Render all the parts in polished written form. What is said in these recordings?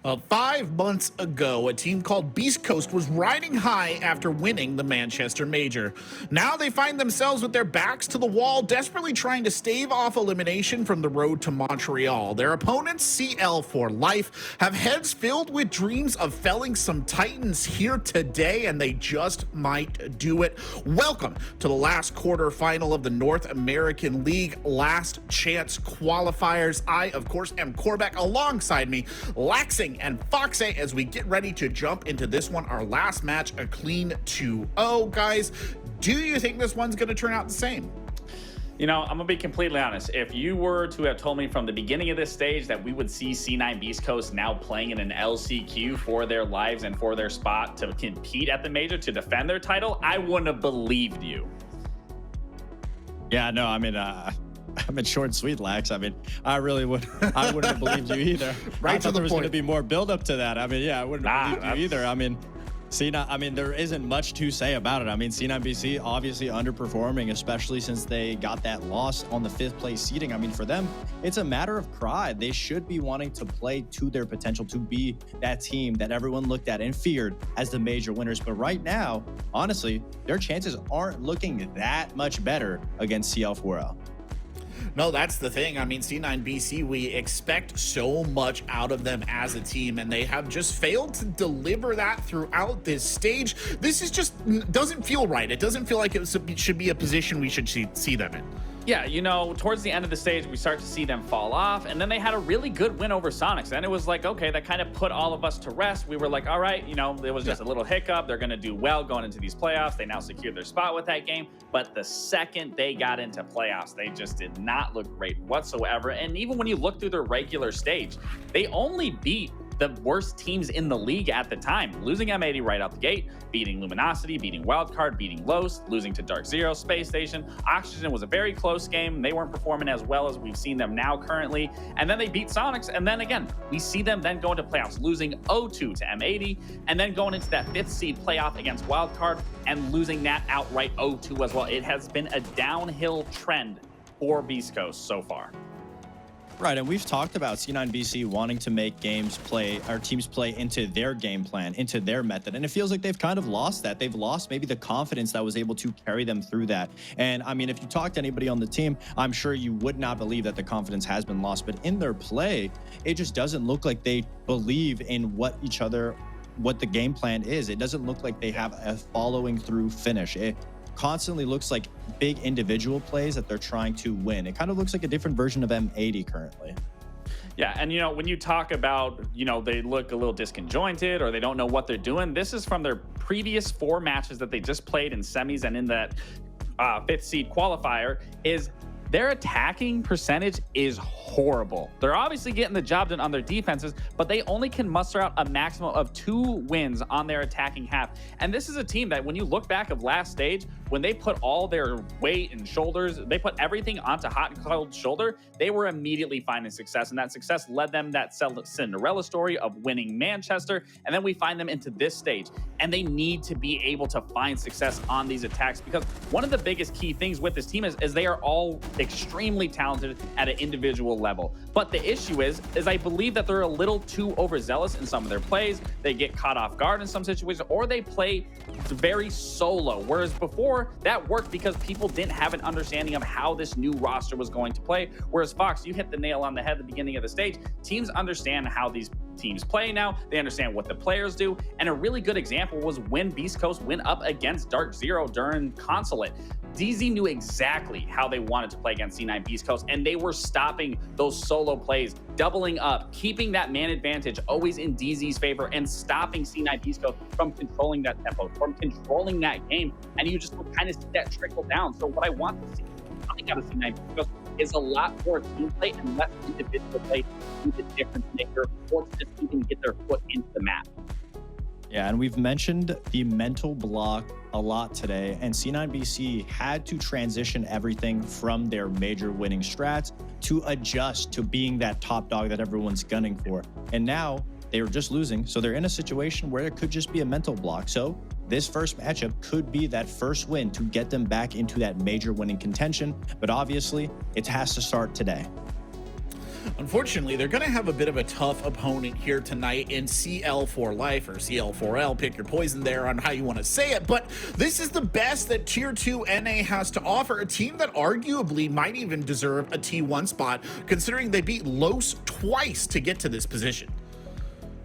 5 months ago, a team called Beastcoast was riding high after winning the Manchester Major. Now they find themselves with their backs to the wall, desperately trying to stave off elimination from the road to Montreal. Their opponents, CL4L, have heads filled with dreams of felling some titans here today, and they just might do it. Welcome to the last quarterfinal of the North American League Last Chance qualifiers. I, of course, am Corbeck. Alongside me, Laxing and Foxay, as we get ready to jump into this one, our last match, a clean 2-0. Guys, do you think this one's going to turn out the same? You know, I'm going to be completely honest. If you were to have told me from the beginning of this stage that we would see C9 Beastcoast now playing in an LCQ for their lives and for their spot to compete at the Major, to defend their title, I wouldn't have believed you. Yeah, no, I mean, I'm in short and sweet, Lax. I mean, I wouldn't have believed you either. Right, I thought there was going to be more build up to that. I mean, yeah, I wouldn't have believed you either. I mean, C9, I mean, there isn't much to say about it. I mean, C9 BC obviously underperforming, especially since they got that loss on the 5th place seeding. I mean, for them, it's a matter of pride. They should be wanting to play to their potential, to be that team that everyone looked at and feared as the major winners. But right now, honestly, their chances aren't looking that much better against CL4L. No, that's the thing. I mean, C9 BC, we expect so much out of them as a team, and they have just failed to deliver that throughout this stage. This is just doesn't feel right. It doesn't feel like it should be a position we should see them in. Yeah, you know, towards the end of the stage, we start to see them fall off, and then they had a really good win over Sonics. Then it was like, okay, that kind of put all of us to rest. We were like, all right, you know, it was just a little hiccup. They're going to do well going into these playoffs. They now secured their spot with that game. But the second they got into playoffs, they just did not look great whatsoever. And even when you look through their regular stage, they only beat the worst teams in the league at the time, losing M80 right out the gate, beating Luminosity, beating Wildcard, beating Los, losing to Dark Zero, Space Station. Oxygen was a very close game. They weren't performing as well as we've seen them now currently. And then they beat Sonics. And then again, we see them then go into playoffs, losing 0-2 to M80, and then going into that 5th seed playoff against Wildcard and losing that outright 0-2 as well. It has been a downhill trend for Beast Coast so far. Right, and we've talked about C9 BC wanting to make teams play into their game plan, into their method, and it feels like they've kind of lost that. They've lost maybe the confidence that was able to carry them through that. And I mean, if you talk to anybody on the team, I'm sure you would not believe that the confidence has been lost, but in their play, it just doesn't look like they believe in what the game plan is. It doesn't look like they have a following through finish. It constantly looks like big individual plays that they're trying to win. It kind of looks like a different version of M80 currently. Yeah, and you know, when you talk about, you know, they look a little disconjointed or they don't know what they're doing, this is from their previous 4 matches that they just played in semis and in that 5th seed qualifier. Is their attacking percentage is horrible. They're obviously getting the job done on their defenses, but they only can muster out a maximum of 2 wins on their attacking half. And this is a team that, when you look back of last stage, when they put all their weight and shoulders, they put everything onto Hot and Cold's shoulder, they were immediately finding success. And that success led them that Cinderella story of winning Manchester. And then we find them into this stage. And they need to be able to find success on these attacks, because one of the biggest key things with this team is they are all extremely talented at an individual level. But the issue is I believe that they're a little too overzealous in some of their plays. They get caught off guard in some situations, or they play very solo. Whereas before, that worked because people didn't have an understanding of how this new roster was going to play. Whereas Fox, you hit the nail on the head at the beginning of the stage. Teams understand how these teams play now. They understand what the players do. And a really good example was when Beast Coast went up against Dark Zero during Consulate. DZ knew exactly how they wanted to play against C9 Beast Coast, and they were stopping those solo plays, doubling up, keeping that man advantage always in DZ's favor, and stopping C9 Beast Coast from controlling that tempo, from controlling that game. And you just kind of see that trickle down. So what I want to see coming out of C9 Beast Coast is a lot more team play and less individual play to the difference maker, or just even get their foot into the map. Yeah, and we've mentioned the mental block a lot today, and C9 BC had to transition everything from their major winning strats to adjust to being that top dog that everyone's gunning for. And now they are just losing, so they're in a situation where it could just be a mental block. So this first matchup could be that first win to get them back into that major winning contention, but obviously it has to start today. Unfortunately, they're going to have a bit of a tough opponent here tonight in CL4 Life, or CL4L, pick your poison there on how you want to say it, but this is the best that Tier 2 NA has to offer, a team that arguably might even deserve a T1 spot, considering they beat Los twice to get to this position.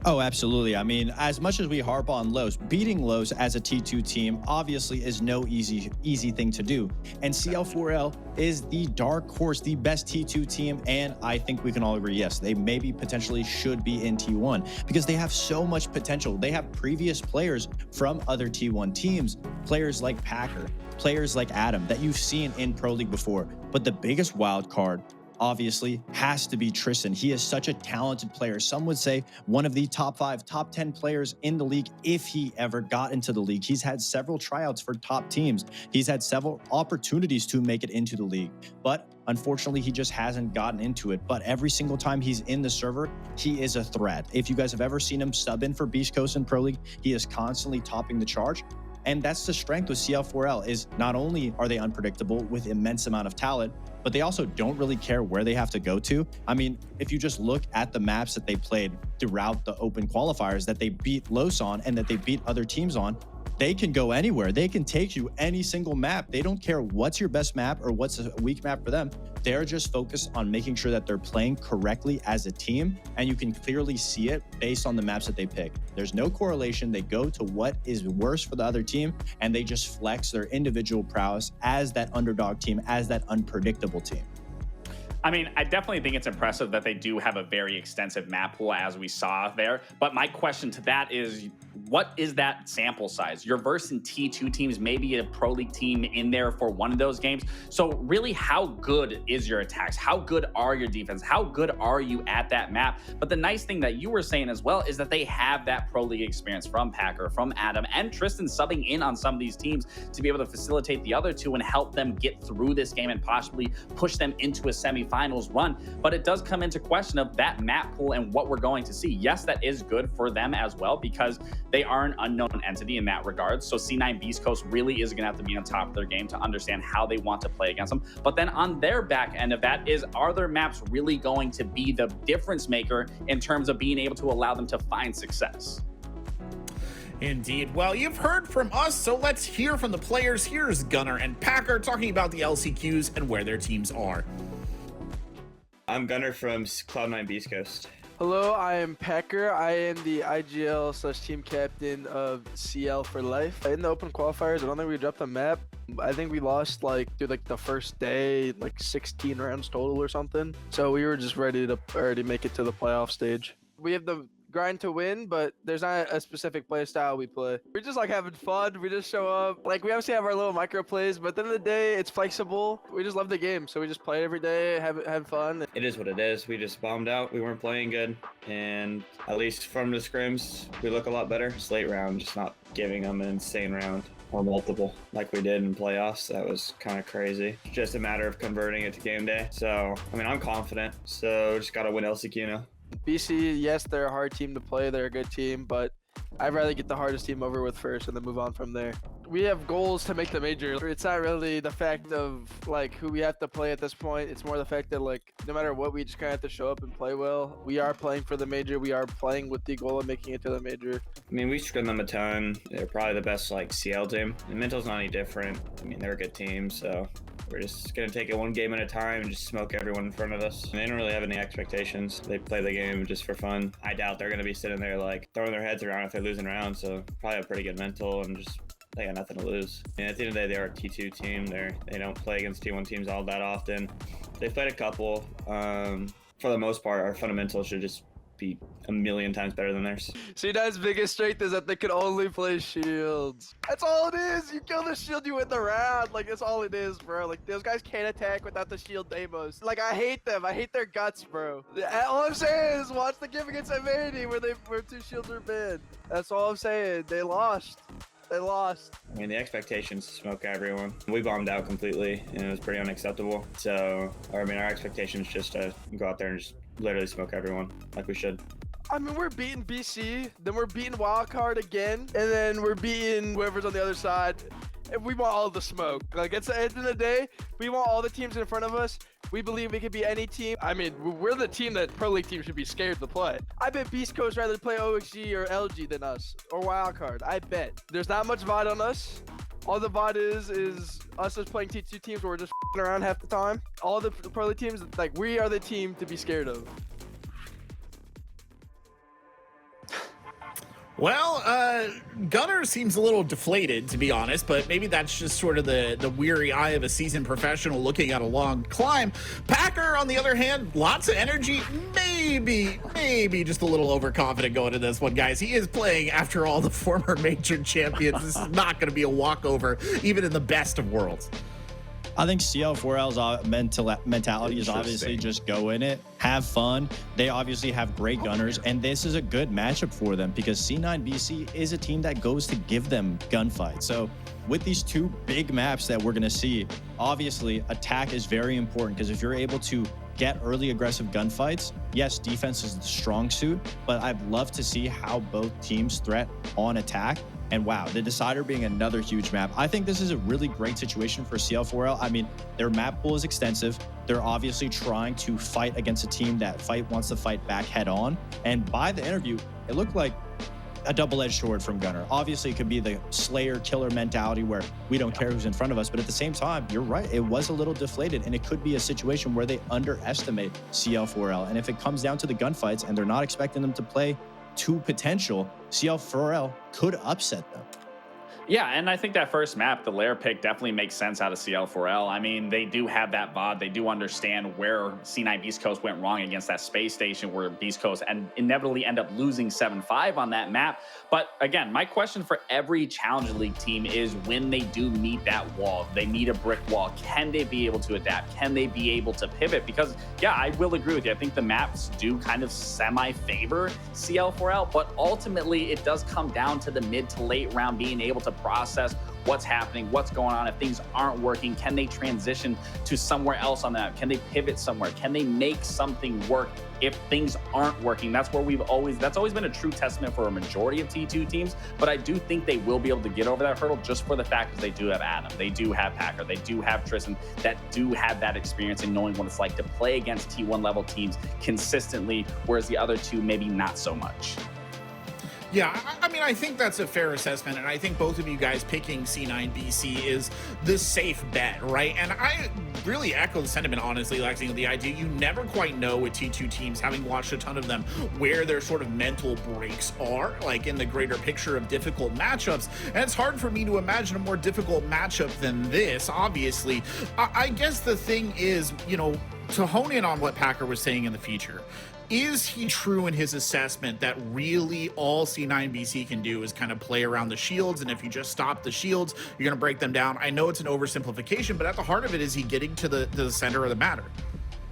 Oh, absolutely. I mean, as much as we harp on Los, beating Los as a T2 team obviously is no easy thing to do. And CL4L is the dark horse, the best T2 team. And I think we can all agree, yes, they maybe potentially should be in T1 because they have so much potential. They have previous players from other T1 teams, players like Packer, players like Adam that you've seen in Pro League before. But the biggest wild card obviously has to be Tristan. He is such a talented player. Some would say one of the top 5, top 10 players in the league if he ever got into the league. He's had several tryouts for top teams. He's had several opportunities to make it into the league, but unfortunately he just hasn't gotten into it. But every single time he's in the server, he is a threat. If you guys have ever seen him sub in for Beastcoast in Pro League, he is constantly topping the charge. And that's the strength with CL4L, is not only are they unpredictable with immense amount of talent, but they also don't really care where they have to go to. I mean, if you just look at the maps that they played throughout the open qualifiers that they beat Los on and that they beat other teams on, they can go anywhere. They can take you any single map. They don't care what's your best map or what's a weak map for them. They're just focused on making sure that they're playing correctly as a team, and you can clearly see it based on the maps that they pick. There's no correlation. They go to what is worse for the other team, and they just flex their individual prowess as that underdog team, as that unpredictable team. I mean, I definitely think it's impressive that they do have a very extensive map pool, as we saw there. But my question to that is, what is that sample size? You're versing T2 teams, maybe a Pro League team in there for one of those games. So really, how good is your attacks? How good are your defense? How good are you at that map? But the nice thing that you were saying as well is that they have that Pro League experience from Packer, from Adam, and Tristan subbing in on some of these teams to be able to facilitate the other two and help them get through this game and possibly push them into a semifinals run. But it does come into question of that map pool and what we're going to see. Yes, that is good for them as well, because they are an unknown entity in that regard. So C9 Beastcoast really is going to have to be on top of their game to understand how they want to play against them. But then on their back end of that is, are their maps really going to be the difference maker in terms of being able to allow them to find success? Indeed. Well, you've heard from us, so let's hear from the players. Here's Gunnar and Packer talking about the LCQs and where their teams are. I'm Gunnar from Cloud9 Beastcoast. Hello, I am Packer. I am the IGL/team captain of CL for Life. In the open qualifiers, I don't think we dropped the map. I think we lost through the first day, 16 rounds total or something. So we were just ready to already make it to the playoff stage. We have the grind to win, but there's not a specific play style we play. We're just having fun. We just show up. We obviously have our little micro plays, but at the end of the day, it's flexible. We just love the game, so we just play every day, have fun. It is what it is. We just bombed out. We weren't playing good, and at least from the scrims, we look a lot better. It's late round, just not giving them an insane round or multiple like we did in playoffs. That was kind of crazy. Just a matter of converting it to game day. So, I mean, I'm confident, so just got to win LCQ now. BC, yes, they're a hard team to play. They're a good team, but I'd rather get the hardest team over with first and then move on from there. We have goals to make the major. It's not really the fact of who we have to play at this point. It's more the fact that no matter what, we just kind of have to show up and play well. We are playing for the major. We are playing with the goal of making it to the major. I mean, we scrimmed them a ton. They're probably the best CL team. And Mental's not any different. I mean, they're a good team, so we're just going to take it one game at a time and just smoke everyone in front of us. And they don't really have any expectations. They play the game just for fun. I doubt they're going to be sitting there throwing their heads around if they're losing rounds. So probably have pretty good mental and just they got nothing to lose. And at the end of the day, they are a T2 team. They don't play against T1 teams all that often. They've played a couple. For the most part, our fundamentals should just be a million times better than theirs. C9's biggest strength is that they can only play shields. That's all it is. You kill the shield, you win the round. That's all it is, bro. Those guys can't attack without the shield demos. I hate them. I hate their guts, bro. All I'm saying is watch the game against M80 where 2 shields were banned. That's all I'm saying. They lost. They lost. I mean, the expectations to smoke everyone. We bombed out completely, and it was pretty unacceptable. So, our expectations just to go out there and just literally smoke everyone like we should. I mean, we're beating BC, then we're beating Wildcard again, and then we're beating whoever's on the other side. And we want all the smoke. At the end of the day, we want all the teams in front of us We believe we could be any team. I mean, we're the team that Pro League teams should be scared to play. I bet Beast Coast rather play OXG or LG than us, or Wildcard. I bet. There's not much VOD on us. All the VOD is us just playing T2 teams where we're just around half the time. All the Pro League teams, like, we are the team to be scared of. Well, Gunner seems a little deflated, to be honest, but maybe that's just sort of the weary eye of a seasoned professional looking at a long climb. Packer, on the other hand, lots of energy, maybe just a little overconfident going to this one, guys. He is playing after all the former major champions. This is not going to be a walkover, even in the best of worlds. I think CL4L's mentality is obviously just go in it, have fun. They obviously have great gunners, and this is a good matchup for them because C9 BC is a team that goes to give them gunfights. So with these two big maps that we're going to see, obviously attack is very important because if you're able to get early aggressive gunfights, yes, defense is the strong suit, but I'd love to see how both teams threat on attack. And wow, the Decider being another huge map. I think this is a really great situation for CL4L. I mean, their map pool is extensive. They're obviously trying to fight against a team that wants to fight back head on. And by the interview, it looked like a double-edged sword from Gunner. Obviously, it could be the Slayer killer mentality where we don't care who's in front of us. But at the same time, you're right. It was a little deflated, and it could be a situation where they underestimate CL4L. And if it comes down to the gunfights and they're not expecting them to play to potential, CL4L could upset them. Yeah, and I think that first map, the lair pick, definitely makes sense out of CL4L. I mean, they do have that VOD. They do understand where C9 Beastcoast went wrong against that space station where Beastcoast and inevitably end up losing 7-5 on that map. But again, my question for every Challenger League team is when they do meet that wall, they meet a brick wall, can they be able to adapt? Can they be able to pivot? Because, yeah, I will agree with you. I think the maps do kind of semi-favor CL4L, but ultimately it does come down to the mid to late round being able to process what's happening, what's going on. If things aren't working, can they transition to somewhere else on that? Can they pivot somewhere? Can they make something work if things aren't working? That's where that's always been a true testament for a majority of T2 teams, but I do think they will be able to get over that hurdle just for the fact that they do have Adam, they do have Packer, they do have Tristan that do have that experience in knowing what it's like to play against T1 level teams consistently, whereas the other two maybe not so much. Yeah, I mean, I think that's a fair assessment, and I think both of you guys picking C9 BC is the safe bet, right? And I really echo the sentiment, honestly, Lexi, the idea you never quite know with T2 teams, having watched a ton of them, where their sort of mental breaks are, like in the greater picture of difficult matchups. And it's hard for me to imagine a more difficult matchup than this, obviously. I guess the thing is, you know, to hone in on what Packer was saying in the feature, is he true in his assessment that really all C9 BC can do is kind of play around the shields, and if you just stop the shields, you're going to break them down? I know it's an oversimplification, but at the heart of it, is he getting to the center of the matter?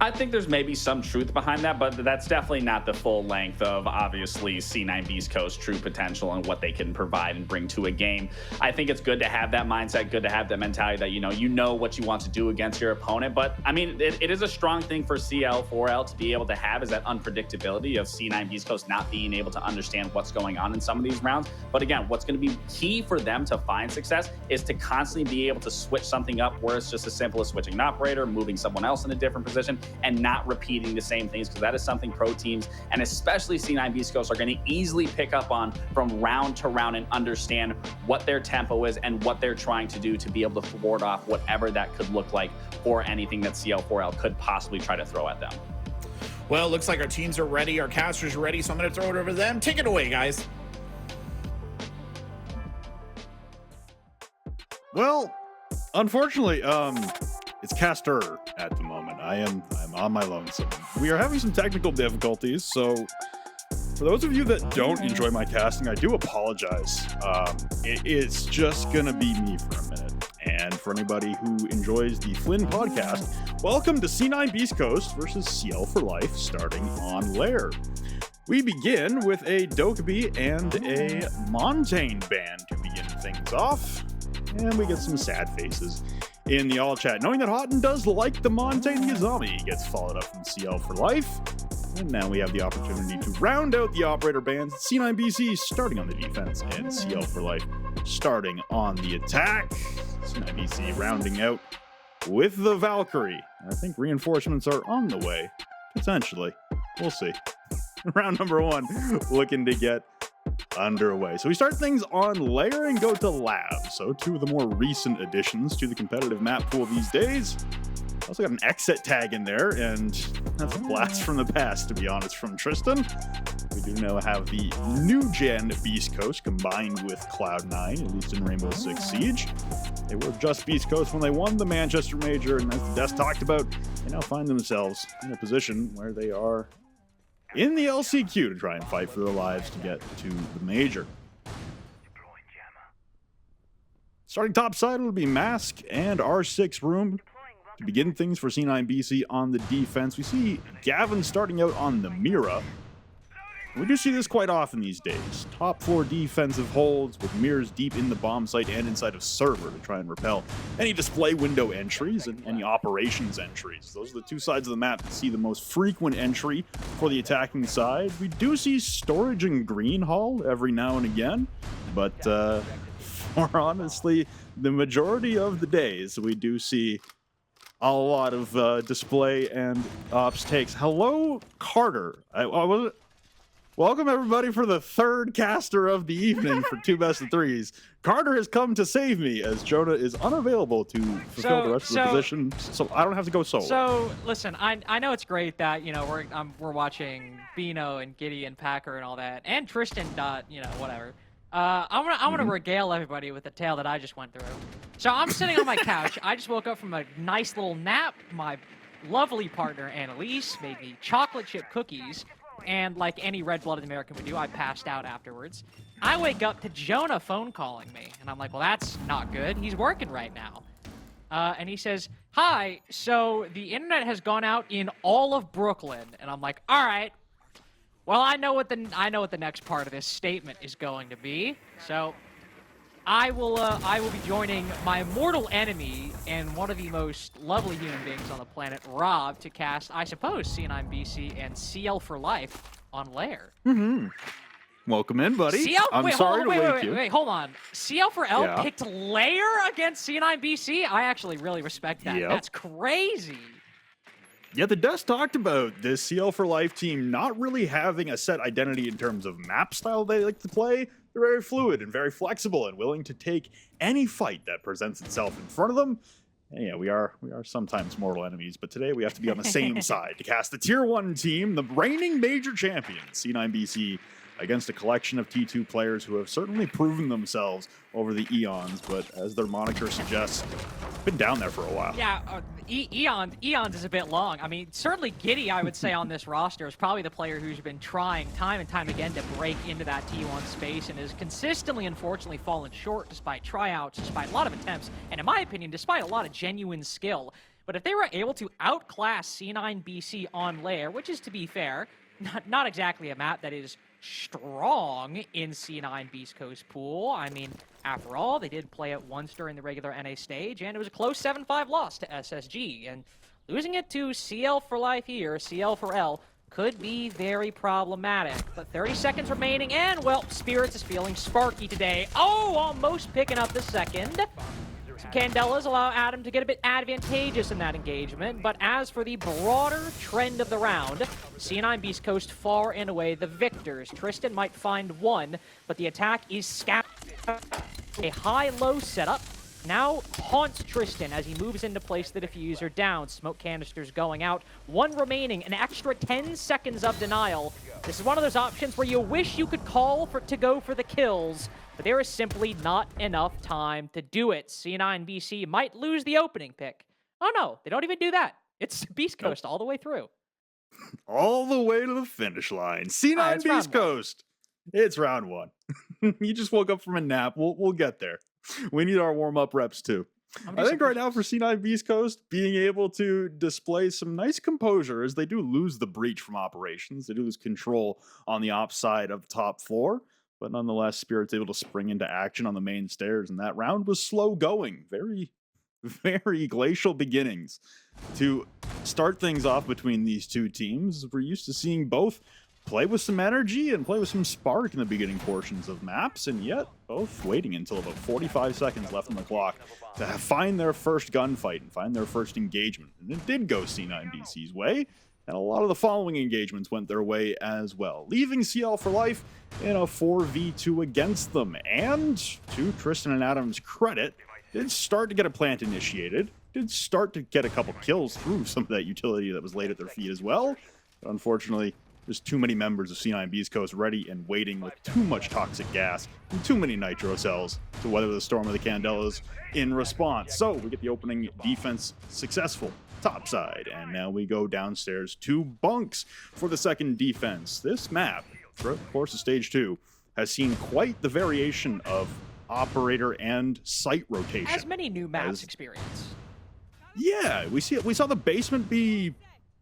I think there's maybe some truth behind that, but that's definitely not the full length of, obviously, C9 Beastcoast's true potential and what they can provide and bring to a game. I think it's good to have that mindset, good to have that mentality that, you know what you want to do against your opponent. But, I mean, it is a strong thing for CL4L to be able to have, is that unpredictability of C9 Beastcoast not being able to understand what's going on in some of these rounds. But, again, what's going to be key for them to find success is to constantly be able to switch something up where it's just as simple as switching an operator, moving someone else in a different position, and not repeating the same things, because that is something pro teams and especially C9 Beastcoast are going to easily pick up on from round to round and understand what their tempo is and what they're trying to do to be able to ward off whatever that could look like for anything that CL4L could possibly try to throw at them. Well, it looks like our teams are ready, our casters are ready, so I'm going to throw it over to them. Take it away, guys. Well, unfortunately, it's caster at the moment. I'm on my lonesome. We are having some technical difficulties, so for those of you that don't enjoy my casting, I do apologize. It's just gonna be me for a minute. And for anybody who enjoys the Flynn podcast, welcome to C9 Beastcoast versus CL for Life, starting on Lair. We begin with a Dokkaebi and a Montaigne band to begin things off, and we get some sad faces in the all chat, knowing that Houghton does like the Montaigne Yazami gets followed up from CL for Life. And now we have the opportunity to round out the operator bands. C9 BC starting on the defense and CL for Life starting on the attack. C9 BC rounding out with the Valkyrie I think reinforcements are on the way. Potentially. We'll see. Round number 1 looking to get underway. So we start things on Lair and go to Lab. So 2 of the more recent additions to the competitive map pool these days. Also got an exit tag in there, and that's a blast from the past, to be honest, from Tristan. We do now have the new gen Beastcoast combined with Cloud9, at least in Rainbow Six Siege. They were just Beastcoast when they won the Manchester Major, and as the Desk talked about, they now find themselves in a position where they are in the LCQ to try and fight for their lives to get to the Major. Starting top side, it'll be Mask and R6 Room. To begin things for C9BC on the defense, we see Gavin starting out on the Mira. We do see this quite often these days. Top floor defensive holds with mirrors deep in the bomb site and inside of server to try and repel any display window entries and any operations entries. Those are the 2 sides of the map that see the most frequent entry for the attacking side. We do see storage and green hall every now and again, but more honestly, the majority of the days we do see a lot of display and ops takes. Hello, Carter. Welcome, everybody, for the 3rd caster of the evening for 2 best of 3s. Carter has come to save me as Jonah is unavailable to fulfill the rest of the position, so I don't have to go solo. So, listen, I know it's great that, you know, we're watching Bino and Giddy and Packer and all that, and Tristan you know, whatever. I want to regale everybody with the tale that I just went through. So I'm sitting on my couch. I just woke up from a nice little nap. My lovely partner, Annalise, made me chocolate chip cookies. And like any red-blooded American would do, I passed out afterwards. I wake up to Jonah phone calling me. And I'm like, well, that's not good. He's working right now. And he says, hi, so the internet has gone out in all of Brooklyn. And I'm like, all right. Well, I know what the next part of this statement is going to be. So I will be joining my mortal enemy and one of the most lovely human beings on the planet, Rob, to cast, I suppose, C9BC and CL4L on Lair. Welcome in, buddy. I'm sorry to wake you. Wait, hold on. CL4L Yeah. picked Lair against C9BC? I actually really respect that. Yep. That's crazy. Yeah, the Desk talked about this CL4L team not really having a set identity in terms of map style they like to play. They're very fluid and very flexible and willing to take any fight that presents itself in front of them. And yeah, we are sometimes mortal enemies, but today we have to be on the same side to cast the Tier 1 team, the reigning major champion, C9BC, against a collection of T2 players who have certainly proven themselves over the eons, but as their moniker suggests, been down there for a while. Yeah, eons is a bit long. I mean, certainly Giddy, I would say, on this roster is probably the player who's been trying time and time again to break into that T1 space and has consistently, unfortunately, fallen short despite tryouts, despite a lot of attempts, and in my opinion, despite a lot of genuine skill. But if they were able to outclass C9BC on Lair, which is, to be fair, not exactly a map that is strong in C9 Beastcoast pool. I mean, after all, they did play it once during the regular NA stage, and it was a close 7-5 loss to SSG. And losing it to CL4L here, CL4L, could be very problematic. But 30 seconds remaining, and, well, Spirits is feeling sparky today. Oh, almost picking up the second. Some Candelas allow Adam to get a bit advantageous in that engagement, but as for the broader trend of the round, C9 Beastcoast far and away the victors. Tristan might find one, but the attack is scattered. A high-low setup now haunts Tristan as he moves into place the diffuser down. Smoke canisters going out. One remaining, an extra 10 seconds of denial. This is one of those options where you wish you could call to go for the kills, but there is simply not enough time to do it. C9BC might lose the opening pick. Oh no, they don't even do that. It's Beastcoast all the way through. All the way to the finish line. C9 Beastcoast. It's round 1. You just woke up from a nap. We'll get there. We need our warm-up reps too. I think right now for C9 Beastcoast, being able to display some nice composure as they do lose the breach from operations. They do lose control on the ops side of the top floor. But nonetheless, Spirit's able to spring into action on the main stairs, and that round was slow going. Very, very glacial beginnings to start things off between these two teams. We're used to seeing both play with some energy and play with some spark in the beginning portions of maps, and yet both waiting until about 45 seconds left on the clock to find their first gunfight and find their first engagement. And it did go C9BC's way, and a lot of the following engagements went their way as well, leaving CL4L in a 4v2 against them. And to Tristan and Adam's credit, did start to get a plant initiated, did start to get a couple kills through some of that utility that was laid at their feet as well. But unfortunately, there's too many members of C9 Beastcoast ready and waiting with too much toxic gas and too many nitro cells to weather the storm of the Candelas in response. So we get the opening defense successful topside, and now we go downstairs to bunks for the second defense. This map, throughout the course of stage 2, has seen quite the variation of operator and site rotation. As many new maps experience. Yeah, we saw the basement be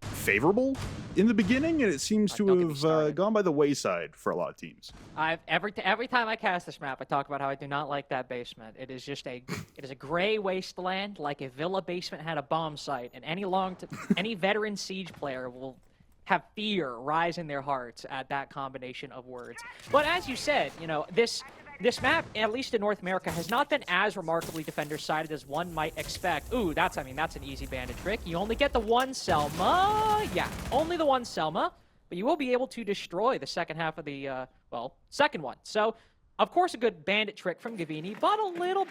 favorable in the beginning, and it seems to have gone by the wayside for a lot of teams. Every time I cast this map, I talk about how I do not like that basement. It is just it is a gray wasteland, like a villa basement had a bomb site, and any veteran Siege player will have fear rise in their hearts at that combination of words. But as you said, you know, this map, at least in North America, has not been as remarkably defender-sided as one might expect. Ooh, that's an easy bandit trick. You only get the one Selma. Yeah, only the one Selma. But you will be able to destroy the second half of the, second one. So, of course, a good bandit trick from Gavini, but a little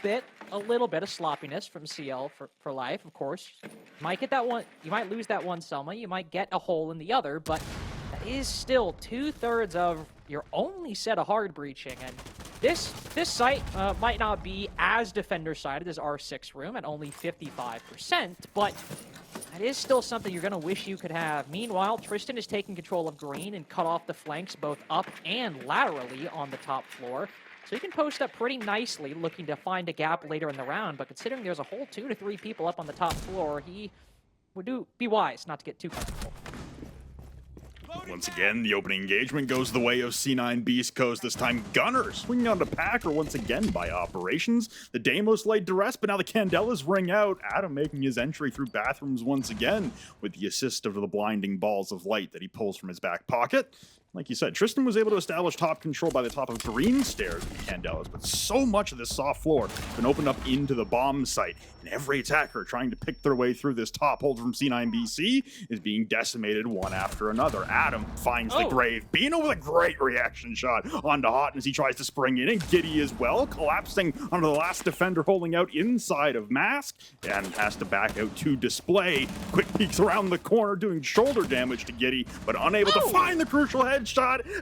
bit of sloppiness from CL4L, of course. You might get that one, you might lose that one Selma, you might get a hole in the other, but that is still 2/3 of your only set of hard breaching, and this site might not be as defender-sided as R6 room at only 55%, but that is still something you're going to wish you could have. Meanwhile, Tristan is taking control of green and cut off the flanks both up and laterally on the top floor. So he can post up pretty nicely, looking to find a gap later in the round, but considering there's a whole 2 to 3 people up on the top floor, he would be wise not to get too comfortable. Once again, the opening engagement goes the way of C9 Beastcoast. This time, Gunner swinging onto Packer once again by operations. The Deimos laid to rest, but now the Candelas ring out. Adam making his entry through bathrooms once again with the assist of the blinding balls of light that he pulls from his back pocket. Like you said, Tristan was able to establish top control by the top of green stairs with the Candelas, but so much of this soft floor has been opened up into the bomb site, and every attacker trying to pick their way through this top hold from C9BC is being decimated one after another. Adam finds the grave. Bino with a great reaction shot onto Hot as he tries to spring in, and Giddy as well, collapsing onto the last defender holding out inside of Mask, and has to back out to display. Quick peeks around the corner, doing shoulder damage to Giddy, but unable to find the crucial headshot.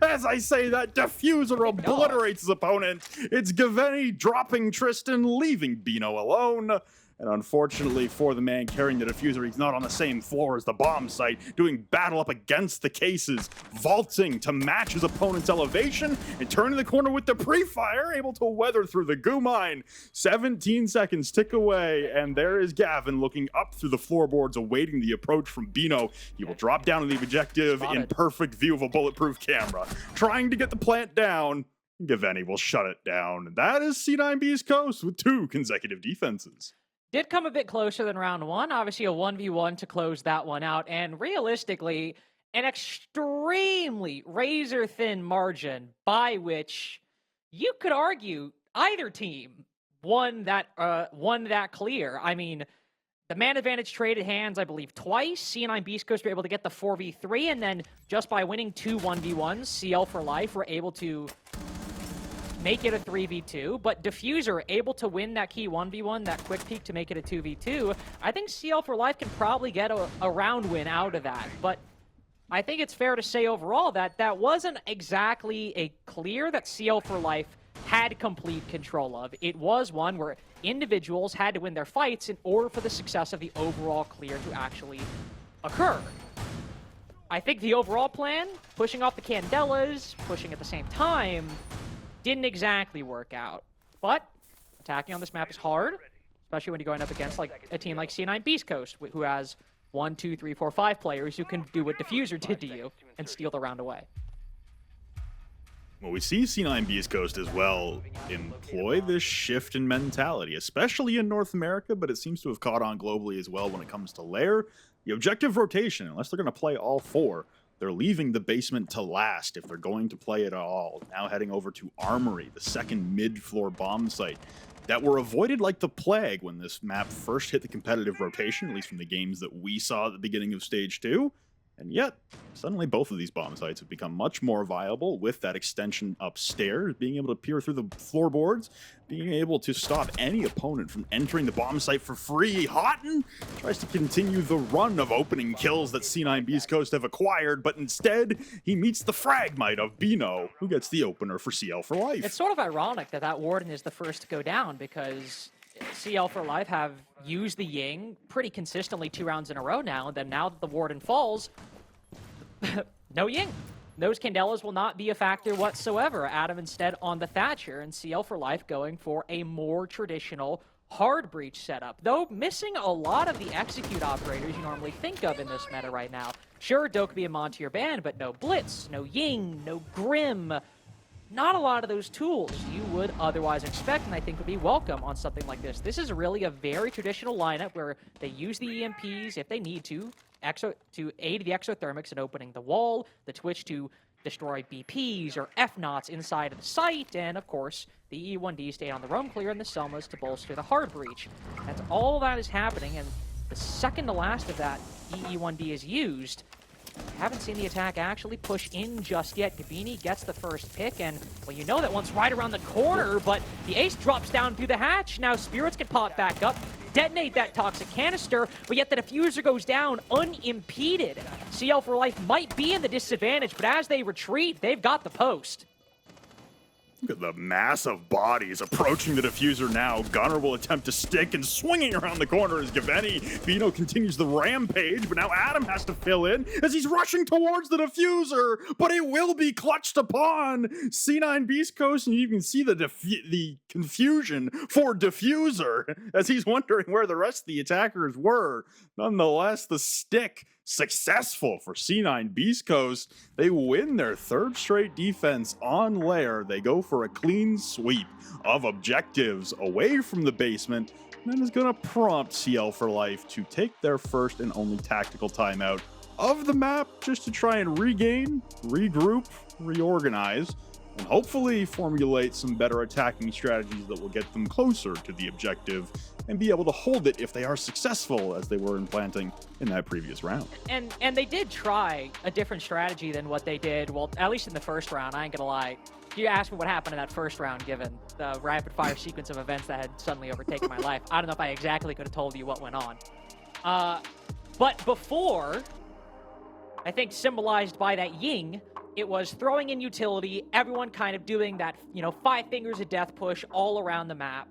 As I say that, Diffuser obliterates his opponent. It's Gaveni dropping Tristan, leaving Bino alone. And unfortunately for the man carrying the Diffuser, he's not on the same floor as the bomb site, doing battle up against the cases, vaulting to match his opponent's elevation, and turning the corner with the pre-fire, able to weather through the goo mine. 17 seconds tick away, and there is Gavin looking up through the floorboards, awaiting the approach from Bino. He will drop down to the objective in perfect view of a bulletproof camera, trying to get the plant down. Gaveni will shut it down. That is C9 Beastcoast with 2 consecutive defenses. Did come a bit closer than round 1. Obviously, a 1v1 to close that one out. And realistically, an extremely razor-thin margin by which you could argue either team won that clear. I mean, the man advantage traded hands, I believe, twice. C9 Beastcoast were able to get the 4v3, and then just by winning 2 1v1s, CL4L were able to make it a 3v2, but Diffuser able to win that key 1v1, that quick peek to make it a 2v2. I think CL4L can probably get a round win out of that, but I think it's fair to say overall that that wasn't exactly a clear that CL4L had complete control of. It was one where individuals had to win their fights in order for the success of the overall clear to actually occur. I think the overall plan, pushing off the Candelas, pushing at the same time, didn't exactly work out. But attacking on this map is hard, especially when you're going up against like a team like C9 Beastcoast, who has 1, 2, 3, 4, 5 players who can do what Diffuser did to you and steal the round away. Well, we see C9 Beastcoast as well employ this shift in mentality, especially in North America, but it seems to have caught on globally as well when it comes to lair. The objective rotation, unless they're going to play all 4, They're leaving the basement to last if they're going to play it at all. Now heading over to Armory, the second mid-floor bomb site that were avoided like the plague when this map first hit the competitive rotation, at least from the games that we saw at the beginning of Stage 2. And yet, suddenly both of these bomb sites have become much more viable with that extension upstairs, being able to peer through the floorboards, being able to stop any opponent from entering the bomb site for free. Houghton tries to continue the run of opening kills that C9 Beastcoast have acquired, but instead, he meets the fragmite of Bino, who gets the opener for CL4L. It's sort of ironic that that Warden is the first to go down, because CL4L have used the Ying pretty consistently 2 rounds in a row now, and then now that the Warden falls, no Ying. Those Candelas will not be a factor whatsoever. Adam instead on the Thatcher, and CL4L going for a more traditional hard breach setup, though missing a lot of the execute operators you normally think of in this meta right now. Sure, Dokkaebi and Monty are banned, but no Blitz, no Ying, no Grim. Not a lot of those tools you would otherwise expect, and I think would be welcome on something like this. This is really a very traditional lineup where they use the EMPs if they need to aid the exothermics in opening the wall, the Twitch to destroy BPs or F-Knots inside of the site, and of course, the E1D stay on the roam clear and the Selmas to bolster the hard breach. That's all that is happening, and the second to last of that E1D is used, haven't seen the attack actually push in just yet. Gabini gets the first pick, and, well, you know that one's right around the corner, but the ace drops down through the hatch. Now Spirits can pop back up, detonate that toxic canister, but yet the diffuser goes down unimpeded. CL4L might be in the disadvantage, but as they retreat, they've got the post. Look at the massive bodies approaching the diffuser now. Gunner will attempt to stick, and swinging around the corner is Gaveni. Bino continues the rampage, but now Adam has to fill in as he's rushing towards the diffuser, but it will be clutched upon. C9 Beastcoast, and you can see the confusion for diffuser as he's wondering where the rest of the attackers were. Nonetheless, the stick successful for C9 Beastcoast. They win their 3rd straight defense on lair. They go for a clean sweep of objectives away from the basement. And that is going to prompt CL4L to take their first and only tactical timeout of the map, just to try and regain, regroup, reorganize, and hopefully formulate some better attacking strategies that will get them closer to the objective and be able to hold it if they are successful, as they were in planting in that previous round. And they did try a different strategy than what they did, well, at least in the first round. I ain't gonna lie. You asked me what happened in that first round, given the rapid-fire sequence of events that had suddenly overtaken my life. I don't know if I exactly could have told you what went on. But before, I think symbolized by that Ying, it was throwing in utility, everyone kind of doing that, 5 fingers of death push all around the map,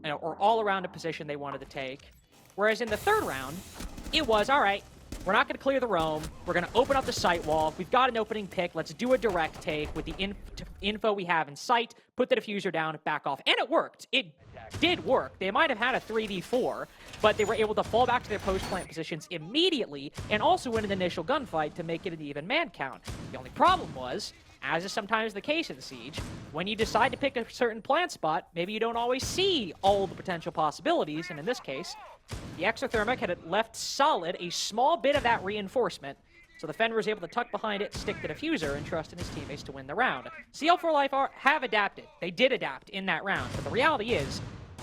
or all around a position they wanted to take. Whereas in the 3rd round, it was, all right, we're not going to clear the roam, we're going to open up the site wall, we've got an opening pick, let's do a direct take with the info we have in sight, put the diffuser down, back off. And it worked. It did work. They might have had a 3v4, but they were able to fall back to their post-plant positions immediately, and also win an initial gunfight to make it an even man count. The only problem was, as is sometimes the case in Siege, when you decide to pick a certain plant spot, maybe you don't always see all the potential possibilities, and in this case, the exothermic had left solid a small bit of that reinforcement, so the Fender was able to tuck behind it, stick the diffuser, and trust in his teammates to win the round. CL4L have adapted. They did adapt in that round, but the reality is,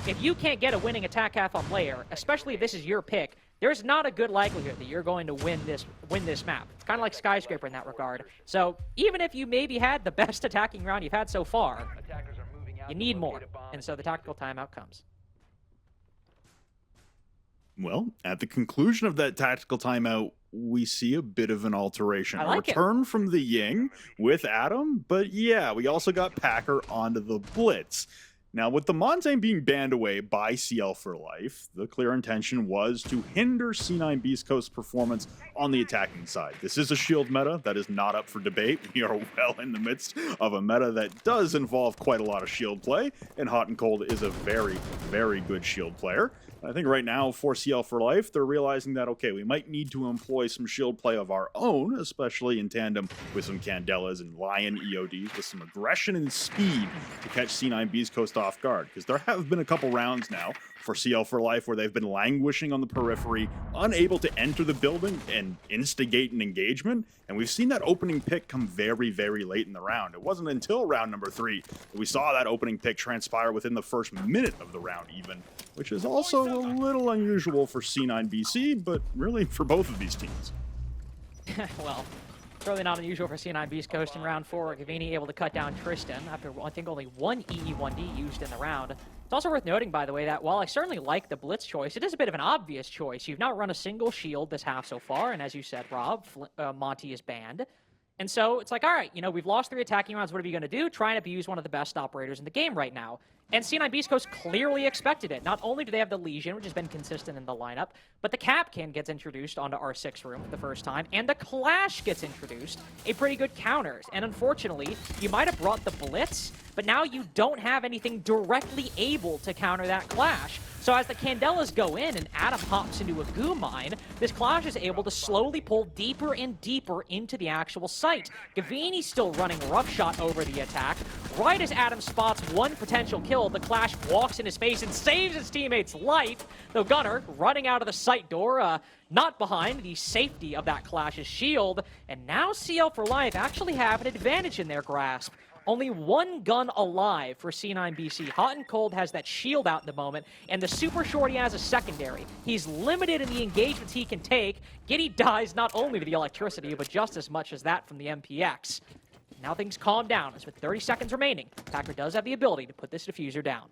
if you can't get a winning attack half on layer, especially if this is your pick, there's not a good likelihood that you're going to win this map. It's kind of like Skyscraper in that regard. So even if you maybe had the best attacking round you've had so far, you need more. And so the tactical timeout comes. Well, at the conclusion of that tactical timeout, we see a bit of an alteration. I like a return from the Ying with Adam, but yeah, we also got Packer onto the Blitz. Now, with the Montaigne being banned away by CL4L, the clear intention was to hinder C9 Beastcoast's performance on the attacking side. This is a shield meta that is not up for debate. We are well in the midst of a meta that does involve quite a lot of shield play, and Hot and Cold is a very, very good shield player. I think right now for CL4L, they're realizing that, okay, we might need to employ some shield play of our own, especially in tandem with some Candelas and Lion EODs with some aggression and speed to catch C9 Beastcoast off guard. Because there have been a couple rounds now for CL4L where they've been languishing on the periphery, unable to enter the building and instigate an engagement. And we've seen that opening pick come very, very late in the round. It wasn't until round number 3 that we saw that opening pick transpire within the first minute of the round even, which is also a little unusual for C9 BC, but really for both of these teams. Well, certainly not unusual for C9 Beastcoast in round 4. Gavini able to cut down Tristan after, I think, only one EE1D used in the round. It's also worth noting, by the way, that while I certainly like the Blitz choice, it is a bit of an obvious choice. You've not run a single shield this half so far, and as you said, Rob, Monty is banned. And so it's like, all right, you know, we've lost 3 attacking rounds. What are we going to do? Try and abuse one of the best operators in the game right now. And C9 Beastcoast clearly expected it. Not only do they have the Legion, which has been consistent in the lineup, but the Capcan gets introduced onto R6 room for the first time, and the Clash gets introduced. A pretty good counters. And unfortunately, you might have brought the Blitz, but now you don't have anything directly able to counter that Clash. So as the Candelas go in and Adam hops into a goo mine, this Clash is able to slowly pull deeper and deeper into the actual site. Gavini's still running roughshot over the attack. Right as Adam spots one potential kill, the Clash walks in his face and saves his teammate's life. Though Gunner, running out of the site door, not behind the safety of that Clash's shield. And now CL4L actually have an advantage in their grasp. Only one gun alive for C9 BC. Hot and Cold has that shield out in the moment, and the Super Shorty has a secondary. He's limited in the engagements he can take. Giddy dies not only to the electricity, but just as much as that from the MPX. Now things calm down, as with 30 seconds remaining, Packer does have the ability to put this diffuser down.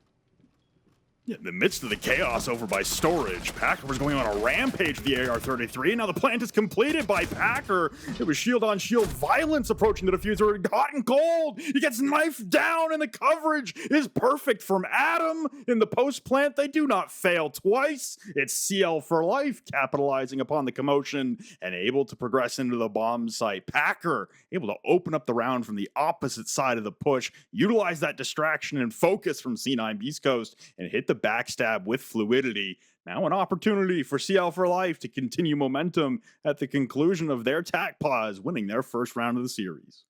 In the midst of the chaos over by Storage, Packer was going on a rampage with the AR-33. Now the plant is completed by Packer. It was shield-on-shield violence approaching the diffuser. Hot and Cold. He gets knifed down, and the coverage is perfect from Adam. In the post-plant, they do not fail twice. It's CL4L capitalizing upon the commotion and able to progress into the bomb site. Packer able to open up the round from the opposite side of the push, utilize that distraction and focus from C9 Beastcoast, and hit the backstab with fluidity. Now an opportunity for CL4L to continue momentum at the conclusion of their tack pause, winning their first round of the series.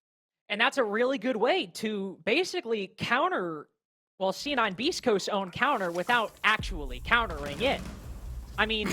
And that's a really good way to basically counter, well, C9 Beastcoast's own counter without actually countering it. I mean,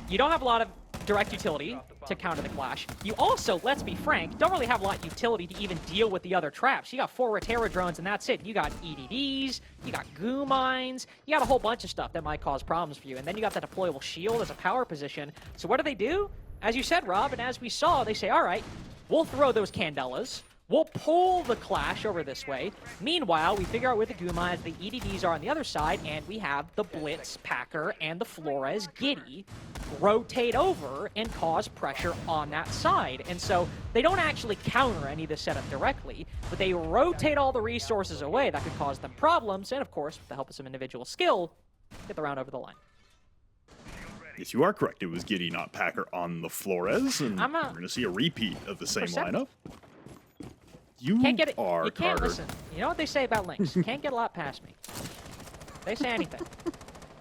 you don't have a lot of direct utility to counter the Clash. You also, let's be frank, don't really have a lot of utility to even deal with the other traps. You got 4 Rotera drones and that's it. You got EDDs, you got goo mines, you got a whole bunch of stuff that might cause problems for you. And then you got that deployable shield as a power position. So what do? As you said, Rob, and as we saw, they say, all right, we'll throw those Candelas. We'll pull the Clash over this way. Meanwhile, we figure out where the goo mines, the EDDs are on the other side, and we have the Blitz, Packer, and the Flores, Giddy, rotate over and cause pressure on that side. And so they don't actually counter any of the setup directly, but they rotate all the resources away that could cause them problems, and of course, with the help of some individual skill, get the round over the line. Yes, you are correct. It was Giddy, not Packer, on the Flores, and we're going to see a repeat of the same lineup. You can't get it. are, You can't Carter. listen. You know what they say about links? Can't get a lot past me. They say anything.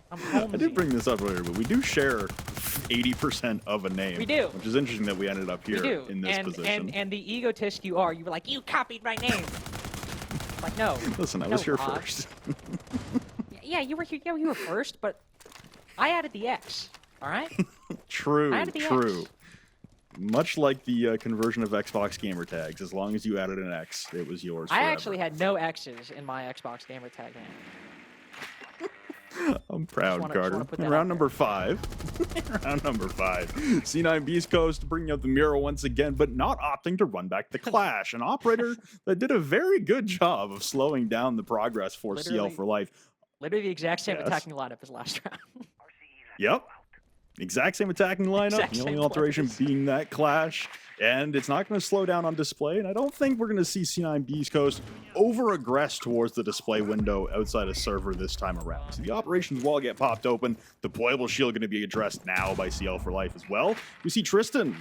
I'm homesy. I did bring this up earlier, but we do share 80% of a name. We do. Which is interesting that we ended up here in this position. And the egotist you are, you were like, you copied my name. Like, no. Listen, I no, was here Rob. first. Yeah, you were here. Yeah, you were first, but I added the X. All right. True. I added the True. X. Much like the conversion of Xbox gamer tags, as long as you added an X, it was yours forever. I actually had no X's in my Xbox gamer tag name. I'm proud, Carter. Put In that round out number 5. Round number 5. C9 Beastcoast bringing out the mirror once again, but not opting to run back the Clash. An operator that did a very good job of slowing down the progress for CL4L. Literally the exact same attacking lineup as last round. Yep. Exact same attacking lineup, the only alteration being that Clash, and it's not going to slow down on display, and I don't think we're going to see C9 Beastcoast over-aggress towards the display window outside of server this time around. So the operations wall get popped open, deployable shield going to be addressed now by CL4L as well. We see Tristan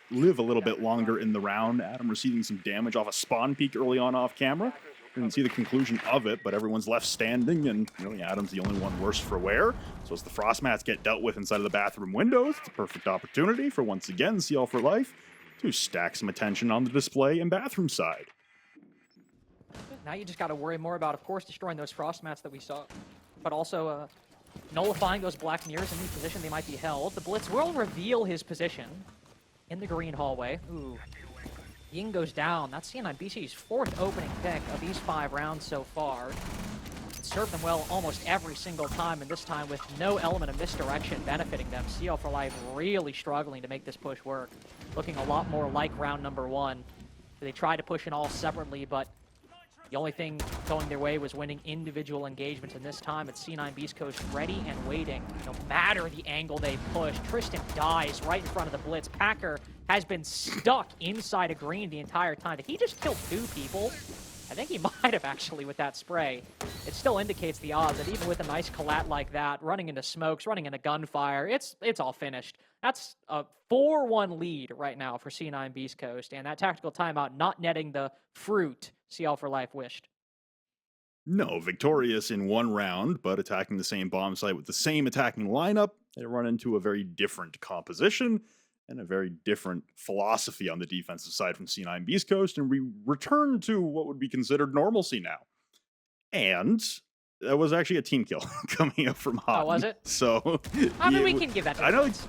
live a little bit longer in the round, Adam receiving some damage off a spawn peak early on off camera. Didn't see the conclusion of it, but everyone's left standing, and really Adam's the only one worse for wear. So as the frost mats get dealt with inside of the bathroom windows, it's a perfect opportunity for, once again, CL4L to stack some attention on the display and bathroom side. Now you just got to worry more about, of course, destroying those frost mats that we saw, but also nullifying those black mirrors in the position they might be held. The Blitz will reveal his position in the green hallway. Ooh. Ying goes down. That's C9 BC's 4th opening pick of these 5 rounds so far. It served them well almost every single time, and this time with no element of misdirection benefiting them. CL4L really struggling to make this push work. Looking a lot more like round number 1. They tried to push it all separately, but the only thing going their way was winning individual engagements, and this time it's C9 Beastcoast ready and waiting. No matter the angle they push, Tristan dies right in front of the Blitz. Packer has been stuck inside a green the entire time. Did he just kill 2 people? I think he might have actually with that spray. It still indicates the odds that even with a nice collat like that, running into smokes, running into gunfire, it's all finished. That's a 4-1 lead right now for C9 Beastcoast, and that tactical timeout not netting the fruit CL4L wished. No, victorious in 1 round, but attacking the same bomb site with the same attacking lineup, they run into a very different composition and a very different philosophy on the defensive side from C9 Beastcoast, and we return to what would be considered normalcy now. And that was actually a team kill coming up from Hot. Oh, was it? So I mean, yeah, we can give that to I know Blitz.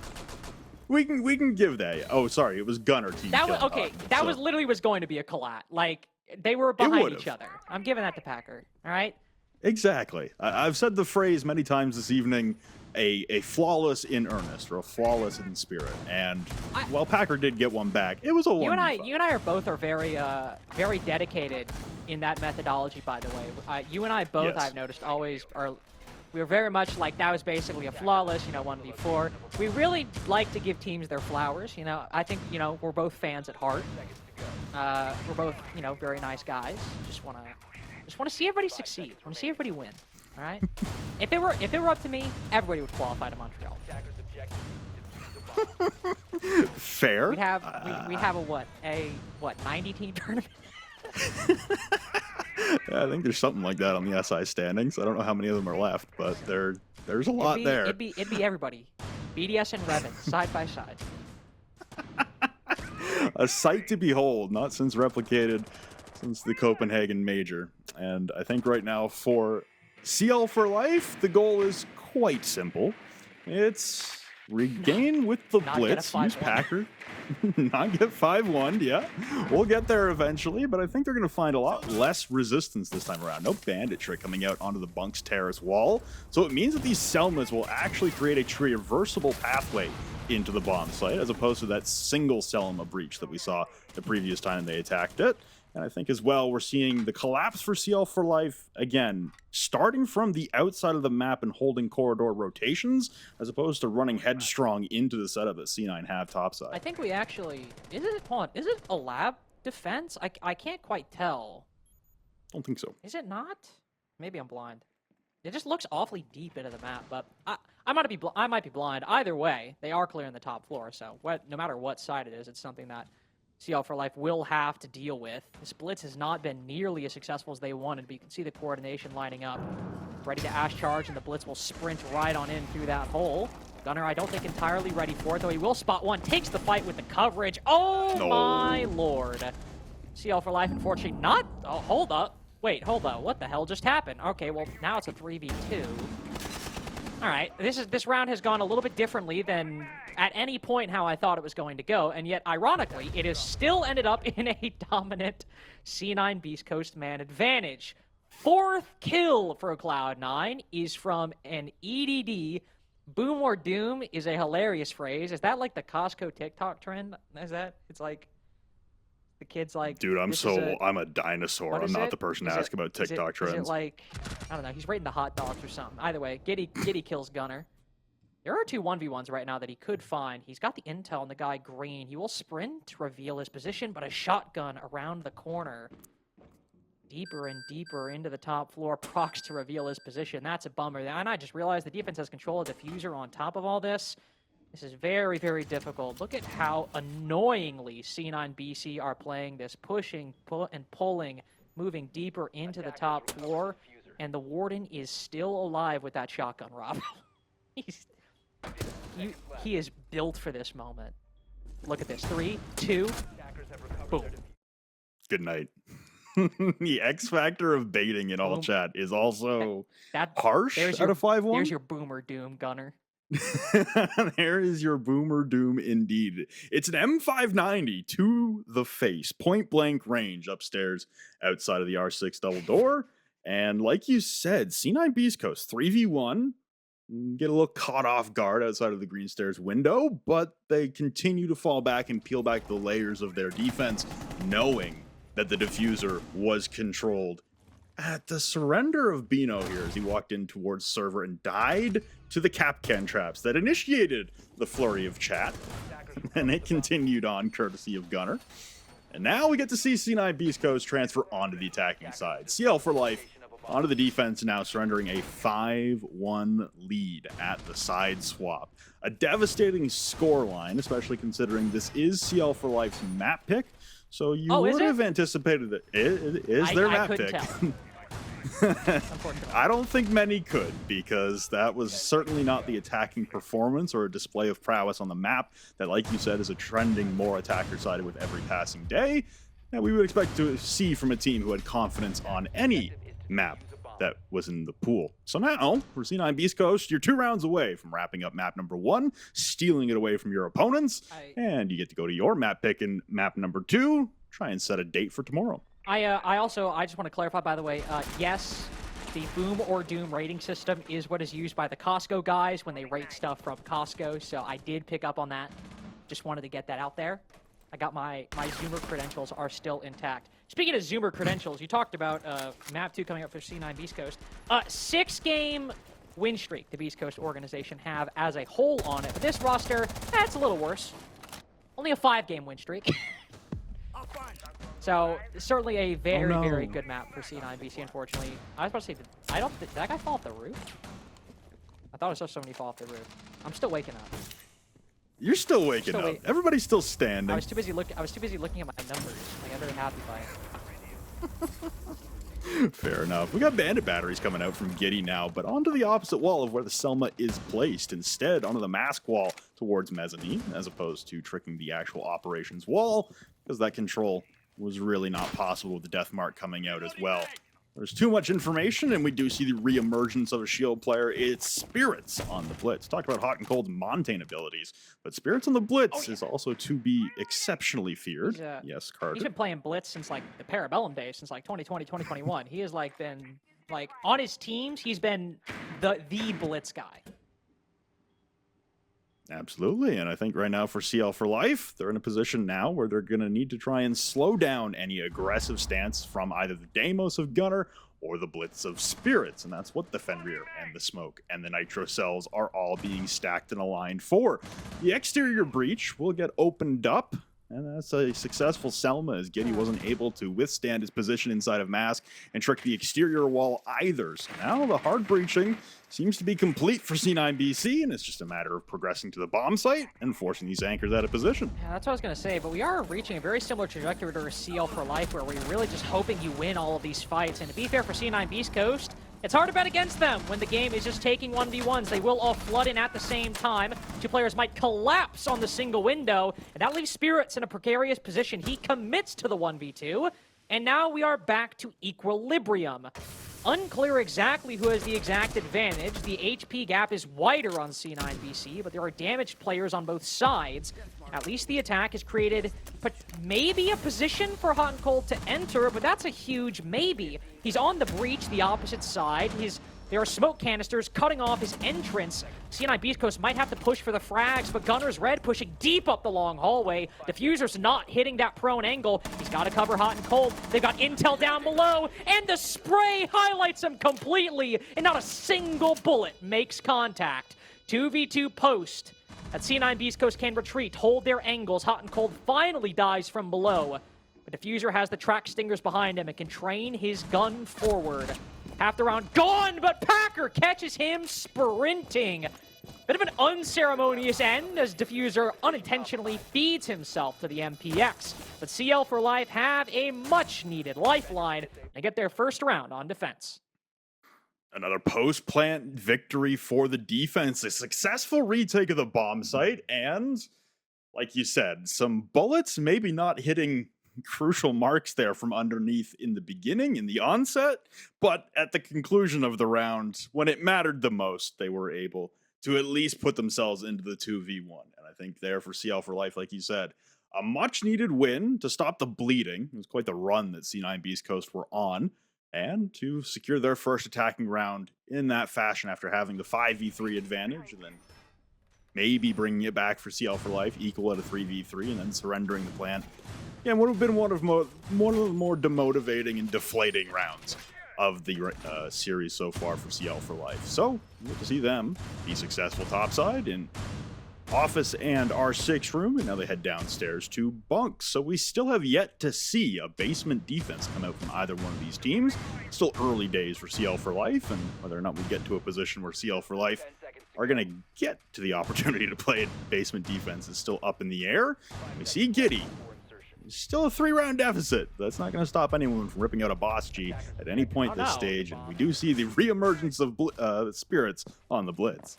we can give that. Oh, sorry, it was Gunner team That kill. was okay. That was literally was going to be a collat. Like they were behind each other. I'm giving that to Packer. All right. Exactly. I've said the phrase many times this evening, a flawless in earnest, or a flawless in spirit. And while Packer did get one back, it was a 1v5. You and I are both very very dedicated in that methodology, by the way. You and I both, Yes. I've noticed, always are. We're very much like that was basically a flawless, 1v4. We really like to give teams their flowers. I think, we're both fans at heart. We're both, very nice guys. Just want to see everybody succeed. Want to see everybody win. All right. If it were up to me, everybody would qualify to Montreal. Fair. We have a 90-team tournament. Yeah, I think there's something like that on the SI standings. I don't know how many of them are left, but there's a lot there. It'd be everybody. BDS and Revan, side by side. A sight to behold, not since replicated since the Copenhagen Major. And I think right now for CL4L, the goal is quite simple. It's regain with the Not Blitz, get a use 5-1. Packer. Not get 5-1, yeah. We'll get there eventually, but I think they're going to find a lot less resistance this time around. No bandit trick coming out onto the Bunk's terrace wall. So it means that these Selmas will actually create a traversable pathway into the bomb site, as opposed to that single Selma breach that we saw the previous time they attacked it. And I think as well, we're seeing the collapse for CL4L, again, starting from the outside of the map and holding corridor rotations, as opposed to running headstrong into the setup that C9 have topside. I think we actually... Is it a lab defense? I can't quite tell. Don't think so. Is it not? Maybe I'm blind. It just looks awfully deep into the map, but I might be blind. Either way, they are clearing the top floor, so no matter what side it is, it's something that CL4L will have to deal with. This Blitz has not been nearly as successful as they wanted, but you can see the coordination lining up. Ready to Ash charge, and the Blitz will sprint right on in through that hole. Gunner, I don't think entirely ready for it, though he will spot one. Takes the fight with the coverage. Oh, no. My lord. CL4L, unfortunately, not... Oh, hold up. Wait, hold up. What the hell just happened? Okay, well, now it's a 3v2. All right, this round has gone a little bit differently than at any point how I thought it was going to go, and yet, ironically, it has still ended up in a dominant C9 Beastcoast man advantage. 4th kill for Cloud9 is from an EDD. Boom or doom is a hilarious phrase. Is that like the Costco TikTok trend? It's like the kids like... Dude, I'm a dinosaur. I'm not the person to ask about TikTok trends. Is it like, I don't know, he's rating the hot dogs or something. Either way, Giddy kills Gunner. There are 2 1v1s right now that he could find. He's got the intel on the guy green. He will sprint to reveal his position, but a shotgun around the corner. Deeper and deeper into the top floor, procs to reveal his position. That's a bummer. And I just realized the defense has control of the diffuser on top of all this. This is very, very difficult. Look at how annoyingly C9 BC are playing this, pushing and pulling moving deeper into the top floor, and the Warden is still alive with that shotgun, Rob. He is built for this moment. Look at this. 3, 2, boom. Good night. The X factor of baiting in all Boom. chat is also That harsh out of 5-1. There's your boomer doom, Gunner. There is your boomer doom indeed. It's an M590 to the face, point blank range upstairs outside of the R6 double door. And like you said, C9 Beastcoast 3v1, get a little caught off guard outside of the green stairs window, but they continue to fall back and peel back the layers of their defense, knowing that the diffuser was controlled. At the surrender of Bino here as he walked in towards server and died to the Capcan traps that initiated the flurry of chat, and it continued on courtesy of Gunner. And now we get to see C9 Beastcoast transfer onto the attacking side. CL4L onto the defense, now surrendering a 5-1 lead at the side swap. A devastating scoreline, especially considering this is CL4L's map pick. So you would have anticipated that it is their map pick. I don't think many could, because that was certainly not the attacking performance or a display of prowess on the map that, like you said, is a trending more attacker-sided with every passing day that we would expect to see from a team who had confidence on any map that was in the pool. So now, for C9 Beastcoast, you're 2 rounds away from wrapping up map number 1, stealing it away from your opponents, and you get to go to your map pick in map number 2, try and set a date for tomorrow. I just want to clarify, by the way, yes, the Boom or Doom rating system is what is used by the Costco guys when they rate stuff from Costco, so I did pick up on that. Just wanted to get that out there. I got my Zoomer credentials are still intact. Speaking of Zoomer credentials, you talked about map 2 coming up for C9 Beastcoast. 6-game win streak the Beast Coast organization have as a whole on it, but this roster, it's a little worse. Only a 5-game win streak. So certainly a very, very good map for C9 BC, unfortunately. I was about to say, did that guy fall off the roof? I thought I saw somebody fall off the roof. I'm still waking up. You're still waking up. Everybody's still standing. I was too busy looking at my numbers. Like, I'm very happy by it. Fair enough. We got bandit batteries coming out from Giddy now, but onto the opposite wall of where the Selma is placed. Instead, onto the mask wall towards Mezzanine, as opposed to tricking the actual operations wall, because that control was really not possible with the Death Mark coming out as well. There's too much information, and we do see the re-emergence of a shield player. It's Spirits on the Blitz. Talked about Hot and Cold's Montane abilities, but Spirits on the Blitz is also to be exceptionally feared. Yes, Carter. He's been playing Blitz since like the Parabellum days, since like 2020, 2021. He has like been like on his teams. He's been the Blitz guy. Absolutely, and I think right now for CL4L, they're in a position now where they're going to need to try and slow down any aggressive stance from either the Deimos of Gunner or the Blitz of Spirits, and that's what the Fenrir and the Smoke and the Nitro Cells are all being stacked and aligned for. The exterior breach will get opened up, and that's a successful Selma, as Giddy wasn't able to withstand his position inside of Mask and trick the exterior wall either. So now the hard breaching seems to be complete for C9 BC, and it's just a matter of progressing to the bomb site and forcing these anchors out of position. Yeah, that's what I was going to say, but we are reaching a very similar trajectory to CL4L, where we're really just hoping you win all of these fights. And to be fair for C9 Beastcoast, it's hard to bet against them when the game is just taking 1v1s. They will all flood in at the same time. 2 players might collapse on the single window, and that leaves Spirits in a precarious position. He commits to the 1v2, and now we are back to equilibrium. Unclear exactly who has the exact advantage. The HP gap is wider on C9 BC, but there are damaged players on both sides. At least the attack has created maybe a position for Hot and Cold to enter, but that's a huge maybe. He's on the breach, the opposite side. There are smoke canisters cutting off his entrance. C9 Beastcoast might have to push for the frags, but Gunner's Red pushing deep up the long hallway. Diffuser's not hitting that prone angle. He's got to cover Hot and Cold. They've got intel down below, and the spray highlights him completely, and not a single bullet makes contact. 2v2 post. That C9 Beastcoast can retreat, hold their angles. Hot and Cold finally dies from below. But Diffuser has the track stingers behind him and can train his gun forward. Half the round gone, but Packer catches him sprinting. Bit of an unceremonious end as Diffuser unintentionally feeds himself to the MPX. But CL4L have a much-needed lifeline and get their first round on defense. Another post-plant victory for the defense. A successful retake of the bomb site, and, like you said, some bullets maybe not hitting crucial marks there from underneath in the beginning, in the onset, but at the conclusion of the round, when it mattered the most, they were able to at least put themselves into the 2v1. And I think there for CL4L, like you said, a much-needed win to stop the bleeding. It was quite the run that C9 Beastcoast were on, and to secure their first attacking round in that fashion after having the 5v3 advantage, and then maybe bringing it back for CL4L, equal at a 3v3, and then surrendering the plant. Yeah, it would have been one of the more demotivating and deflating rounds of the series so far for CL4L. So, we'll get to see them be successful topside in office and R6 room, and now they head downstairs to bunks. So we still have yet to see a basement defense come out from either one of these teams. Still early days for CL4L, and whether or not we get to a position where CL4L are going to get to the opportunity to play basement defense is still up in the air. We see Giddy. Still a 3-round deficit. That's not going to stop anyone from ripping out a boss G at any point this stage, and we do see the reemergence of spirits on the Blitz.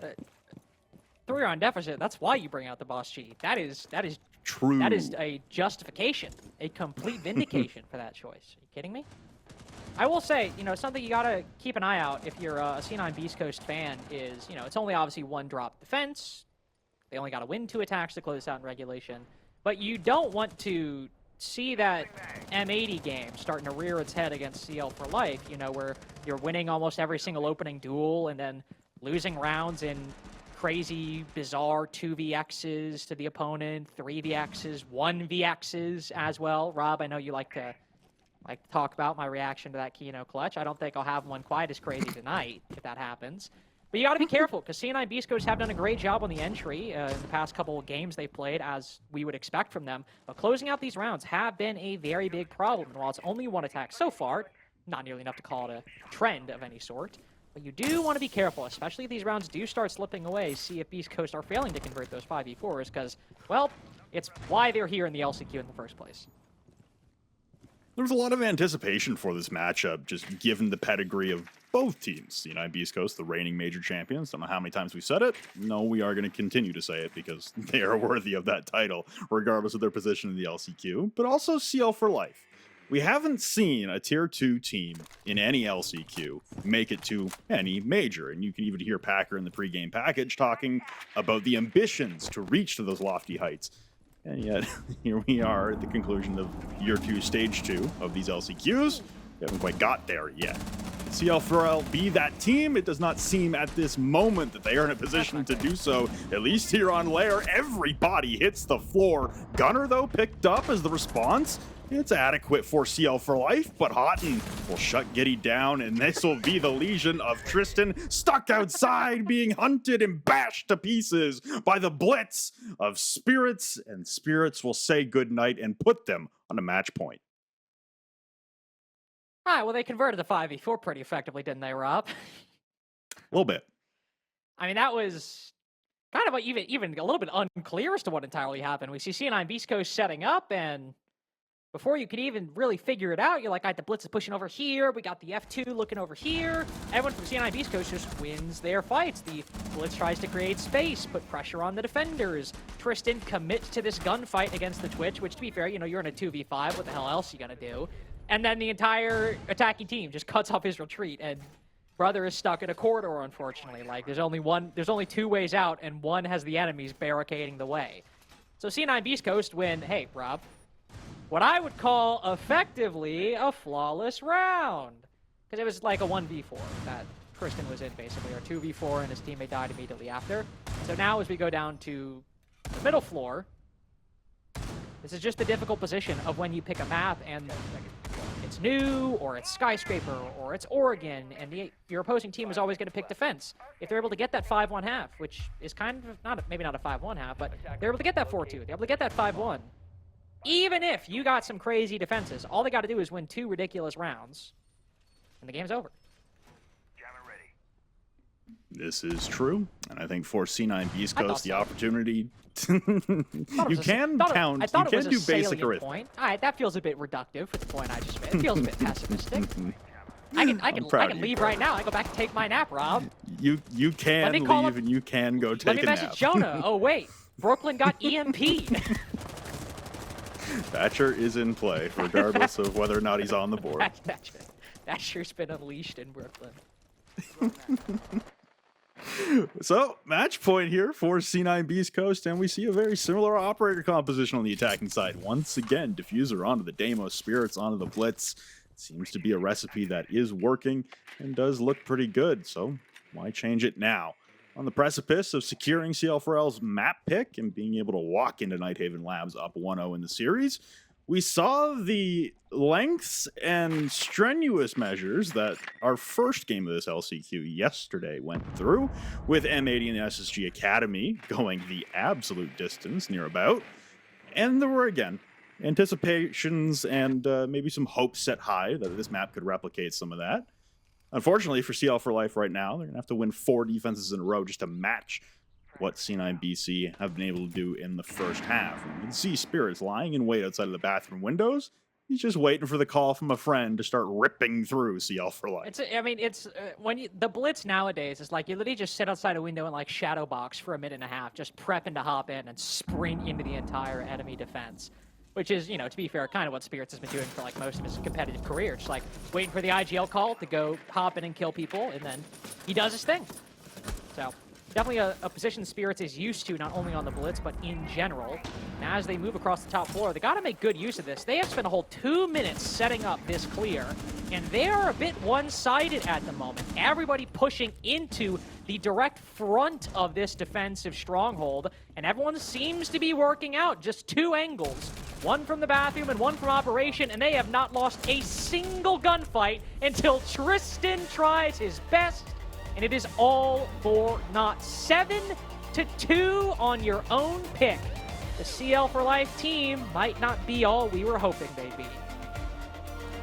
3-round deficit, that's why you bring out the boss G. That is true. That is a justification, a complete vindication for that choice. Are you kidding me? I will say, something you gotta keep an eye out if you're a C9 Beastcoast fan is, it's only obviously 1-drop defense. They only gotta win 2 attacks to close out in regulation. But you don't want to see that M80 game starting to rear its head against CL4L, where you're winning almost every single opening duel and then losing rounds in crazy, bizarre 2vx's to the opponent, 3vx's, 1vx's as well. Rob, I know you like to talk about my reaction to that Kino clutch. I don't think I'll have one quite as crazy tonight if that happens. But you got to be careful, because C9 Beastcoast have done a great job on the entry in the past couple of games they've played, as we would expect from them. But closing out these rounds have been a very big problem. And while it's only 1 attack so far, not nearly enough to call it a trend of any sort. But you do want to be careful, especially if these rounds do start slipping away, see if Beastcoast are failing to convert those 5v4s, because, well, it's why they're here in the LCQ in the first place. There was a lot of anticipation for this matchup, just given the pedigree of both teams. C9 Beastcoast, the reigning major champions. Don't know how many times we said it. No, we are going to continue to say it because they are worthy of that title, regardless of their position in the LCQ. But also CL4L. We haven't seen a tier 2 team in any LCQ make it to any major. And you can even hear Packer in the pregame package talking about the ambitions to reach to those lofty heights. And yet, here we are at the conclusion of year 2, stage 2 of these LCQs. We haven't quite got there yet. CL4L be that team? It does not seem at this moment that they are in a position to do so. At least here on Lair, everybody hits the floor. Gunner, though, picked up as the response. It's adequate for CL4L, but Houghton will shut Giddy down, and this will be the legion of Tristan stuck outside, being hunted and bashed to pieces by the blitz of Spirits, and Spirits will say goodnight and put them on a match point. All right, well, they converted the 5v4 pretty effectively, didn't they, Rob? A little bit. I mean, that was kind of even a little bit unclear as to what entirely happened. We see C9 Beastcoast setting up, and before you could even really figure it out, you're like, all right, the Blitz is pushing over here. We got the F2 looking over here. Everyone from C9 Beastcoast just wins their fights. The Blitz tries to create space, put pressure on the defenders. Tristan commits to this gunfight against the Twitch, which, to be fair, you're in a 2v5. What the hell else are you going to do? And then the entire attacking team just cuts off his retreat, and Brother is stuck in a corridor, unfortunately. Like, there's only 2 ways out, and one has the enemies barricading the way. So C9 Beastcoast win, hey, Rob, what I would call effectively a flawless round. Because it was like a 1v4 that Tristan was in, basically, or 2v4, and his teammate died immediately after. So now as we go down to the middle floor, this is just the difficult position of when you pick a map and it's new, or it's Skyscraper, or it's Oregon, and your opposing team is always going to pick defense. If they're able to get that 5-1 half, which is kind of, maybe not a 5-1 half, but they're able to get that 4-2, they're able to get that 5-1. Even if you got some crazy defenses, all they got to do is win 2 ridiculous rounds, and the game's over. This is true, and I think for C9 Beastcoast, the so. opportunity You can count. You can do basic arithmetic. Point. All right, that feels a bit reductive for the point I just made. It feels a bit pessimistic. I can leave right now. I go back and take my nap, Rob. You can leave and you can go take a nap. Let me message Jonah. Oh wait, Brooklyn got EMP'd. Thatcher is in play, regardless of whether or not he's on the board. Thatcher's been unleashed in Brooklyn. So, match point here for C9 Beastcoast, and we see a very similar operator composition on the attacking side. Once again, Diffuser onto the Deimos, Spirits onto the Blitz. Seems to be a recipe that is working and does look pretty good, so why change it now? On the precipice of securing CL4L's map pick and being able to walk into Nighthaven Labs up 1-0 in the series, we saw the lengths and strenuous measures that our first game of this LCQ yesterday went through, with M80 and the SSG Academy going the absolute distance near about. And there were, again, anticipations and maybe some hopes set high that this map could replicate some of that. Unfortunately for CL4Life right now, they're going to have to win 4 defenses in a row just to match what C9 BC have been able to do in the first half. And you can see Spirits lying in wait outside of the bathroom windows. He's just waiting for the call from a friend to start ripping through CL4Life. When the Blitz nowadays is like you literally just sit outside a window and like shadow box for a minute and a half, just prepping to hop in and sprint into the entire enemy defense. Which is, you know, to be fair, kind of what Spirits has been doing for like most of his competitive career. Just like waiting for the IGL call to go hop in and kill people, and then he does his thing. So definitely a position Spirits is used to, not only on the Blitz, but in general. And as they move across the top floor, they got to make good use of this. They have spent a whole 2 minutes setting up this clear, and they are a bit one-sided at the moment. Everybody pushing into the direct front of this defensive stronghold, and everyone seems to be working out just 2 angles. One from the bathroom and one from operation, and they have not lost a single gunfight until Tristan tries his best, and it is all for naught. 7-2 on your own pick. The CL4Life team might not be all we were hoping they'd be.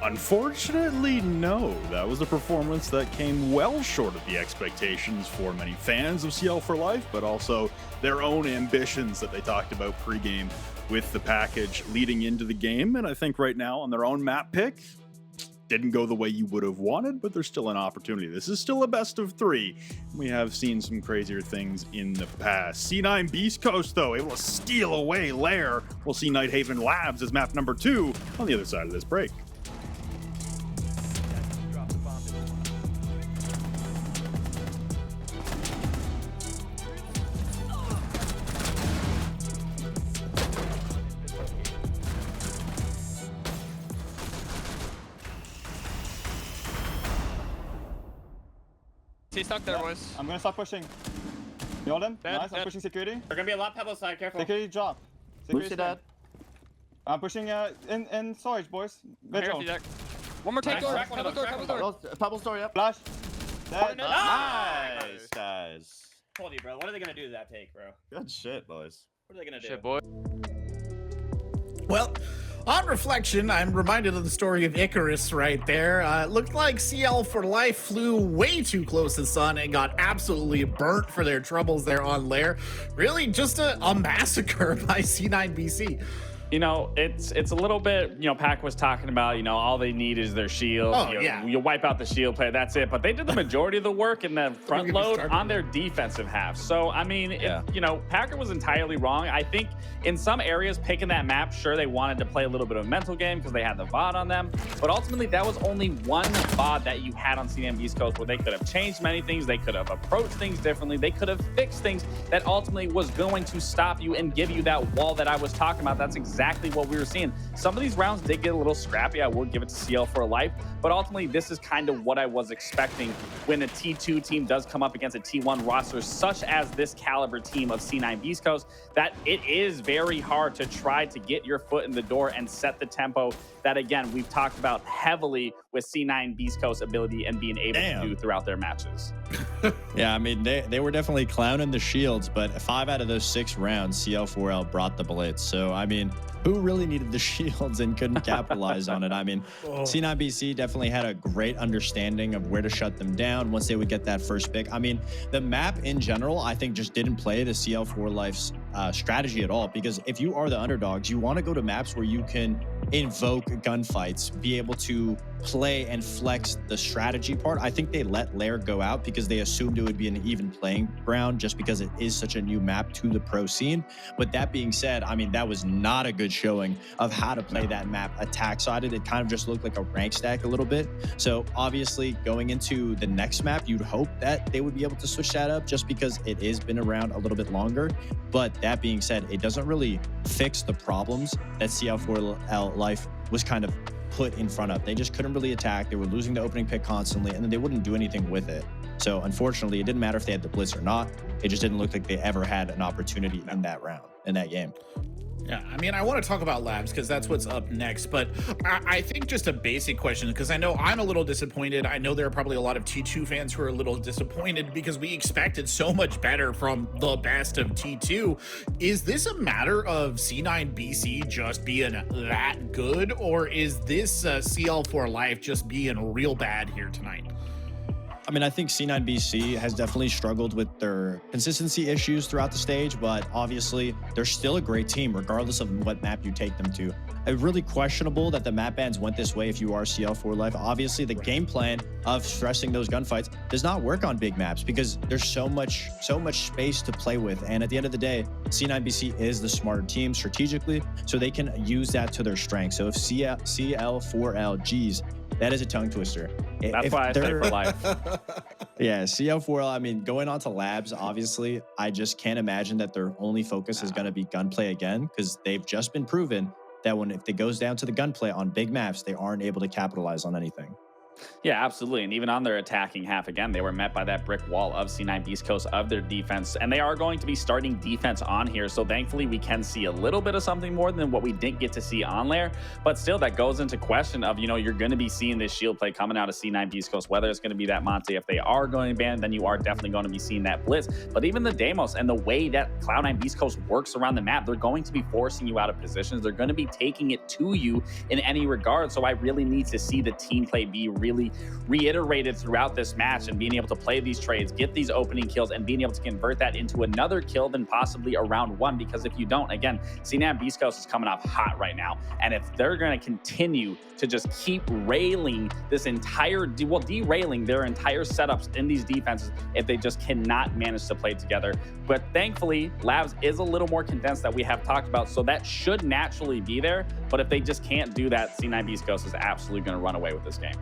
Unfortunately, no. That was a performance that came well short of the expectations for many fans of CL4Life, but also their own ambitions that they talked about pregame with the package leading into the game. And I think right now on their own map pick, didn't go the way you would have wanted, but there's still an opportunity. This is still a best of 3. We have seen some crazier things in the past. C9 Beastcoast, though, able to steal away Lair. We'll see Nighthaven Labs as map number 2 on the other side of this break. Stuck there, boys. I'm gonna start pushing. You hold them? Dead, Nice, I'm pushing security. They're gonna be a lot Pebble side, careful. Security drop. Security dead. I'm pushing in storage, boys. Vigil. One more take door. Nice. Pebble door. Pebble store, yep. Flash. Dead. Nice. Guys. Told you, bro. What are they gonna do to that take, bro? Good shit, boys. What are they gonna do? Shit, boy. Well, on reflection, I'm reminded of the story of Icarus right there. It looked like CL4Life flew way too close to the sun and got absolutely burnt for their troubles there on Lair. Really just a massacre by C9 BC. You know, it's a little bit, you know, Pac was talking about, you know, all they need is their shield. Oh, you you wipe out the shield player, that's it. But they did the majority of the work in the front load on their defensive half. So, I mean, you know, Packer was entirely wrong. I think in some areas, picking that map, sure, they wanted to play a little bit of a mental game because they had the VOD on them. But ultimately, that was only one VOD that you had on C9 Beastcoast where they could have changed many things. They could have approached things differently. They could have fixed things that ultimately was going to stop you and give you that wall that I was talking about. That's exactly what we were seeing. Some of these rounds did get a little scrappy. I would give it to CL4Life, but ultimately this is kind of what I was expecting when a T2 team does come up against a T1 roster such as this caliber team of C9 Beastcoast, that it is very hard to try to get your foot in the door and set the tempo that, again, we've talked about heavily with C9 Beastcoast's ability and being able to do throughout their matches. Yeah, I mean, they were definitely clowning the shields, but 5 out of those 6 rounds, CL4L brought the blitz. So, I mean, who really needed the shields and couldn't capitalize on it. I mean, C9BC definitely had a great understanding of where to shut them down once they would get that first pick. I mean, the map in general, I think just didn't play the CL4 Life's strategy at all, because if you are the underdogs, you want to go to maps where you can invoke gunfights, be able to play and flex the strategy part. I think they let Lair go out because they assumed it would be an even playing ground just because it is such a new map to the pro scene. But that being said, I mean, that was not a good showing of how to play that map attack sided. It kind of just looked like a rank stack a little bit. So obviously going into the next map, you'd hope that they would be able to switch that up just because it has been around a little bit longer. But that being said, it doesn't really fix the problems that CL4L Life was kind of put in front of. They just couldn't really attack. They were losing the opening pick constantly, and then they wouldn't do anything with it. So unfortunately, it didn't matter if they had the blitz or not. It just didn't look like they ever had an opportunity in that round, in that game. Yeah, I mean, I want to talk about labs because that's what's up next, but I think just a basic question, because I know I'm a little disappointed. I know there are probably a lot of T2 fans who are a little disappointed because we expected so much better from the best of T2. Is this a matter of C9BC just being that good, or is this CL4 Life just being real bad here tonight? I mean, I think C9BC has definitely struggled with their consistency issues throughout the stage, but obviously they're still a great team regardless of what map you take them to. It's really questionable that the map bans went this way if you are CL4 Life. Obviously, the game plan of stressing those gunfights does not work on big maps because there's so much space to play with. And at the end of the day, C9BC is the smarter team strategically, so they can use that to their strength. So if CL4L, geez, that is a tongue twister. That's why I say for life. Yeah, CL4L, I mean, going on to labs, obviously, I just can't imagine that their only focus is going to be gunplay again, because they've just been proven that if it goes down to the gunplay on big maps, they aren't able to capitalize on anything. Yeah, absolutely. And even on their attacking half, again, they were met by that brick wall of C9 Beastcoast of their defense. And they are going to be starting defense on here. So thankfully, we can see a little bit of something more than what we didn't get to see on there. But still, that goes into question of, you're going to be seeing this shield play coming out of C9 Beastcoast, whether it's going to be that Monte. If they are going to ban, then you are definitely going to be seeing that blitz. But even the Deimos and the way that Cloud9 Beastcoast works around the map, they're going to be forcing you out of positions. They're going to be taking it to you in any regard. So I really need to see the team play be really reiterated throughout this match, and being able to play these trades, get these opening kills, and being able to convert that into another kill than possibly a round one. Because if you don't, again, C9 Beastcoast is coming off hot right now. And if they're going to continue to just keep derailing their entire setups in these defenses, if they just cannot manage to play together. But thankfully, Labs is a little more condensed that we have talked about, so that should naturally be there. But if they just can't do that, C9 Beastcoast is absolutely going to run away with this game.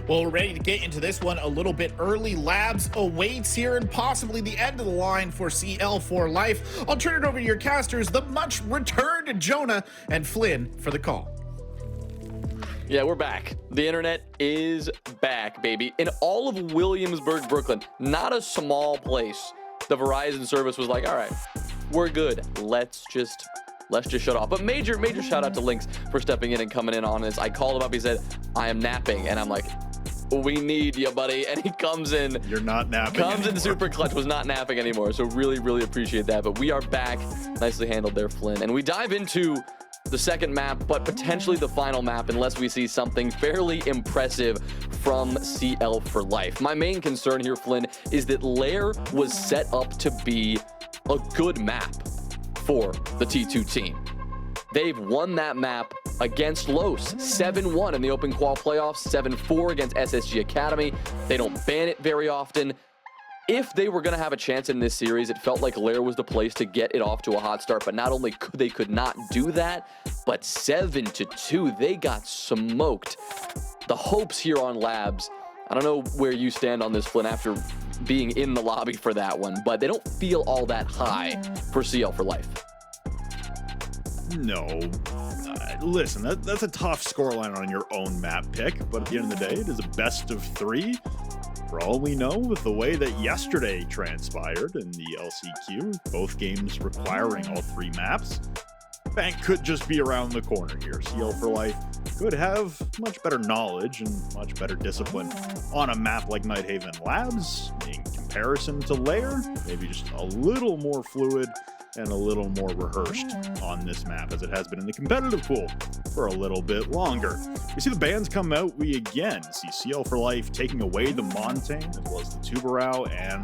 Well, we're ready to get into this one a little bit early. Labs awaits here and possibly the end of the line for CL4 Life. I'll turn it over to your casters, the much returned Jonah and Flynn, for the call. Yeah, we're back. The internet is back, baby. In all of Williamsburg, Brooklyn, not a small place, the Verizon service was like, all right, we're good. Let's just shut off. But major shout out to Lynx for stepping in and coming in on this. I called him up. He said, I am napping. And I'm like, we need you, buddy. And he comes in. You're not napping Comes in super clutch, was not napping anymore. So really appreciate that. But we are back. Nicely handled there, Flynn. And we dive into the second map, but potentially the final map, unless we see something fairly impressive from CL4 Life. My main concern here, Flynn, is that Lair was set up to be a good map for the T2 team. They've won that map against Los 7-1 in the Open Qual playoffs, 7-4 against SSG Academy. They don't ban it very often. If they were going to have a chance in this series, it felt like Lair was the place to get it off to a hot start. But not only could not do that, but 7-2, they got smoked. The hopes here on Labs, I don't know where you stand on this, Flynn, after being in the lobby for that one, but they don't feel all that high for CL4 Life. No. Listen, that's a tough scoreline on your own map pick, but at the end of the day, it is a best of 3. For all we know, with the way that yesterday transpired in the LCQ, both games requiring all 3 maps, Bank could just be around the corner here. CL4 Life could have much better knowledge and much better discipline on a map like Nighthaven Labs, in comparison to Lair, maybe just a little more fluid. and a little more rehearsed on this map, as it has been in the competitive pool for a little bit longer. We see the bans come out. We again see CL4L taking away the Montaigne, as well as the Tubarão, and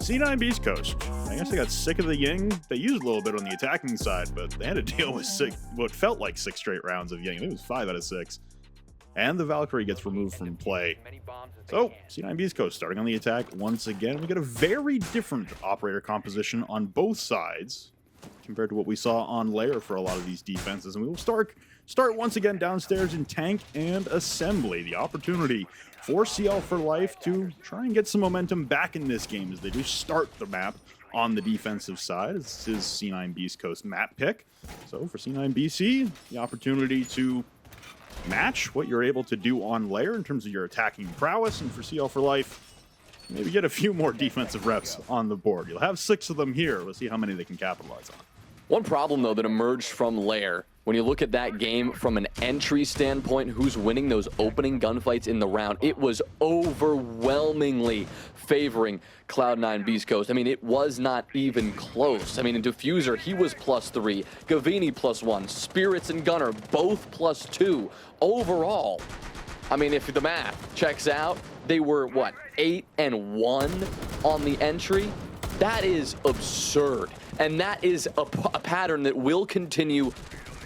C9 Beastcoast. I guess they got sick of the Ying. They used a little bit on the attacking side, but they had to deal with what felt like 6 straight rounds of Ying. I think it was 5 out of 6. And the Valkyrie gets removed from play. So, C9 Beastcoast starting on the attack once again. We get a very different operator composition on both sides compared to what we saw on Lair for a lot of these defenses. And we will start once again downstairs in tank and assembly. The opportunity for CL4L to try and get some momentum back in this game as they do start the map on the defensive side. This is C9 Beastcoast map pick. So for C9 BC, the opportunity to match what you're able to do on Lair in terms of your attacking prowess, and for CL4L, maybe get a few more defensive reps on the board. You'll have 6 of them here. Let's see how many they can capitalize on. One problem, though, that emerged from Lair, when you look at that game from an entry standpoint, who's winning those opening gunfights in the round, it was overwhelmingly favoring Cloud9 Beastcoast. I mean, it was not even close. I mean, in Diffuser, he was +3, Gavini +1, Spirits and Gunner both +2. Overall, I mean, if the math checks out, they were, what, 8-1 on the entry? That is absurd. And that is a pattern that will continue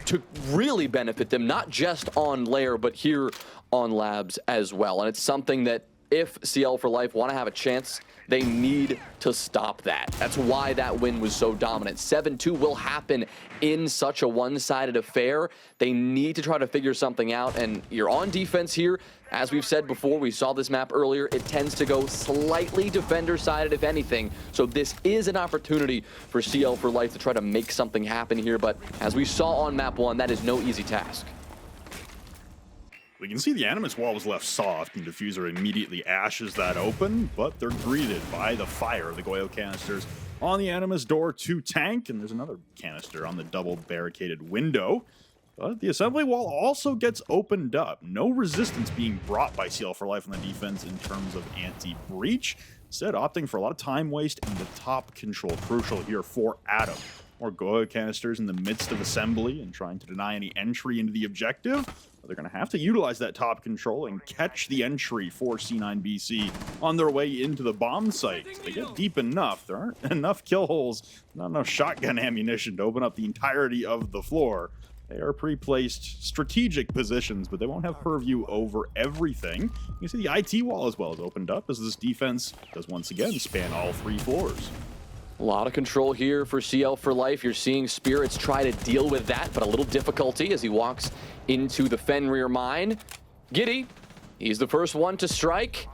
to really benefit them, not just on Lair, but here on Labs as well. And it's something that if CL4L want to have a chance, they need to stop that. That's why that win was so dominant. 7-2 will happen in such a one-sided affair. They need to try to figure something out, and you're on defense here. As we've said before, we saw this map earlier, it tends to go slightly defender-sided, if anything. So this is an opportunity for CL4L to try to make something happen here, but as we saw on map 1, that is no easy task. We can see the Animus wall was left soft, and Diffuser immediately ashes that open, but they're greeted by the fire of the Goyo canisters on the Animus door to tank, and there's another canister on the double barricaded window. But the assembly wall also gets opened up. No resistance being brought by CL4L on the defense in terms of anti-breach. Instead, opting for a lot of time waste and the top control, crucial here for Adam. More Goyo canisters in the midst of assembly and trying to deny any entry into the objective. But they're going to have to utilize that top control and catch the entry for C9 BC on their way into the bomb site. If they get deep enough, there aren't enough kill holes, not enough shotgun ammunition to open up the entirety of the floor. They are pre-placed strategic positions, but they won't have purview over everything. You can see the IT wall as well is opened up as this defense does once again span all 3 floors. A lot of control here for CL4L. You're seeing Spirits try to deal with that, but a little difficulty as he walks into the Fenrir mine. Giddy, he's the first one to strike.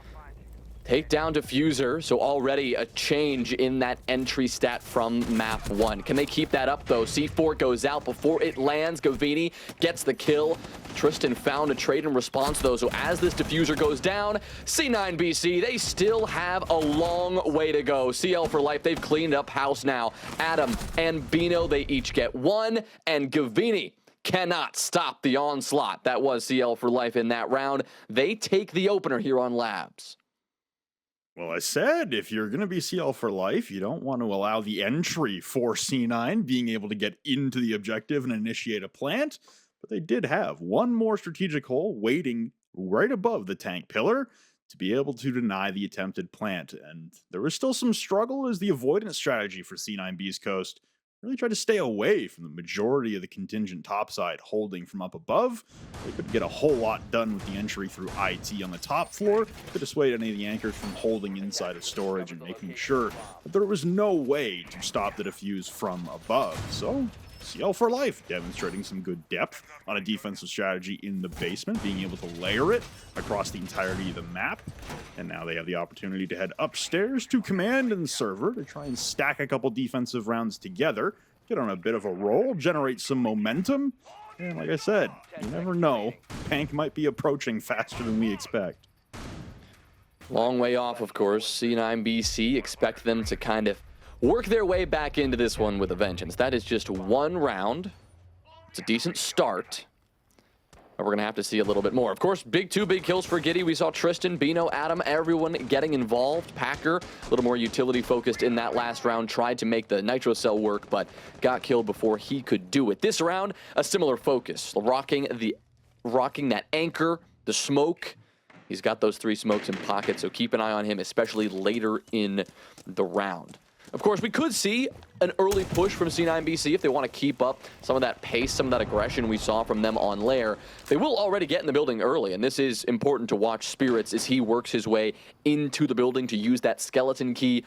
Take down Diffuser, so already a change in that entry stat from map 1. Can they keep that up, though? C4 goes out before it lands. Gavini gets the kill. Tristan found a trade in response, though, so as this Diffuser goes down, C9 BC, they still have a long way to go. CL4L, they've cleaned up house now. Adam and Bino, they each get 1, and Gavini cannot stop the onslaught. That was CL4L in that round. They take the opener here on Labs. Well, I said, if you're going to be CL4L, you don't want to allow the entry for C9 being able to get into the objective and initiate a plant. But they did have one more strategic hole waiting right above the tank pillar to be able to deny the attempted plant. And there was still some struggle as the avoidance strategy for C9 Beastcoast really tried to stay away from the majority of the contingent topside holding from up above. They could get a whole lot done with the entry through IT on the top floor to dissuade any of the anchors from holding inside of storage and making sure that there was no way to stop the defuse from above. So CL4L demonstrating some good depth on a defensive strategy in the basement, being able to layer it across the entirety of the map. And now they have the opportunity to head upstairs to command and server to try and stack a couple defensive rounds together, get on a bit of a roll, generate some momentum. And like I said, you never know. Pank might be approaching faster than we expect. Long way off, of course. C9 BC, expect them to kind of work their way back into this one with a vengeance. That is just one round. It's a decent start. we're going to have to see a little bit more. Of course, two big kills for Giddy. We saw Tristan, Bino, Adam, everyone getting involved. Packer, a little more utility focused in that last round, tried to make the Nitro Cell work, but got killed before he could do it. This round, a similar focus, rocking that anchor, the smoke. He's got those 3 smokes in pocket, so keep an eye on him, especially later in the round. Of course, we could see an early push from C9BC if they want to keep up some of that pace, some of that aggression we saw from them on Lair. They will already get in the building early, and this is important to watch Spirits as he works his way into the building to use that skeleton key,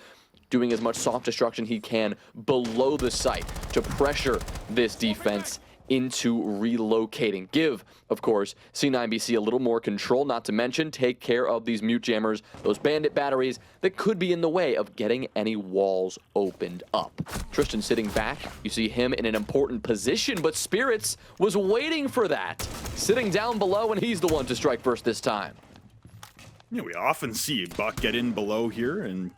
doing as much soft destruction he can below the site to pressure this defense into relocating. Give, of course, C9BC a little more control, not to mention take care of these mute jammers, those bandit batteries that could be in the way of getting any walls opened up. Tristan sitting back, you see him in an important position, but Spirits was waiting for that. Sitting down below, and he's the one to strike first this time. Yeah, we often see Buck get in below here and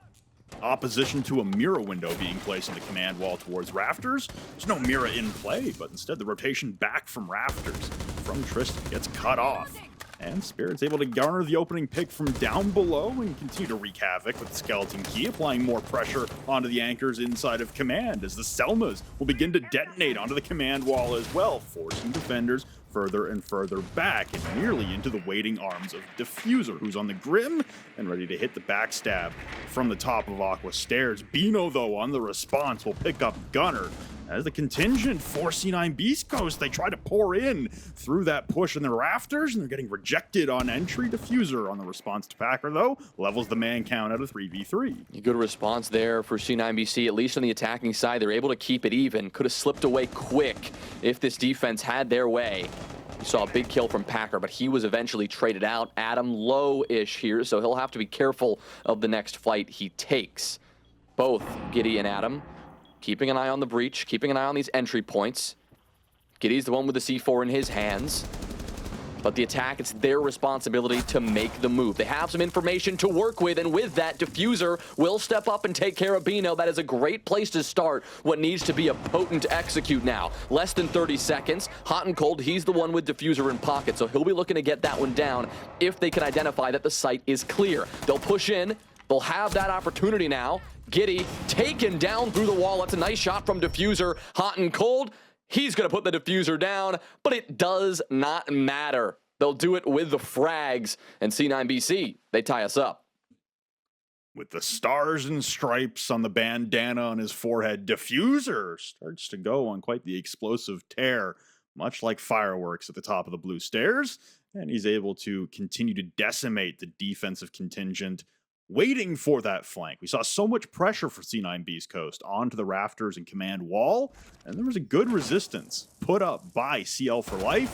opposition to a mirror window being placed in the command wall towards Rafters. There's no mirror in play, but instead the rotation back from Rafters from Tristan gets cut off. And Spirit's able to garner the opening pick from down below and continue to wreak havoc with the skeleton key, applying more pressure onto the anchors inside of command as the Selmas will begin to detonate onto the command wall as well, forcing defenders further and further back and nearly into the waiting arms of Diffuser, who's on the Grim and ready to hit the backstab from the top of Aqua Stairs. Bino, though, on the response will pick up Gunner as the contingent for C9 Beastcoast. They try to pour in through that push in the Rafters, and they're getting rejected on entry. Diffuser on the response to Packer, though, levels the man count at a 3v3. Good response there for C9BC, at least on the attacking side. They're able to keep it even. Could have slipped away quick if this defense had their way. You saw a big kill from Packer, but he was eventually traded out. Adam low-ish here, so he'll have to be careful of the next fight he takes. Both Giddy and Adam keeping an eye on the breach, keeping an eye on these entry points. Giddy's the one with the C4 in his hands. But the attack, it's their responsibility to make the move. They have some information to work with, and with that, Diffuser will step up and take care of Bino. That is a great place to start what needs to be a potent execute now. Less than 30 seconds. Hot and cold, he's the one with Diffuser in pocket, so he'll be looking to get that one down if they can identify that the site is clear. They'll push in. They'll have that opportunity now. Giddy taken down through the wall. That's a nice shot from Diffuser. Hot and cold. He's going to put the Diffuser down, but it does not matter. They'll do it with the frags, and C9BC, they tie us up. With the stars and stripes on the bandana on his forehead, Diffuser starts to go on quite the explosive tear, much like fireworks at the top of the blue stairs, and he's able to continue to decimate the defensive contingent waiting for that flank. We saw so much pressure for C9 Beastcoast onto the Rafters and command wall, and there was a good resistance put up by CL4L.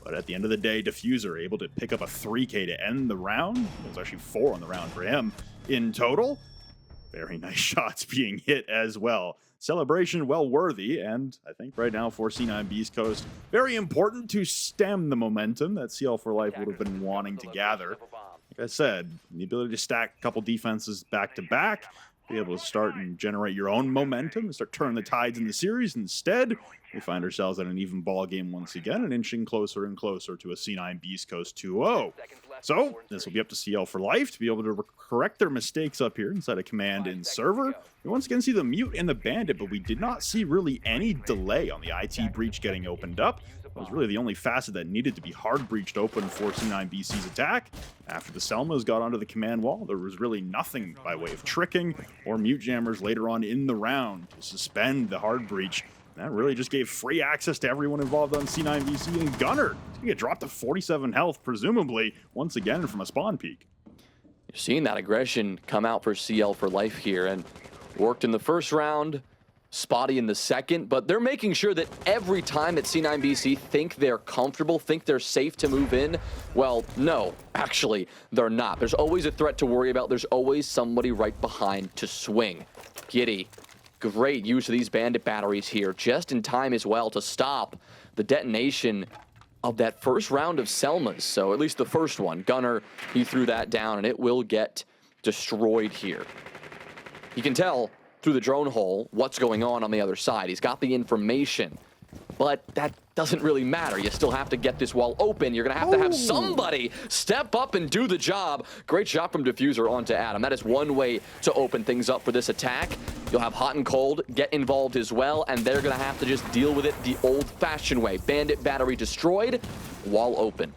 But at the end of the day, Diffuser able to pick up a 3K to end the round. It was actually 4 on the round for him in total. Very nice shots being hit as well. Celebration well worthy, and I think right now for C9 Beastcoast, very important to stem the momentum that CL4L would have been wanting to gather. Like I said, the ability to stack a couple defenses back to back, be able to start and generate your own momentum and start turning the tides in the series. Instead, we find ourselves at an even ball game once again and inching closer and closer to a C9 Beastcoast 2-0. So this will be up to CL4L to be able to correct their mistakes up here inside a command in server. We once again see the mute and the bandit, but we did not see really any delay on the IT breach getting opened up. It was really the only facet that needed to be hard breached open for C9BC's attack. After the Selmas got onto the command wall, there was really nothing by way of tricking or mute jammers later on in the round to suspend the hard breach. That really just gave free access to everyone involved on C9BC, and Gunner is going to get dropped to 47 health, presumably, once again from a spawn peak. You're seeing that aggression come out for CL4L here, and worked in the first round, spotty in the second, but they're making sure that every time that C9BC think they're comfortable, think they're safe to move in, well, no, actually, they're not. There's always a threat to worry about. There's always somebody right behind to swing. Giddy. Great use of these bandit batteries here, just in time as well to stop the detonation of that first round of Selmas. So at least the first one. Gunner, he threw that down, and it will get destroyed here. You can tell through the drone hole what's going on the other side. He's got the information, but that doesn't really matter. You still have to get this wall open. You're gonna have somebody step up and do the job. Great shot from Diffuser onto Adam. That is one way to open things up for this attack. You'll have Hot and Cold get involved as well, and they're gonna have to just deal with it the old-fashioned way. Bandit battery destroyed, wall open.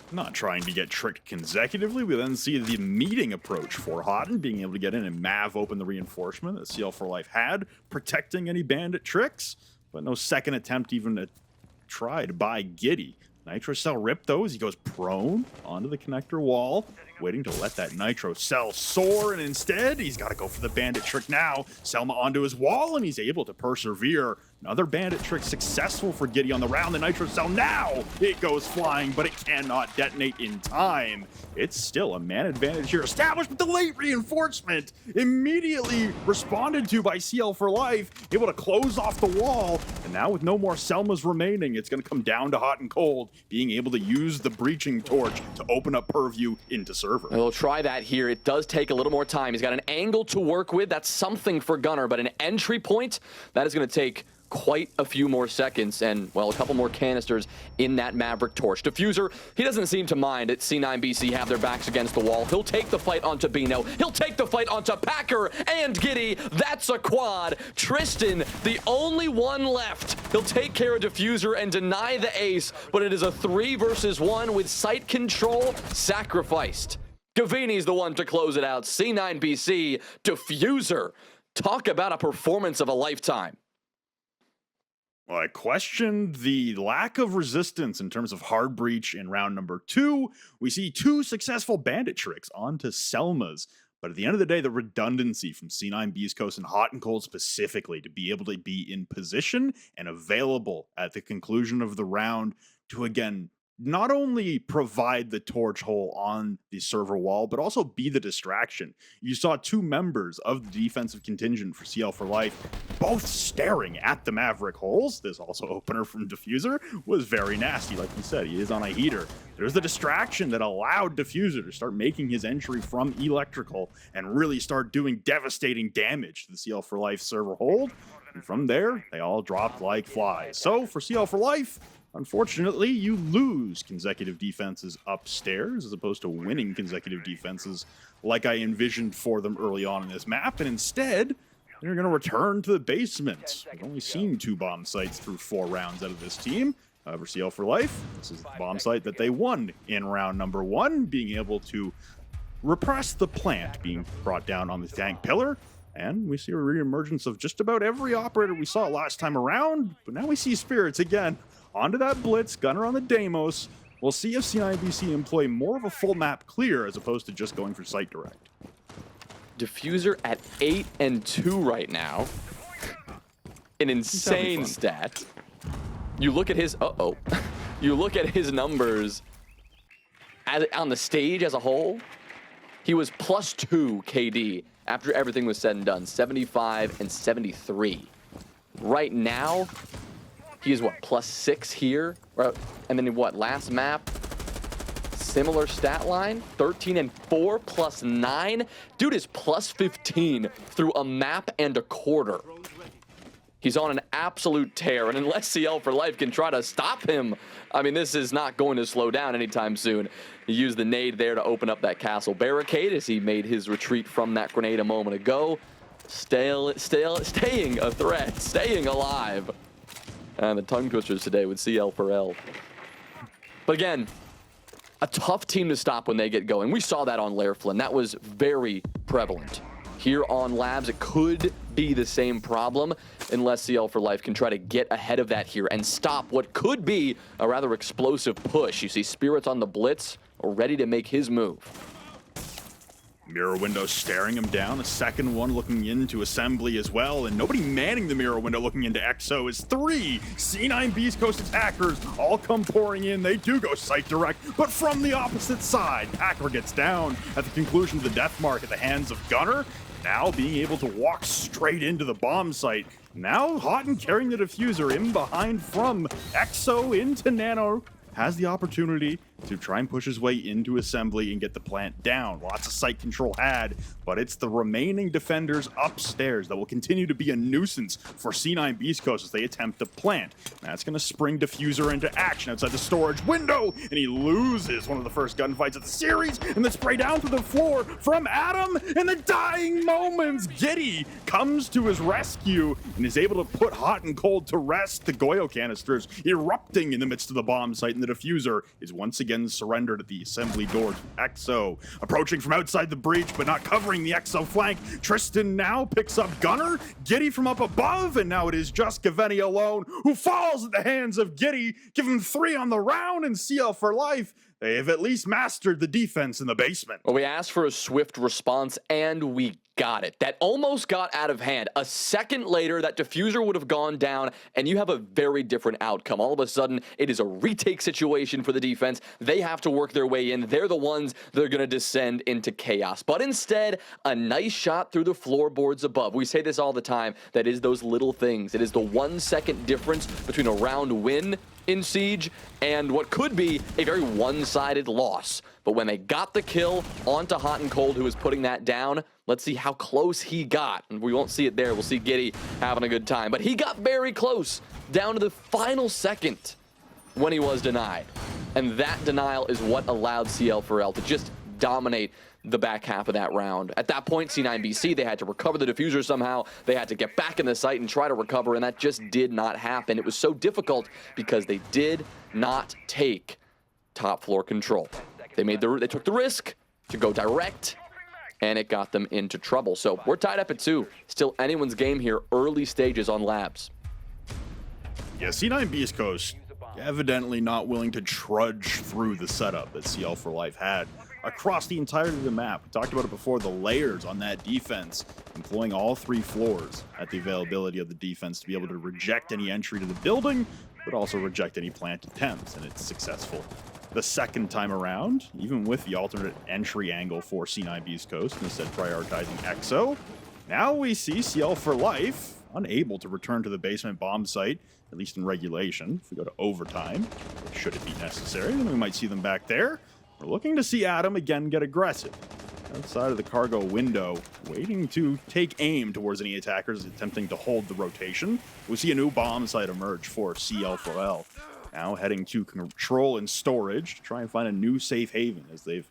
Not trying to get tricked consecutively, we then see the meeting approach for Hotton, being able to get in and Mav open the reinforcement that CL4L had, protecting any bandit tricks, but no second attempt even tried by Giddy. Nitro Cell ripped though as he goes prone onto the connector wall, waiting to let that Nitro Cell soar, and instead he's got to go for the bandit trick now. Selma onto his wall, and he's able to persevere. Another bandit trick successful for Giddy on the round. The Nitro Cell now, it goes flying, but it cannot detonate in time. It's still a man advantage here established, but the late reinforcement immediately responded to by CL4L, able to close off the wall. And now with no more Selmas remaining, it's going to come down to Hot and Cold being able to use the breaching torch to open up purview into server. We'll try that here. It does take a little more time. He's got an angle to work with. That's something for Gunner, but an entry point, that is going to take quite a few more seconds and, well, a couple more canisters in that Maverick torch. Diffuser, he doesn't seem to mind that C9 BC have their backs against the wall. He'll take the fight onto Bino. He'll take the fight onto Packer and Giddy. That's a quad. Tristan, the only one left. He'll take care of Diffuser and deny the ace, but it is a 3 versus 1 with site control sacrificed. Gavini's the one to close it out. C9 BC, Diffuser. Talk about a performance of a lifetime. Well, I questioned the lack of resistance in terms of hard breach in round number 2. We see 2 successful bandit tricks onto Selmas. But at the end of the day, the redundancy from C9 Beastcoast and Hot and Cold specifically to be able to be in position and available at the conclusion of the round to, again, not only provide the torch hole on the server wall, but also be the distraction. You saw 2 members of the defensive contingent for CL4L both staring at the Maverick holes. This also opener from Diffuser was very nasty. Like you said, he is on a heater. There's the distraction that allowed Diffuser to start making his entry from electrical and really start doing devastating damage to the CL4L server hold. And from there, they all dropped like flies. So for CL4L, unfortunately, you lose consecutive defenses upstairs as opposed to winning consecutive defenses like I envisioned for them early on in this map. And instead, they're going to return to the basement. We've only seen 2 bomb sites through 4 rounds out of this team. However, CL4L, this is the bomb site that they won in round number 1, being able to repress the plant being brought down on the tank pillar. And we see a reemergence of just about every operator we saw last time around. But now we see Spirits again. Onto that blitz, Gunner on the Deimos. We'll see if C9 BC employ more of a full map clear as opposed to just going for site direct. Diffuser at 8-2 right now. An insane stat. You look at his you look at his numbers on the stage as a whole. He was +2 KD after everything was said and done. 75 and 73. Right now, he is what, +6 here? And then what, last map? Similar stat line, 13 and 4 +9. Dude is +15 through a map and a quarter. He's on an absolute tear, and unless CL4L can try to stop him, I mean, this is not going to slow down anytime soon. He used the nade there to open up that castle barricade as he made his retreat from that grenade a moment ago. Staying a threat, staying alive. And the tongue twisters today with CL4L. But again, a tough team to stop when they get going. We saw that on Lairflin. That was very prevalent. Here on Labs, it could be the same problem unless CL4L can try to get ahead of that here and stop what could be a rather explosive push. You see Spirits on the blitz, ready to make his move. Mirror window staring him down. A second one looking into assembly as well. And nobody manning the mirror window looking into EXO is 3 C9 Beastcoast attackers all come pouring in. They do go site direct, but from the opposite side. Packer gets down at the conclusion of the death mark at the hands of Gunner. Now being able to walk straight into the bomb site. Now Hot and carrying the Diffuser in behind from EXO into Nano. Has the opportunity to try and push his way into assembly and get the plant down. Lots of site control had, but it's the remaining defenders upstairs that will continue to be a nuisance for C9 Beastcoast as they attempt to plant. That's going to spring Diffuser into action outside the storage window, and he loses one of the first gunfights of the series, and the spray down to the floor from Adam in the dying moments. Giddy comes to his rescue and is able to put Hot and Cold to rest. The Goyo canisters erupting in the midst of the bomb site, and the Diffuser is once again surrendered at the assembly door to EXO. Approaching from outside the breach, but not covering the EXO flank. Tristan now picks up Gunner. Giddy from up above, and now it is just Gaveni alone, who falls at the hands of Giddy. Give him 3 on the round, and CL4L, they have at least mastered the defense in the basement. Well, we asked for a swift response, and we got it. That almost got out of hand. A second later, that Diffuser would have gone down, and you have a very different outcome. All of a sudden, it is a retake situation for the defense. They have to work their way in. They're the ones that are going to descend into chaos. But instead, a nice shot through the floorboards above. We say this all the time. That is those little things. It is the 1 second difference between a round win in Siege and what could be a very one-sided loss. But when they got the kill onto Hot and Cold, who was putting that down, let's see how close he got. And we won't see it there. We'll see Giddy having a good time. But he got very close, down to the final second when he was denied. And that denial is what allowed CL4L to just dominate the back half of that round. At that point, C9BC, they had to recover the Diffuser somehow. They had to get back in the site and try to recover, and that just did not happen. It was so difficult because they did not take top floor control. They took the risk to go direct, and it got them into trouble. So we're tied up at 2. Still anyone's game here, early stages on Labs. Yeah, C9 Beastcoast evidently not willing to trudge through the setup that CL4L had across the entirety of the map. We talked about it before, the layers on that defense, employing all 3 floors at the availability of the defense to be able to reject any entry to the building, but also reject any plant attempts, and it's successful. The second time around, even with the alternate entry angle for C9 Beastcoast, instead prioritizing EXO, now we see CL4L unable to return to the basement bomb site, at least in regulation. If we go to overtime, should it be necessary, then we might see them back there. We're looking to see Adam again get aggressive. Outside of the cargo window, waiting to take aim towards any attackers attempting to hold the rotation. We see a new bomb site emerge for CL4L. Now heading to control and storage to try and find a new safe haven, as they've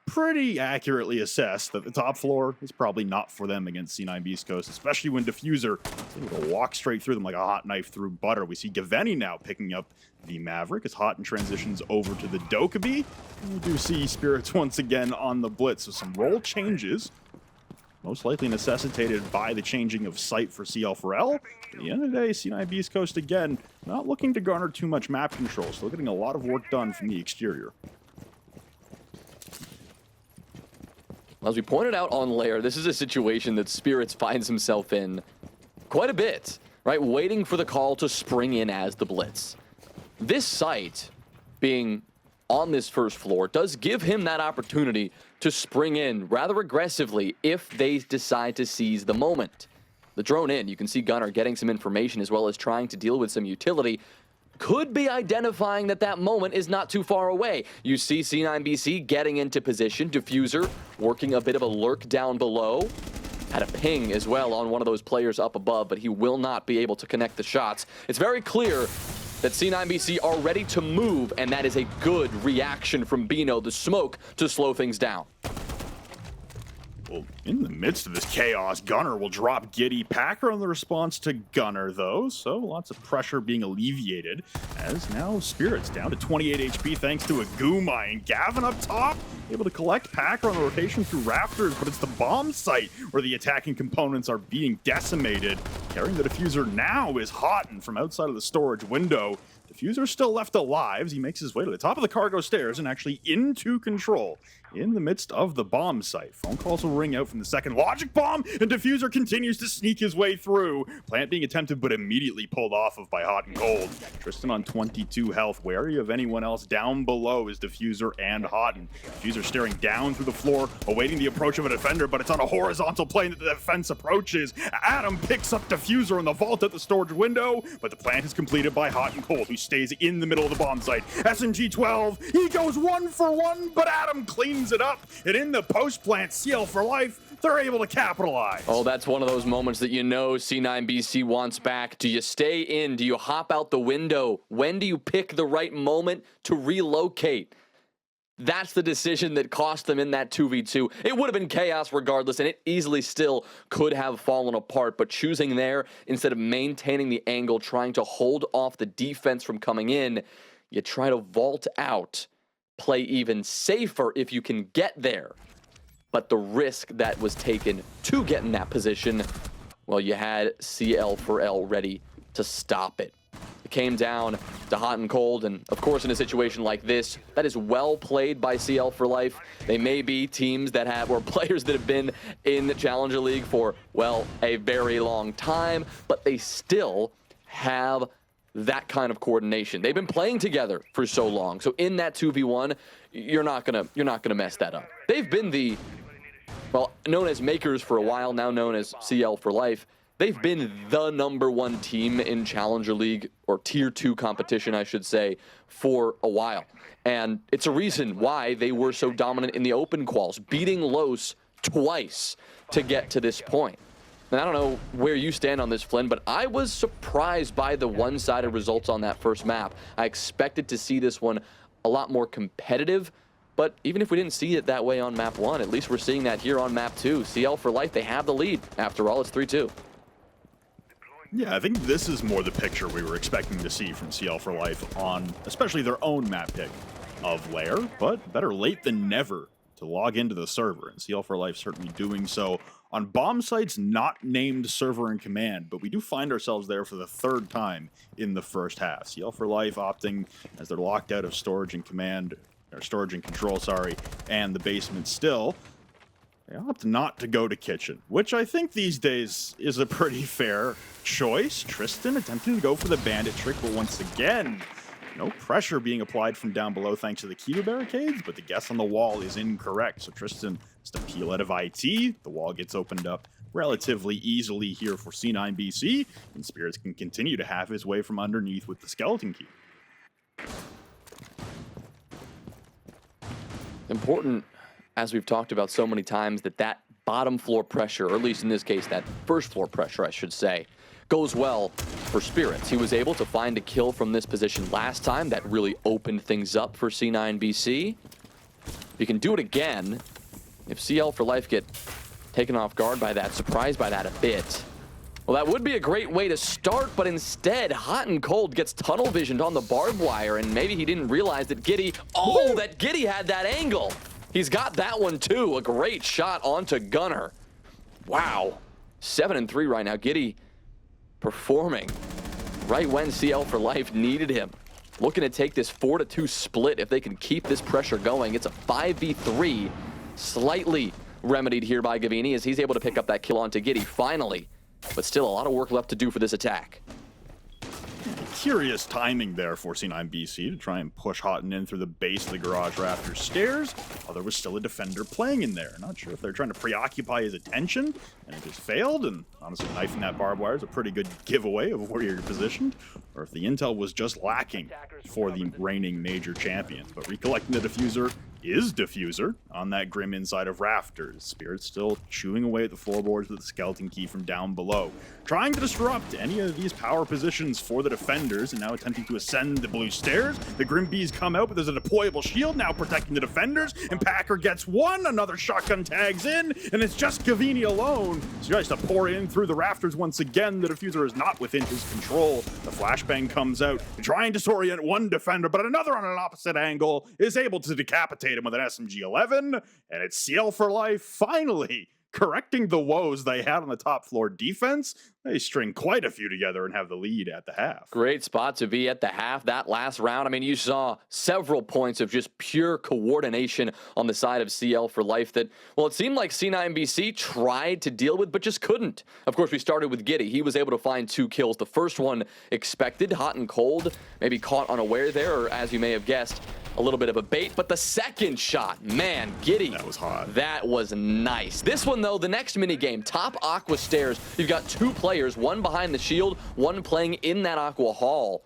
pretty accurately assessed that the top floor is probably not for them against C9 Beastcoast, especially when Diffuser is able to walk straight through them like a hot knife through butter. We see Gaveni now picking up the Maverick as Hot and transitions over to the Dokkaebi. We do see Spirits once again on the blitz, so some role changes, most likely necessitated by the changing of site for CL4L. At the end of the day, C9 Beastcoast again, not looking to garner too much map control, still getting a lot of work done from the exterior. As we pointed out on Lair, this is a situation that Spirits finds himself in quite a bit, right? Waiting for the call to spring in as the blitz. This site, being on this first floor, does give him that opportunity to spring in rather aggressively if they decide to seize the moment. The drone in, you can see Gunner getting some information as well as trying to deal with some utility. Could be identifying that that moment is not too far away. You see C9BC getting into position, Diffuser working a bit of a lurk down below. Had a ping as well on one of those players up above, but he will not be able to connect the shots. It's very clear that C9BC are ready to move, and that is a good reaction from Bino, the smoke, to slow things down. Well, in the midst of this chaos, Gunner will drop Giddy. Packer on the response to Gunner, though, so lots of pressure being alleviated, as now Spirits down to 28 HP thanks to a Guma, and Gavin up top, able to collect Packer on the rotation through rafters, but it's the bomb site where the attacking components are being decimated. Carrying the Diffuser now is Hot, and from outside of the storage window, Diffuser still left alive as he makes his way to the top of the cargo stairs and actually into control. in the midst of the bomb site. Phone calls will ring out from the second logic bomb, and Diffuser continues to sneak his way through. Plant being attempted, but immediately pulled off of by Hot and Cold. Tristan on 22 health, wary of anyone else down below is Diffuser and Hotton. Diffuser staring down through the floor, awaiting the approach of a defender, but it's on a horizontal plane that the defense approaches. Adam picks up Diffuser in the vault at the storage window, but the plant is completed by Hot and Cold, who stays in the middle of the bomb site. SMG-12, he goes 1 for 1, but Adam cleans it up, and in the post-plant CL for life, they're able to capitalize. Oh, that's one of those moments that you know C9BC wants back. Do you stay in? Do you hop out the window? When do you pick the right moment to relocate? That's the decision that cost them in that 2v2. It would have been chaos regardless, and it easily still could have fallen apart, but choosing there instead of maintaining the angle, trying to hold off the defense from coming in, you try to vault out, play even safer if you can get there. But the risk that was taken to get in that position, well, you had CL4L ready to stop it. It came down to Hot and Cold, and of course in a situation like this, that is well played by CL for life. They may be teams that have, or players that have been in the Challenger League for, well, a very long time, but they still have that kind of coordination. They've been playing together for so long. So in that 2v1, you're not gonna mess that up. They've been the, well, known as Makers for a while, now known as CL for life. They've been the #1 team in Challenger League, or Tier 2 competition, I should say, for a while. And it's a reason why they were so dominant in the open quals, beating Los twice to get to this point. And I don't know where you stand on this, Flynn, but I was surprised by the one-sided results on that first map. I expected to see this one a lot more competitive, but even if we didn't see it that way on map 1, at least we're seeing that here on map 2. CL for life, they have the lead. After all, it's 3-2. Yeah, I think this is more the picture we were expecting to see from CL for life on especially their own map pick of Lair, but better late than never to log into the server, and CL for life certainly doing so on bomb sites not named server and command, but we do find ourselves there for the 3rd time in the first half. CL for life opting, as they're locked out of storage and command, or storage and control, sorry, and the basement still, they opt not to go to kitchen, which I think these days is a pretty fair choice. Tristan attempting to go for the bandit trick, but once again, no pressure being applied from down below thanks to the Kiva barricades, but the guess on the wall is incorrect. So Tristan has to peel out of IT. The wall gets opened up relatively easily here for C9BC, and Spirits can continue to have his way from underneath with the skeleton key. Important, as we've talked about so many times, that bottom floor pressure, or at least in this case, that first floor pressure, I should say, goes well for Spirits. He was able to find a kill from this position last time. That really opened things up for C9BC. You can do it again. If CL for life get taken off guard by that, surprised by that a bit, well, that would be a great way to start, but instead, Hot and Cold gets tunnel visioned on the barbed wire, and maybe he didn't realize that Giddy, that Giddy had that angle. He's got that one too. A great shot onto Gunner. Wow. 7-3 right now. Giddy performing right when CL for life needed him. Looking to take this 4-2 split if they can keep this pressure going. It's a 5v3, slightly remedied here by Gavini as he's able to pick up that kill onto Giddy finally. But still a lot of work left to do for this attack. Curious timing there for C9BC to try and push Hotton in through the base of the garage rafters stairs, while there was still a defender playing in there. Not sure if they're trying to preoccupy his attention, and it just failed, and honestly, knifing that barbed wire is a pretty good giveaway of where you're positioned, or if the intel was just lacking for the reigning major champions. But recollecting the diffuser is diffuser on that grim inside of rafters. Spirit still chewing away at the floorboards with the skeleton key from down below, trying to disrupt any of these power positions for the defenders, and now attempting to ascend the blue stairs. The Grim Bees come out, but there's a deployable shield now protecting the defenders, and Packer gets one. Another shotgun tags in, and it's just Gavini alone. So he tries to pour in through the rafters once again. The diffuser is not within his control. The flashbang comes out, trying to disorient one defender, but another on an opposite angle is able to decapitate him with an SMG-11, and it's CL for life finally correcting the woes they had on the top floor defense. they string quite a few together and have the lead at the half. Great spot to be at the half that last round. I mean, you saw several points of just pure coordination on the side of CL4L that, well, it seemed like C9BC tried to deal with, but just couldn't. Of course, we started with Giddy. He was able to find 2 kills. The first one expected, hot and cold, maybe caught unaware there, or as you may have guessed, a little bit of a bait. But the second shot, man, Giddy. That was hot. That was nice. This one, though, the next mini game, top Aqua stairs. You've got 2 players, one behind the shield, one playing in that Aqua hall,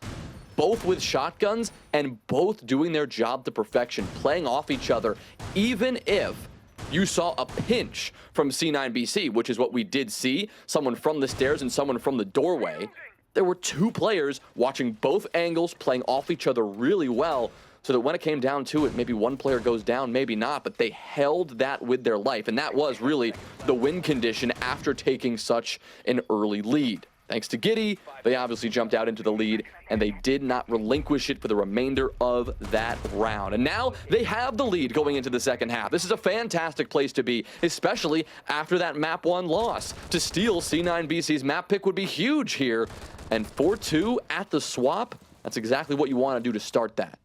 both with shotguns and both doing their job to perfection, playing off each other, even if you saw a pinch from C9BC, which is what we did see, someone from the stairs and someone from the doorway. There were 2 players watching both angles, playing off each other really well, so that when it came down to it, maybe one player goes down, maybe not, but they held that with their life. And that was really the win condition after taking such an early lead. Thanks to Giddy, they obviously jumped out into the lead, and they did not relinquish it for the remainder of that round. And now they have the lead going into the second half. This is a fantastic place to be, especially after that map 1 loss. To steal C9BC's map pick would be huge here. And 4-2 at the swap, that's exactly what you want to do to start that.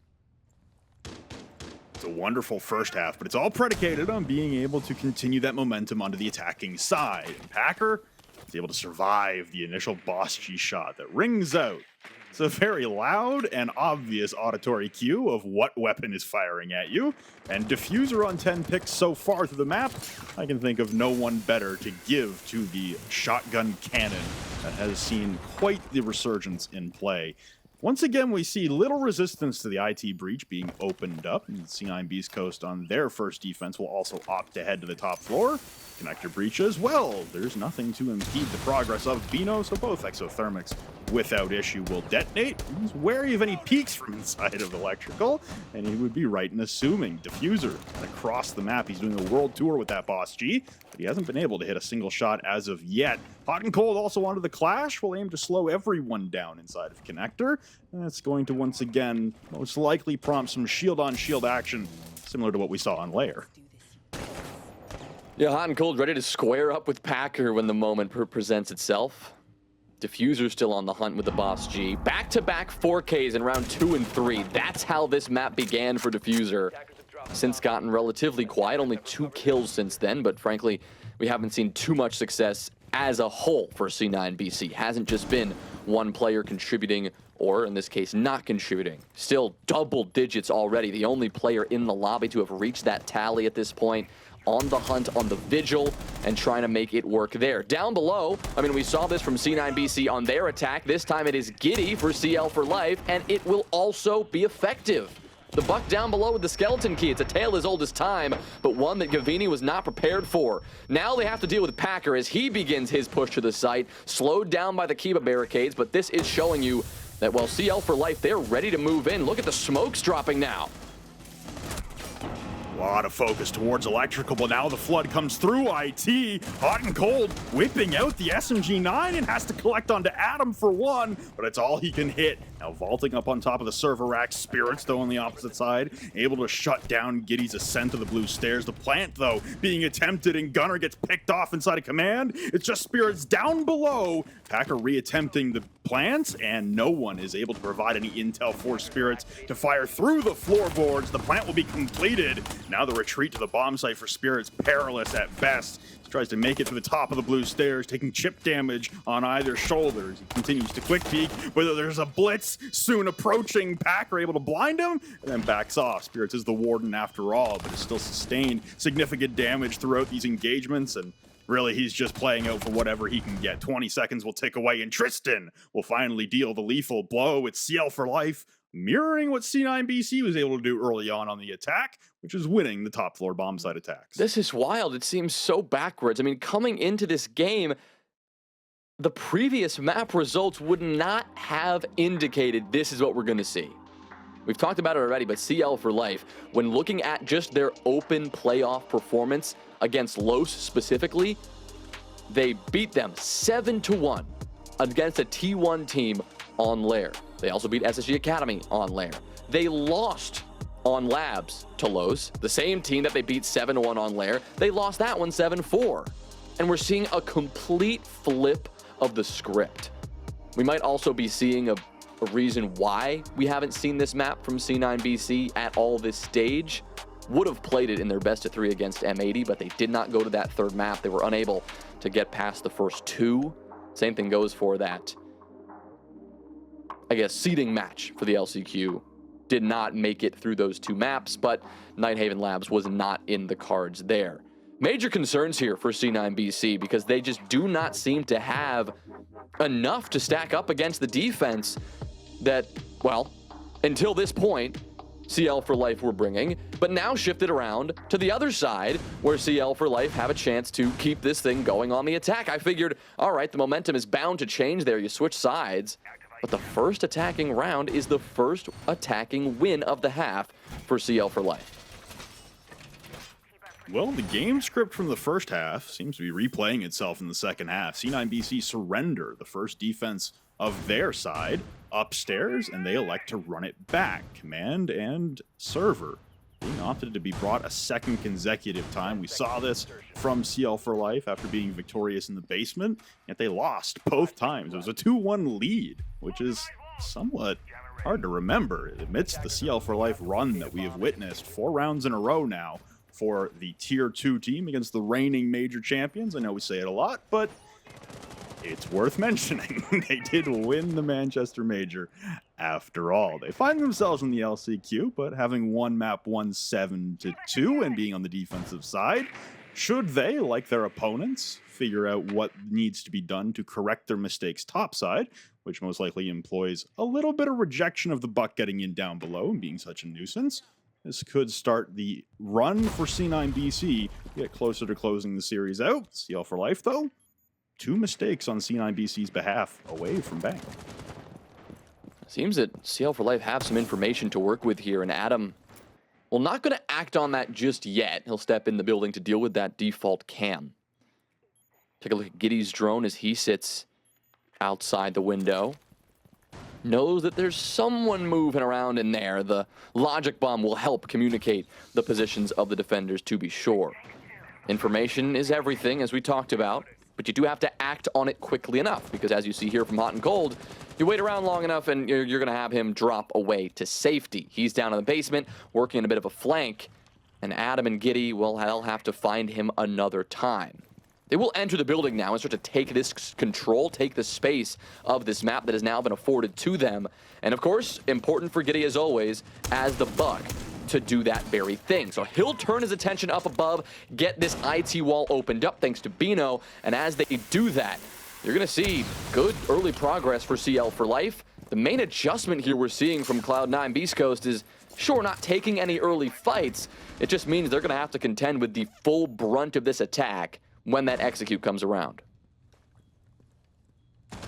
It's a wonderful first half, but it's all predicated on being able to continue that momentum onto the attacking side. And Packer is able to survive the initial boss G shot that rings out. It's a very loud and obvious auditory cue of what weapon is firing at you. And Diffuser on 10 picks so far through the map, I can think of no one better to give to the shotgun cannon that has seen quite the resurgence in play. Once again, we see little resistance to the IT breach being opened up, and C9 Beastcoast on their first defense will also opt to head to the top floor. Connector breach as well. There's nothing to impede the progress of Bino, so both exothermics without issue will detonate. He's wary of any peaks from inside of electrical, and he would be right in assuming Diffuser across the map. He's doing a world tour with that boss G, but he hasn't been able to hit a single shot as of yet. Hot and Cold also onto the Clash will aim to slow everyone down inside of Connector. And that's going to once again most likely prompt some shield-on-shield action, similar to what we saw on Lair. Yeah, Hot and Cold ready to square up with Packer when the moment presents itself. Diffuser still on the hunt with the boss G. Back-to-back 4Ks in round 2 and 3. That's how this map began for Diffuser. Since gotten relatively quiet, only 2 kills since then, but frankly, we haven't seen too much success as a whole for C9BC. Hasn't just been one player contributing, or in this case, not contributing. Still double digits already. The only player in the lobby to have reached that tally at this point. On the hunt, on the vigil, and trying to make it work there. Down below, I mean, we saw this from C9BC on their attack. This time it is Giddy for CL4L, and it will also be effective. The buck down below with the skeleton key. It's a tale as old as time, but one that Gavini was not prepared for. Now they have to deal with Packer as he begins his push to the site, slowed down by the Kiba barricades, but this is showing you that, well, CL4L, they're ready to move in. Look at the smokes dropping now. A lot of focus towards electrical, but now the flood comes through IT. Hot and Cold whipping out the SMG9 and has to collect onto Adam for 1, but it's all he can hit. Now vaulting up on top of the server rack, Spirits though on the opposite side, able to shut down Giddy's ascent to the blue stairs. The plant though being attempted, and Gunner gets picked off inside of command. It's just Spirits down below. Packer reattempting the plants, and no one is able to provide any intel for Spirits to fire through the floorboards. The plant will be completed. Now the retreat to the bomb site for Spirits, perilous at best. He tries to make it to the top of the blue stairs, taking chip damage on either shoulders. He continues to quick peek, but there's a blitz soon approaching. Packer able to blind him, and then backs off. Spirits is the warden after all, but has still sustained significant damage throughout these engagements, and really, he's just playing out for whatever he can get. 20 seconds will tick away, and Tristan will finally deal the lethal blow. It's CL4L, mirroring what C9BC was able to do early on the attack, which is winning the top floor bomb site attacks. This is wild. It seems so backwards. I mean, coming into this game, the previous map results would not have indicated this is what we're going to see. We've talked about it already, but CL4L, when looking at just their open playoff performance against Los specifically, they beat them 7-1 against a T1 team on Lair. They also beat SSG Academy on Lair. They lost on Labs to Los, the same team that they beat 7-1 on Lair. They lost that one 7-4. And we're seeing a complete flip of the script. We might also be seeing a reason why we haven't seen this map from C9BC at all this stage. Would have played it in their best of 3 against M80, but they did not go to that third map. They were unable to get past the first 2. Same thing goes for that, I guess, seeding match for the LCQ. Did not make it through those 2 maps, but Nighthaven Labs was not in the cards there. Major concerns here for C9BC because they just do not seem to have enough to stack up against the defense that, well, until this point, CL4L were bringing, but now shifted around to the other side where CL4L have a chance to keep this thing going on the attack. I figured, all right, the momentum is bound to change there. You switch sides, but the first attacking round is the first attacking win of the half for CL4L. Well, the game script from the first half seems to be replaying itself in the second half. C9BC surrender the first defense of their side upstairs, and they elect to run it back. Command and server being opted to be brought a second consecutive time. We saw this from CL4L after being victorious in the basement, yet they lost both times. It was a 2-1 lead, which is somewhat hard to remember amidst the CL4L run that we have witnessed 4 rounds in a row now for the Tier 2 team against the reigning major champions. I know we say it a lot, but it's worth mentioning. They did win the Manchester Major after all. They find themselves in the LCQ, but having won map 1-7-2 and being on the defensive side, should they, like their opponents, figure out what needs to be done to correct their mistakes topside, which most likely employs a little bit of rejection of the buck getting in down below and being such a nuisance, this could start the run for C9BC, get closer to closing the series out. CL4L, though, 2 mistakes on C9BC's behalf away from bank. Seems that CL4L have some information to work with here, and Adam, well, not going to act on that just yet. He'll step in the building to deal with that default cam. Take a look at Giddy's drone as he sits outside the window. Knows that there's someone moving around in there. The logic bomb will help communicate the positions of the defenders, to be sure. Information is everything, as we talked about, but you do have to act on it quickly enough, because as you see here from Hot and Cold, you wait around long enough and you're going to have him drop away to safety. He's down in the basement, working in a bit of a flank, and Adam and Giddy, well, they'll have to find him another time. They will enter the building now and start to take this control, take the space of this map that has now been afforded to them. And of course, important for Giddy as always, as the buck, to do that very thing. So he'll turn his attention up above, get this IT wall opened up thanks to Bino, and as they do that, you're gonna see good early progress for CL4L. The main adjustment here we're seeing from Cloud9 Beastcoast is, sure, not taking any early fights, it just means they're gonna have to contend with the full brunt of this attack when that execute comes around.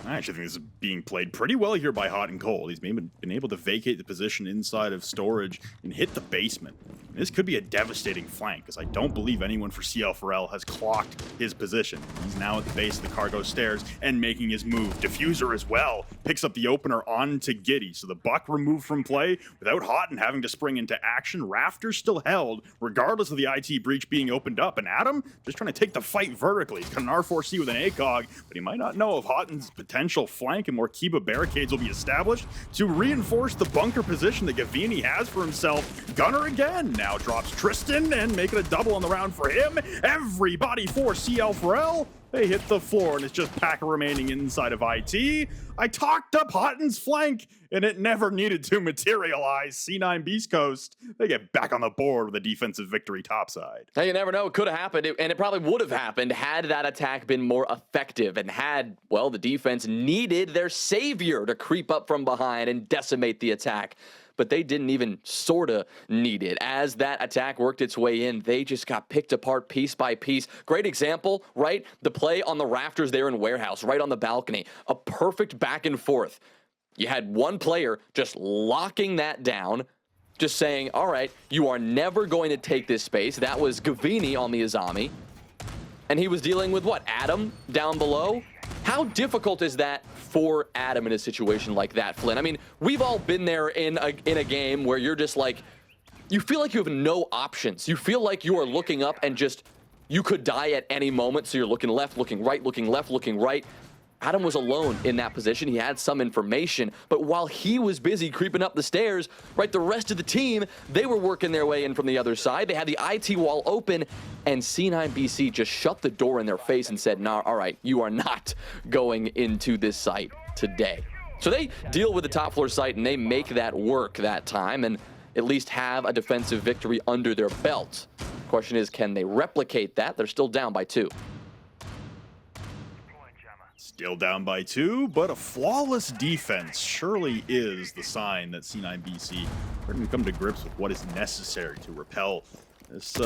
I actually think this is being played pretty well here by Hot and Cold. He's been able to vacate the position inside of storage and hit the basement. This could be a devastating flank, because I don't believe anyone for CL4L has clocked his position. He's now at the base of the cargo stairs and making his move. Diffuser as well picks up the opener onto Giddy. So the buck removed from play without Hot and having to spring into action. Rafters still held, regardless of the IT breach being opened up. And Adam just trying to take the fight vertically. He's got an R4C with an ACOG, but he might not know of Hotten's potential flank and more Kiba barricades will be established to reinforce the bunker position that Gavini has for himself. Gunner again now drops Tristan and making a double on the round for him. Everybody for CL4L. They hit the floor and it's just Packer remaining inside of IT. I talked up Hotten's flank and it never needed to materialize. C9 Beastcoast, they get back on the board with a defensive victory topside. Hey, you never know, it could have happened, and it probably would have happened had that attack been more effective and had, well, the defense needed their savior to creep up from behind and decimate the attack. But they didn't even sorta need it. As that attack worked its way in, they just got picked apart piece by piece. Great example, right? The play on the rafters there in Warehouse, right on the balcony. A perfect back and forth. You had one player just locking that down, just saying, all right, you are never going to take this space. That was Gavini on the Azami. And he was dealing with what? Adam down below? How difficult is that for Adam in a situation like that, Flynn? I mean, we've all been there in a game where you're just like, you feel like you have no options. You feel like you are looking up and just, you could die at any moment. So you're looking left, looking right, looking left, looking right. Adam was alone in that position. He had some information, but while he was busy creeping up the stairs, right, the rest of the team, they were working their way in from the other side. They had the IT wall open, and C9BC just shut the door in their face and said, nah, all right, you are not going into this site today. So they deal with the top floor site, and they make that work that time, and at least have a defensive victory under their belt. Question is, can they replicate that? They're still down by 2. Still down by 2, but a flawless defense surely is the sign that C9BC are going to come to grips with what is necessary to repel this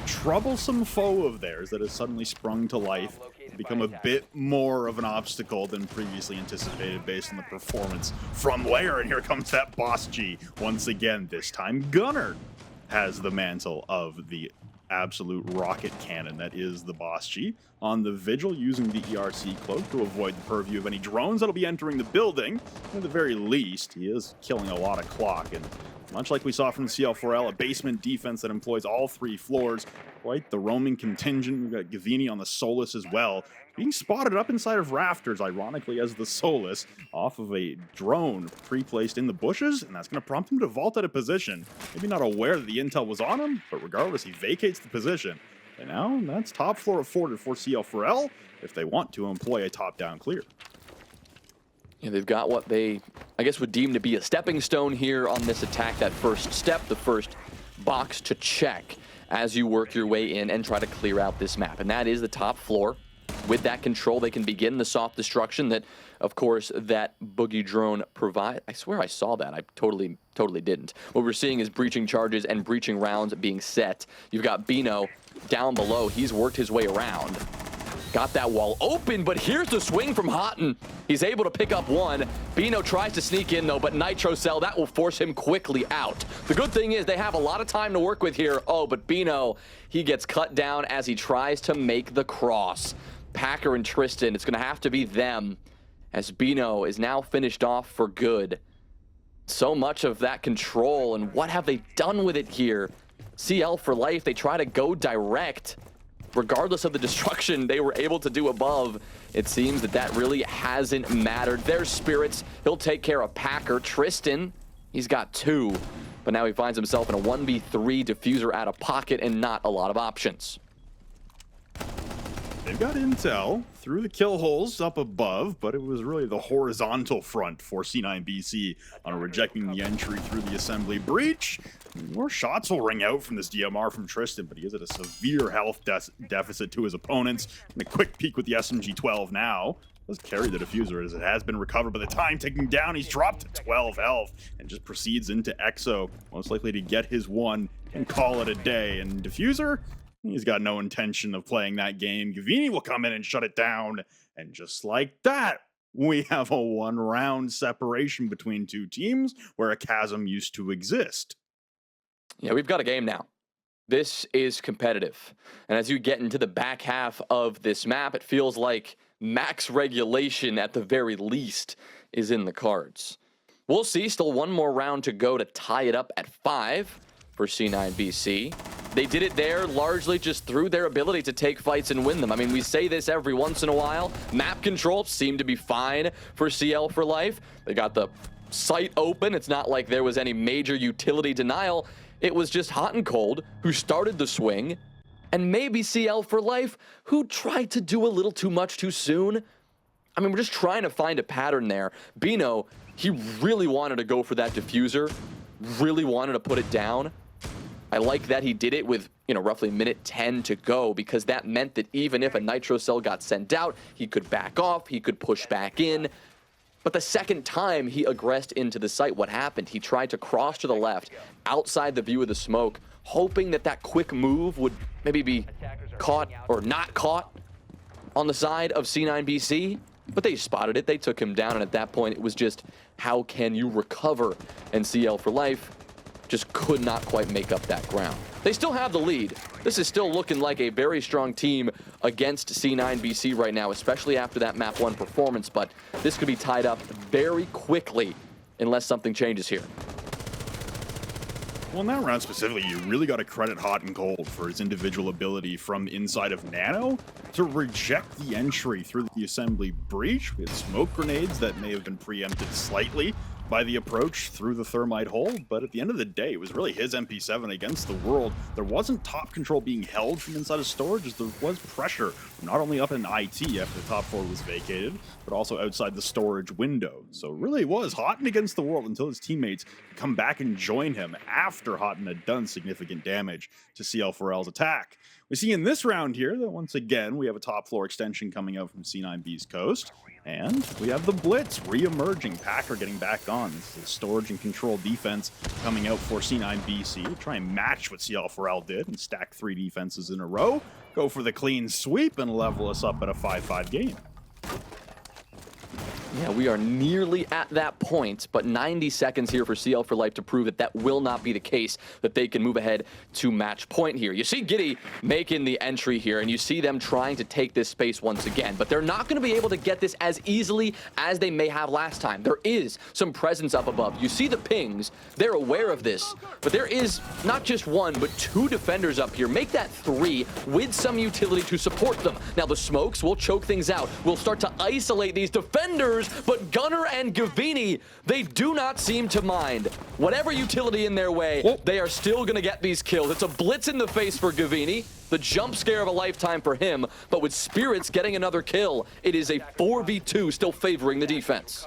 troublesome foe of theirs that has suddenly sprung to life and become a bit more of an obstacle than previously anticipated based on the performance from Lair. And here comes that Boss G once again. This time Gunner has the mantle of the absolute rocket cannon that is the Boss G on the Vigil, using the ERC cloak to avoid the purview of any drones that'll be entering the building. At the very least, he is killing a lot of clock, and much like we saw from CL4L, a basement defense that employs all 3 floors. Quite the roaming contingent. We've got Gavini on the Solus as well, being spotted up inside of rafters, ironically, as the Solus, off of a drone pre-placed in the bushes, and that's going to prompt him to vault out of position. Maybe not aware that the intel was on him, but regardless, he vacates the position. And now, that's top floor afforded for CL4L if they want to employ a top-down clear. Yeah, they've got what they, I guess, would deem to be a stepping stone here on this attack. That first step, the first box to check as you work your way in and try to clear out this map. And that is the top floor. With that control, they can begin the soft destruction that, of course, that boogie drone provide. I swear I saw that. I totally didn't. What we're seeing is breaching charges and breaching rounds being set. You've got Bino down below. He's worked his way around. Got that wall open, but here's the swing from Houghton. He's able to pick up 1. Bino tries to sneak in, though, but Nitrocell, that will force him quickly out. The good thing is they have a lot of time to work with here. Oh, but Bino, he gets cut down as he tries to make the cross. Packer and Tristan, it's going to have to be them, as Bino is now finished off for good. So much of that control, and what have they done with it here? CL for life, they try to go direct. Regardless of the destruction they were able to do above, it seems that that really hasn't mattered. Their spirits, he'll take care of Packer. Tristan, he's got 2, but now he finds himself in a 1v3 diffuser out of pocket and not a lot of options. They've got intel through the kill holes up above, but it was really the horizontal front for C9BC on rejecting the entry through the assembly breach. More shots will ring out from this DMR from Tristan, but he is at a severe health deficit to his opponents. And a quick peek with the SMG-12 now. Does carry the diffuser as it has been recovered, by the time taking down, he's dropped to 12 health and just proceeds into Exo, most likely to get his 1 and call it a day. And diffuser, he's got no intention of playing that game. Gavini will come in and shut it down. And just like that, we have a 1-round separation between 2 teams where a chasm used to exist. Yeah, we've got a game now. This is competitive. And as you get into the back half of this map, it feels like max regulation at the very least is in the cards. We'll see. Still 1 more round to go to tie it up at 5 for C9BC. They did it there largely just through their ability to take fights and win them. I mean, we say this every once in a while. Map control seemed to be fine for CL for life. They got the site open. It's not like there was any major utility denial. It was just hot and cold who started the swing, and maybe CL for life who tried to do a little too much too soon. I mean, we're just trying to find a pattern there. Bino, he really wanted to go for that diffuser, really wanted to put it down. I like that he did it with, roughly minute 10 to go, because that meant that even if a Nitrocell got sent out, he could back off, he could push back in. But the second time he aggressed into the site, what happened? He tried to cross to the left, outside the view of the smoke, hoping that that quick move would maybe be caught or not caught on the side of C9BC. But they spotted it, they took him down, and at that point it was just, how can you recover? And CL for life just could not quite make up that ground. They still have the lead. This is still looking like a very strong team against C9BC right now, especially after that map 1 performance, but this could be tied up very quickly unless something changes here. Well, in that round specifically, you really got to credit Hot and Cold for his individual ability from inside of Nano to reject the entry through the assembly breach. We had smoke grenades that may have been preempted slightly by the approach through the thermite hole, but at the end of the day, it was really his MP7 against the world. There wasn't top control being held from inside of storage, as there was pressure not only up in IT after the top floor was vacated, but also outside the storage window. So really it was Hotton against the world until his teammates come back and join him after Hotton had done significant damage to CL4L's attack. We see in this round here that once again we have a top floor extension coming out from C9 Beastcoast, and we have the Blitz re-emerging. Packer getting back on. This is storage and control defense coming out for C9 BC to try and match what CL4L did and stack 3 defenses in a row, go for the clean sweep, and level us up at a 5-5 game. Yeah, we are nearly at that point, but 90 seconds here for CL4L to prove that that will not be the case, that they can move ahead to match point here. You see Giddy making the entry here, and you see them trying to take this space once again, but they're not going to be able to get this as easily as they may have last time. There is some presence up above. You see the pings. They're aware of this, but there is not just 1, but 2 defenders up here. Make that 3 with some utility to support them. Now, the smokes will choke things out. We'll start to isolate these defenders, but Gunner and Gavini, they do not seem to mind. Whatever utility in their way, they are still going to get these kills. It's a blitz in the face for Gavini, the jump scare of a lifetime for him, but with Spirits getting another kill, it is a 4v2 still favoring the defense.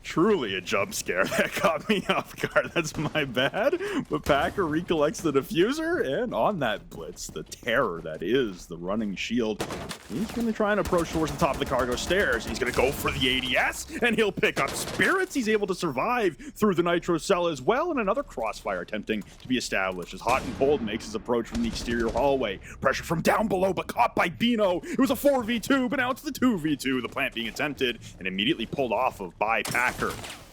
Truly a jump scare. That caught me off guard. That's my bad. But Packer recollects the diffuser, and on that blitz, the terror that is the running shield, he's going to try and approach towards the top of the cargo stairs. He's going to go for the ADS, and he'll pick up Spirits. He's able to survive through the nitro cell as well, and another crossfire attempting to be established as Hot and Cold makes his approach from the exterior hallway. Pressure from down below, but caught by Bino. It was a 4v2, but now it's the 2v2. The plant being attempted and immediately pulled off of by Packer.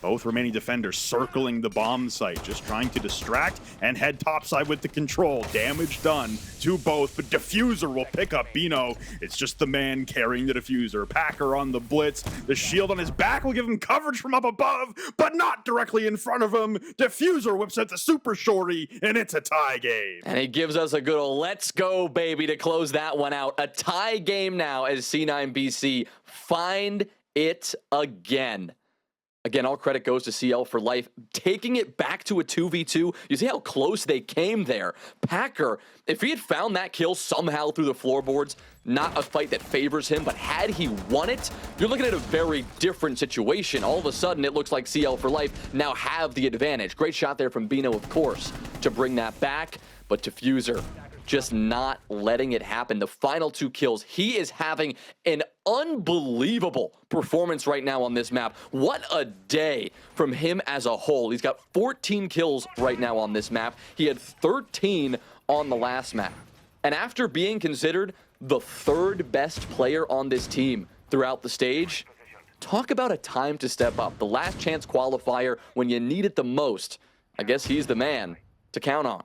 Both remaining defenders circling the bomb site, just trying to distract and head topside with the control. Damage done to both, but Diffuser will pick up Bino. It's just the man carrying the Diffuser. Packer on the blitz. The shield on his back will give him coverage from up above, but not directly in front of him. Diffuser whips out the super shorty, and it's a tie game. And he gives us a good old let's go, baby, to close that one out. A tie game now as C9 BC find it again. Again, all credit goes to CL4L, taking it back to a 2v2. You see how close they came there. Packer, if he had found that kill somehow through the floorboards, not a fight that favors him, but had he won it, you're looking at a very different situation. All of a sudden, it looks like CL4L now have the advantage. Great shot there from Bino, of course, to bring that back, but Diffuser just not letting it happen. The final 2 kills, he is having an unbelievable performance right now on this map. What a day from him as a whole. He's got 14 kills right now on this map. He had 13 on the last map. And after being considered the 3rd best player on this team throughout the stage, talk about a time to step up. The last chance qualifier when you need it the most. I guess he's the man to count on.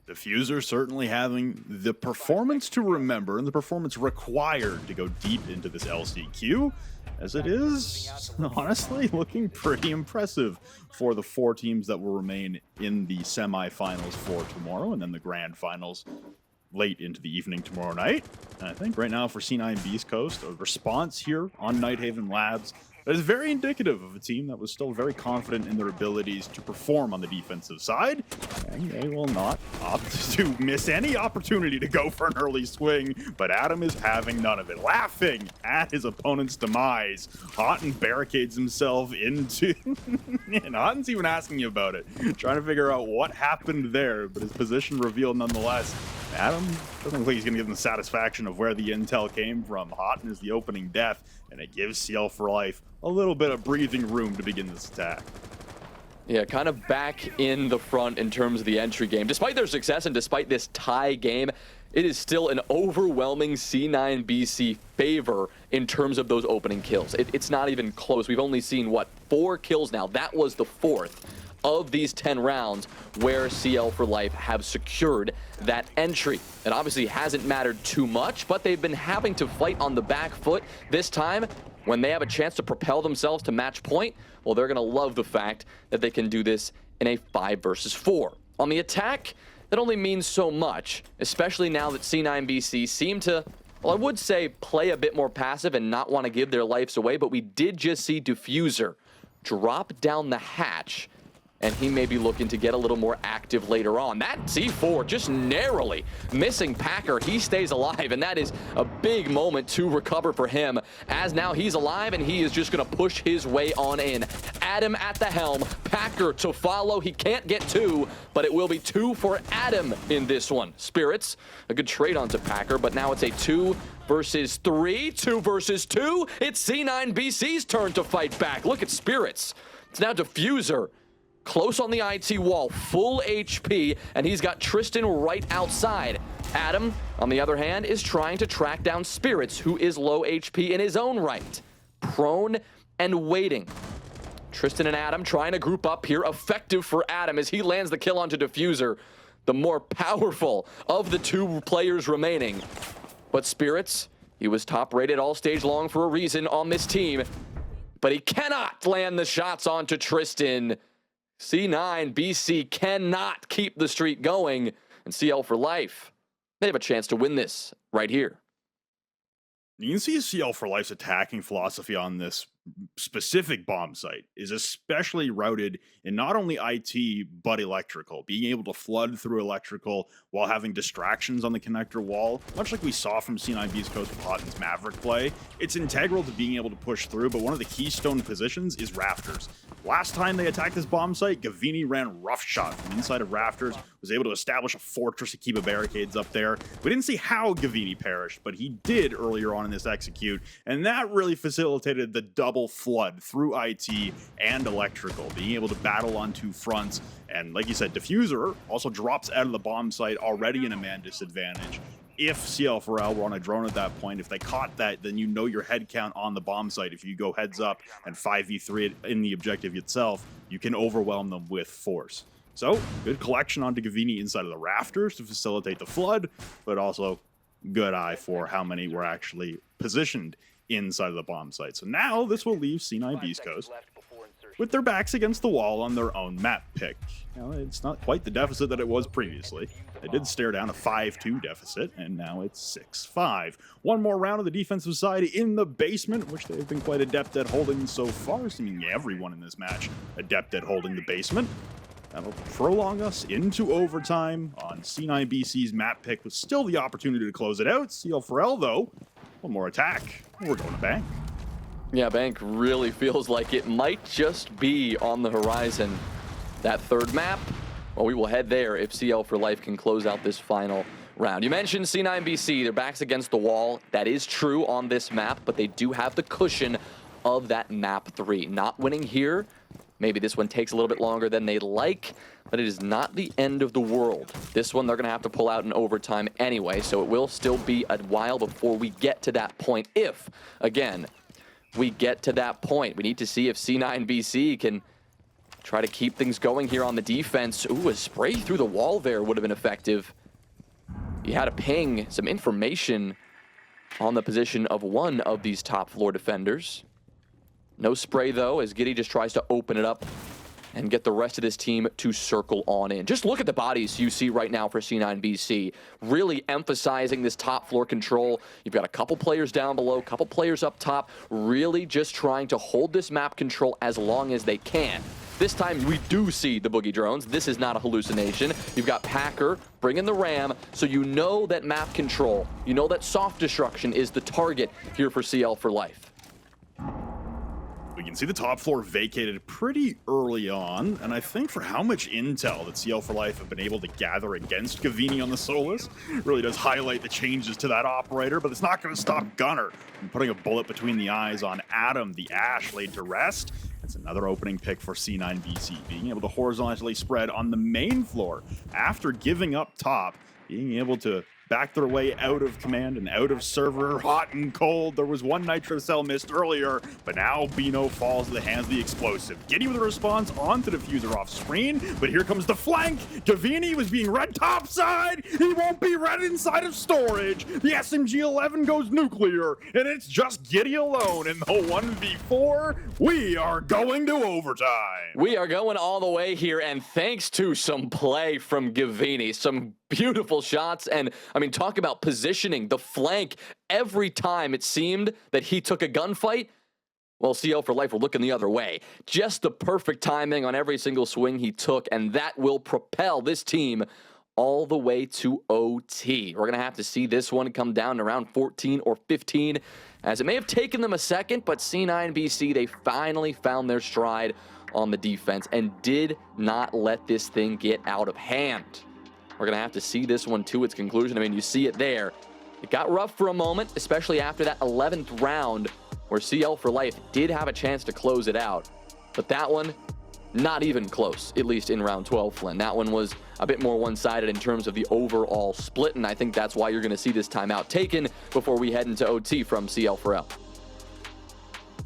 Diffuser certainly having the performance to remember and the performance required to go deep into this LCQ, as it is honestly looking pretty impressive for the 4 teams that will remain in the semifinals for tomorrow and then the grand finals late into the evening tomorrow night. And I think right now for C9 Beastcoast, a response here on Nighthaven Labs that is very indicative of a team that was still very confident in their abilities to perform on the defensive side, and they will not opt to miss any opportunity to go for an early swing, but Adam is having none of it. Laughing at his opponent's demise, Hotton barricades himself into, and Hotton's even asking you about it, trying to figure out what happened there, but his position revealed nonetheless. Adam doesn't look like he's going to give him the satisfaction of where the intel came from. Hotton is the opening death, and it gives CL4L a little bit of breathing room to begin this attack. Yeah, kind of back in the front in terms of the entry game. Despite their success and despite this tie game, it is still an overwhelming C9 BC favor in terms of those opening kills. It's not even close. We've only seen, what, 4 kills now. That was the 4th of these 10 rounds where CL4L have secured that entry. It obviously hasn't mattered too much, but they've been having to fight on the back foot. This time, when they have a chance to propel themselves to match point, well, they're gonna love the fact that they can do this in a 5 versus 4. On the attack, that only means so much, especially now that C9BC seem to, well, I would say play a bit more passive and not want to give their lives away, but we did just see Diffuser drop down the hatch, and he may be looking to get a little more active later on. That C4 just narrowly missing Packer. He stays alive, and that is a big moment to recover for him, as now he's alive and he is just going to push his way on in. Adam at the helm, Packer to follow. He can't get 2, but it will be 2 for Adam in this one. Spirits, a good trade onto Packer, but now it's a 2 versus 3, 2 versus 2. It's C9BC's turn to fight back. Look at Spirits. It's now Diffuser. Close on the IT wall, full HP, and he's got Tristan right outside. Adam, on the other hand, is trying to track down Spirits, who is low HP in his own right. Prone and waiting. Tristan and Adam trying to group up here. Effective for Adam as he lands the kill onto Diffuser, the more powerful of the 2 players remaining. But Spirits, he was top rated all stage long for a reason on this team, but he cannot land the shots onto Tristan. C9BC cannot keep the streak going, and CL4L, they have a chance to win this right here. You can see CL4L's attacking philosophy on this specific bomb site is especially routed in not only IT, but electrical. Being able to flood through electrical while having distractions on the connector wall, much like we saw from C9 Beastcoast with Hotton's Maverick play, it's integral to being able to push through, but one of the keystone positions is Rafters. Last time they attacked this bomb site, Gavini ran roughshot from inside of Rafters, was able to establish a fortress to keep the barricades up there. We didn't see how Gavini perished, but he did earlier on in this execute, and that really facilitated the double flood through IT and electrical, being able to battle on 2 fronts. And like you said, Diffuser also drops out of the bomb site already in a man disadvantage. If CL4L were on a drone at that point, if they caught that, then you know your head count on the bomb site. If you go heads up and 5v3 in the objective itself, you can overwhelm them with force. So, good collection onto Gavini inside of the Rafters to facilitate the flood, but also good eye for how many were actually positioned inside of the bomb site. So now this will leave C9 Beastcoast with their backs against the wall on their own map pick. Now, it's not quite the deficit that it was previously. They did stare down a 5-2 deficit, and now it's 6-5. One more round of the defensive side in the basement, which they've been quite adept at holding so far, seemingly everyone in this match adept at holding the basement. That'll prolong us into overtime on C9BC's map pick with still the opportunity to close it out. CL4L, though, one more attack. We're going to Bank. Yeah, Bank really feels like it might just be on the horizon. That third map, well, we will head there if CL4L can close out this final round. You mentioned C9BC, their backs against the wall. That is true on this map, but they do have the cushion of that map 3. Not winning here, maybe this one takes a little bit longer than they'd like, but it is not the end of the world. This one they're going to have to pull out in overtime anyway, so it will still be a while before we get to that point. If, again, we get to that point, we need to see if C9BC can try to keep things going here on the defense. Ooh, a spray through the wall there would have been effective. You had to ping some information on the position of one of these top floor defenders. No spray, though, as Giddy just tries to open it up and get the rest of this team to circle on in. Just look at the bodies you see right now for C9BC. Really emphasizing this top floor control. You've got a couple players down below, a couple players up top, really just trying to hold this map control as long as they can. This time, we do see the boogie drones. This is not a hallucination. You've got Packer bringing the ram, so you know that map control, you know that soft destruction is the target here for CL4L. We can see the top floor vacated pretty early on, and I think for how much intel that CL4L have been able to gather against Gavini on the Solus, really does highlight the changes to that operator, but it's not going to stop Gunner from putting a bullet between the eyes on Adam, the Ash laid to rest. It's another opening pick for C9BC, being able to horizontally spread on the main floor after giving up top, being able to back their way out of command and out of server, hot and cold. There was one Nitro Cell missed earlier, but now Bino falls in the hands of the explosive. Giddy with a response onto the diffuser off screen, but here comes the flank. Gavini was being read topside. He won't be read inside of storage. The SMG-11 goes nuclear, and it's just Giddy alone in the 1v4. We are going to overtime. We are going all the way here, and thanks to some play from Gavini, some beautiful shots, and I mean, talk about positioning, the flank. Every time it seemed that he took a gunfight, well, CL4L were looking the other way. Just the perfect timing on every single swing he took, and that will propel this team all the way to OT. We're going to have to see this one come down to around 14 or 15, as it may have taken them a second, but C9BC, they finally found their stride on the defense and did not let this thing get out of hand. We're going to have to see this one to its conclusion. I mean, you see it there. It got rough for a moment, especially after that 11th round where CL4L did have a chance to close it out. But that one, not even close, at least in round 12, Flynn. That one was a bit more one-sided in terms of the overall split, and I think that's why you're going to see this timeout taken before we head into OT from CL4L.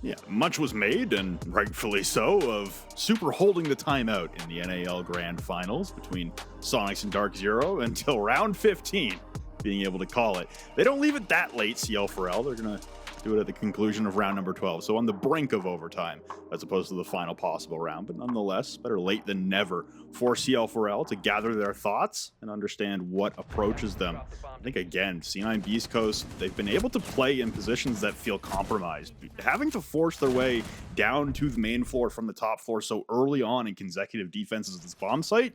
Yeah, much was made, and rightfully so, of Super holding the timeout in the NAL Grand Finals between Sonics and Dark Zero until round 15, being able to call it. They don't leave it that late, CL4L. They're going to do it at the conclusion of round number 12, so on the brink of overtime, as opposed to the final possible round. But nonetheless, better late than never for CL4L to gather their thoughts and understand what approaches them. I think, again, C9 Beastcoast, they've been able to play in positions that feel compromised. Having to force their way down to the main floor from the top floor so early on in consecutive defenses at this bomb site,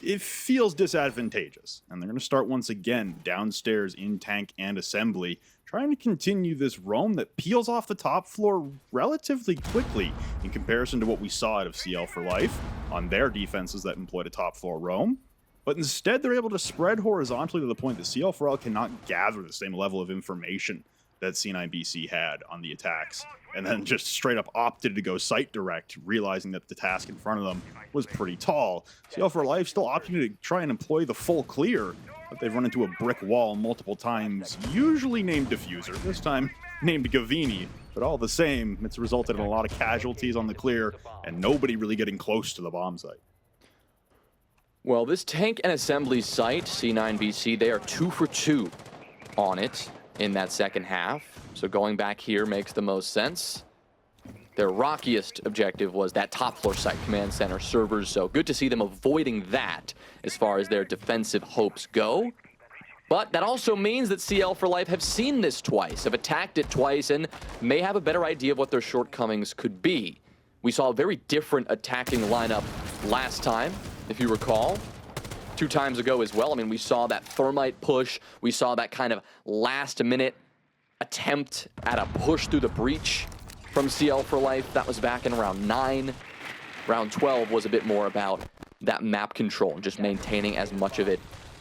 it feels disadvantageous. And they're going to start once again downstairs in tank and assembly, trying to continue this roam that peels off the top floor relatively quickly in comparison to what we saw out of CL4L on their defenses that employed a top floor roam. But instead, they're able to spread horizontally to the point that CL4L cannot gather the same level of information that C9BC had on the attacks, and then just straight up opted to go site direct, realizing that the task in front of them was pretty tall. CL4L still opting to try and employ the full clear, but they've run into a brick wall multiple times, usually named Diffuser, this time named Gavini, but all the same, it's resulted in a lot of casualties on the clear, and nobody really getting close to the bomb site. Well, this tank and assembly site, C9BC, they are 2 for 2 on it in that second half. So going back here makes the most sense. Their rockiest objective was that top floor site, command center, servers. So good to see them avoiding that as far as their defensive hopes go. But that also means that CL4L have seen this twice, have attacked it twice, and may have a better idea of what their shortcomings could be. We saw a very different attacking lineup last time, if you recall. 2 times ago as well. I mean, we saw that thermite push. We saw that kind of last-minute attempt at a push through the breach from CL4L. That was back in round 9. Round 12 was a bit more about that map control and just maintaining as much of it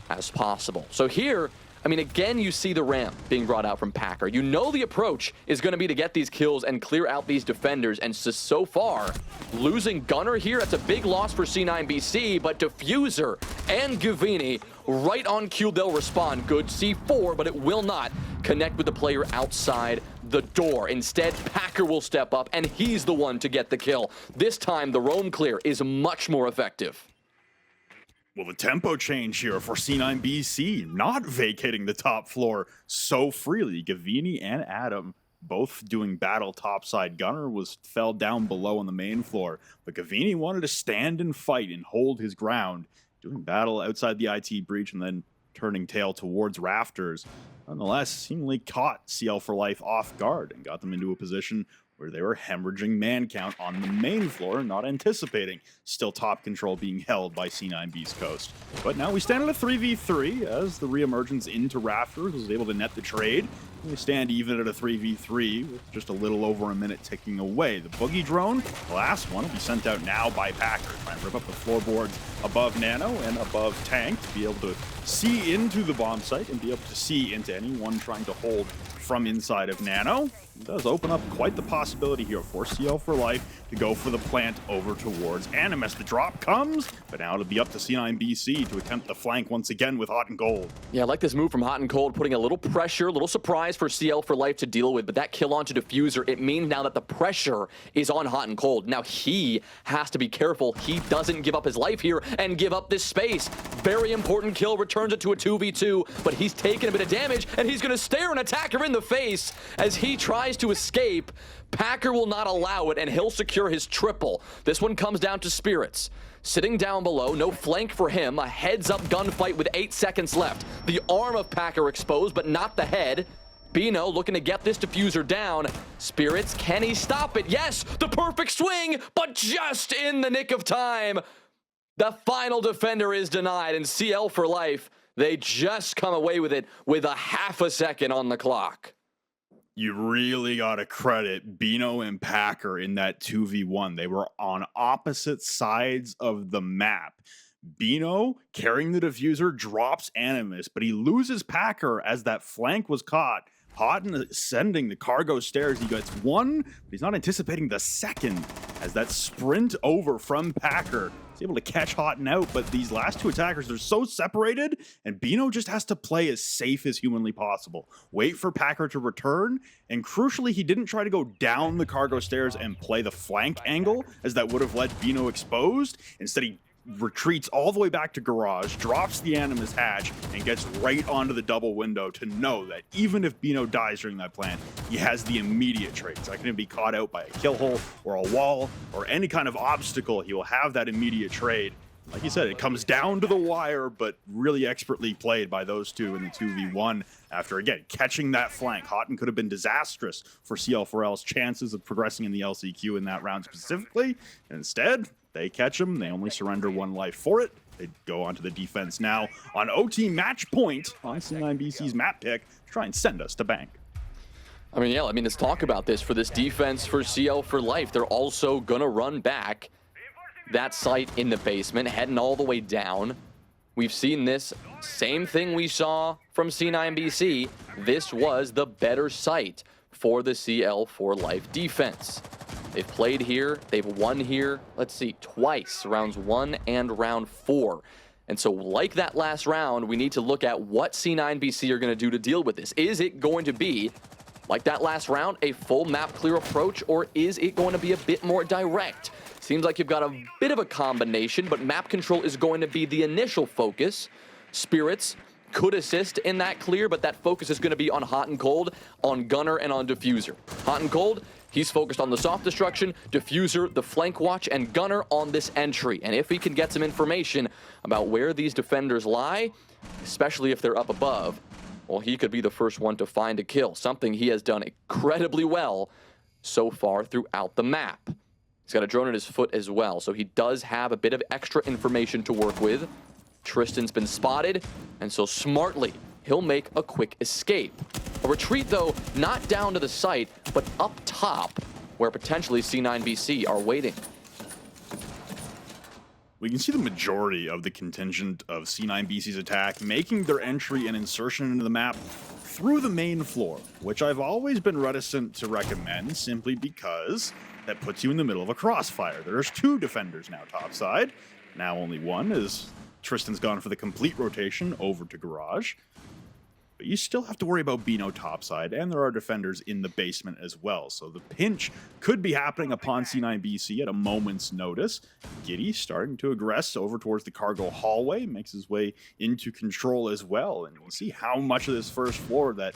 as possible. So here, I mean, again, you see the ramp being brought out from Packer. You know the approach is going to be to get these kills and clear out these defenders. And so far, losing Gunner here, that's a big loss for C9BC, but Diffuser and Gavini right on cue, they'll respond. Good C4, but it will not connect with the player outside the door. Instead, Packer will step up, and he's the one to get the kill. This time, the roam clear is much more effective. Well, the tempo change here for C9BC, not vacating the top floor so freely. Gavini and Adam both doing battle topside. Gunner fell down below on the main floor, but Gavini wanted to stand and fight and hold his ground, doing battle outside the IT breach and then turning tail towards rafters. Nonetheless, seemingly caught CL4L off guard and got them into a position where they were hemorrhaging man count on the main floor, not anticipating still top control being held by C9 Beastcoast. But now we stand at a 3v3 as the reemergence into rafters was able to net the trade, They stand even at a 3v3 with just a little over a minute ticking away. The boogie drone, the last one, will be sent out now by Packer. Try and rip up the floorboards above Nano and above Tank to be able to see into the bomb site and be able to see into anyone trying to hold from inside of Nano. It does open up quite the possibility here for CL4Life to go for the plant over towards Animus. The drop comes, but now it'll be up to C9 BC to attempt the flank once again with Hot and Cold. Yeah, I like this move from Hot and Cold, putting a little pressure, a little surprise for CL4Life to deal with, but that kill onto Diffuser, it means now that the pressure is on Hot and Cold. Now he has to be careful. He doesn't give up his life here and give up this space. Very important kill, returns it to a 2v2, but he's taking a bit of damage, and he's going to stare an attacker in the face as he tries to escape. Packer will not allow it, and he'll secure his triple. This one comes down to Spirits. Sitting down below, no flank for him, a heads-up gunfight with 8 seconds left. The arm of Packer exposed, but not the head. Bino looking to get this Diffuser down. Spirits, can he stop it? Yes, the perfect swing, but just in the nick of time. The final defender is denied, and CL4Life, they just come away with it with a half a second on the clock. You really got to credit Bino and Packer in that 2v1. They were on opposite sides of the map. Bino, carrying the Diffuser, drops Animus, but he loses Packer as that flank was caught. Houghton ascending the cargo stairs. He gets one, but he's not anticipating the second as that sprint over from Packer. He's able to catch Houghton out, but these last two attackers, they're so separated, and Bino just has to play as safe as humanly possible. Wait for Packer to return, and crucially, he didn't try to go down the cargo stairs and play the flank angle, as that would have led Bino exposed. Instead, he retreats all the way back to garage, drops the Animus hatch, and gets right onto the double window to know that even if Bino dies during that plant, he has the immediate trade. He's not going to be caught out by a kill hole or a wall or any kind of obstacle. He will have that immediate trade. Like you said, it comes down to the wire, but really expertly played by those two in the 2v1 after, again, catching that flank. Houghton could have been disastrous for CL4L's chances of progressing in the LCQ in that round specifically. And instead, they catch him. They only surrender 1 life for it. They go onto the defense now on OT match point on C9 BC's map pick to try and send us to bank. I mean, yeah, let's talk about this for this defense for CL4Life. They're also going to run back that site in the basement, heading all the way down. We've seen this same thing we saw from C9 BC. This was the better site for the CL4Life defense. They've played here, they've won here, let's see, twice, rounds 1 and round 4. And so like that last round, we need to look at what C9 BC are going to do to deal with this. Is it going to be, like that last round, a full map clear approach, or is it going to be a bit more direct? Seems like you've got a bit of a combination, but map control is going to be the initial focus. Spirits could assist in that clear, but that focus is going to be on Hot and Cold, on Gunner, and on Diffuser. Hot and Cold, he's focused on the soft destruction, Diffuser, the flank watch, and Gunner on this entry. And if he can get some information about where these defenders lie, especially if they're up above, well, he could be the first one to find a kill, something he has done incredibly well so far throughout the map. He's got a drone at his foot as well, so he does have a bit of extra information to work with. Tristan's been spotted, and so smartly, he'll make a quick escape. A retreat, though, not down to the site, but up top, where potentially C9 BC are waiting. We can see the majority of the contingent of C9 BC's attack making their entry and insertion into the map through the main floor, which I've always been reticent to recommend simply because that puts you in the middle of a crossfire. There's 2 defenders now topside. Now only 1 as Tristan's gone for the complete rotation over to garage. But you still have to worry about Bino topside, and there are defenders in the basement as well. So the pinch could be happening upon C9 BC at a moment's notice. Giddy starting to aggress over towards the cargo hallway, makes his way into control as well. And we'll see how much of this first floor that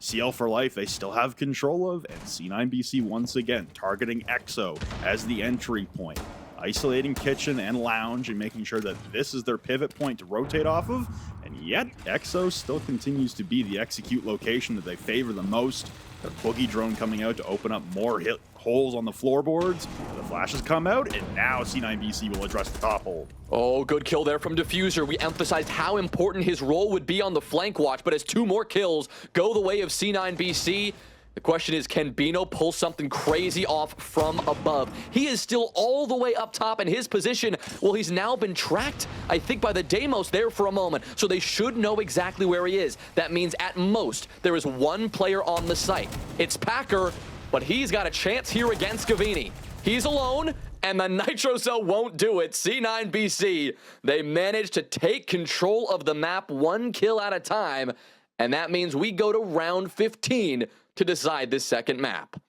CL4Life they still have control of, and C9 BC once again targeting EXO as the entry point. Isolating kitchen and lounge and making sure that this is their pivot point to rotate off of, and yet EXO still continues to be the execute location that they favor the most. Their boogie drone coming out to open up more holes on the floorboards. The Flashes come out, and now C9BC will address the top hold. Oh, good kill there from Diffuser. We emphasized how important his role would be on the flank watch, but as 2 more kills go the way of C9BC, the question is, can Bino pull something crazy off from above? He is still all the way up top in his position. Well, he's now been tracked, I think, by the Deimos there for a moment, so they should know exactly where he is. That means at most, there is 1 player on the site. It's Packer, but he's got a chance here against Gavini. He's alone, and the Nitro Cell won't do it. C9BC, they managed to take control of the map 1 kill at a time, and that means we go to round 15 to decide this second map.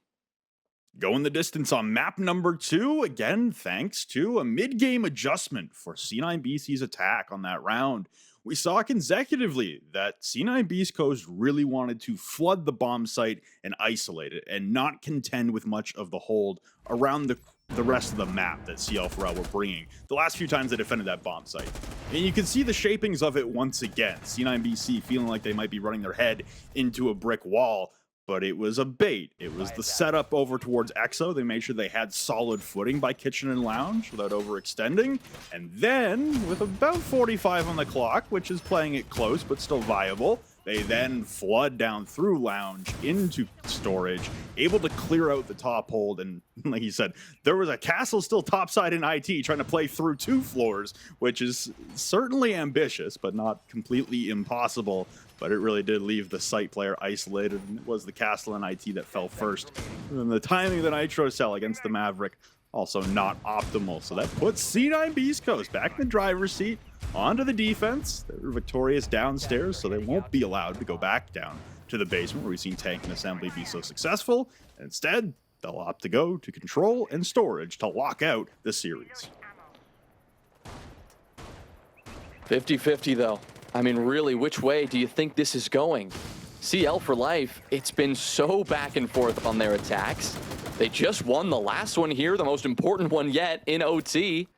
Going the distance on map number 2, again, thanks to a mid-game adjustment for C9BC's attack on that round. We saw consecutively that C9 Beastcoast really wanted to flood the bomb site and isolate it, and not contend with much of the hold around the rest of the map that CL4L were bringing the last few times they defended that bomb site. And you can see the shapings of it once again. C9BC feeling like they might be running their head into a brick wall, but it was a bait. It was the setup over towards EXO. They made sure they had solid footing by Kitchen and Lounge without overextending. And then, with about 45 on the clock, which is playing it close but still viable, they then flood down through Lounge into Storage, able to clear out the top hold. And like you said, there was a castle still topside in IT trying to play through 2 floors, which is certainly ambitious, but not completely impossible. But it really did leave the site player isolated, and it was the castle in IT that fell first. And the timing of the Nitro Cell against the Maverick also not optimal. So that puts C9 Beastcoast back in the driver's seat, onto the defense. They're victorious downstairs, so they won't be allowed to go back down to the basement where we've seen Tank and Assembly be so successful. And instead, they'll opt to go to Control and Storage to lock out the series. 50-50 though. I mean, really, which way do you think this is going? CL4L, it's been so back and forth on their attacks. They just won the last one here, the most important one yet in OT.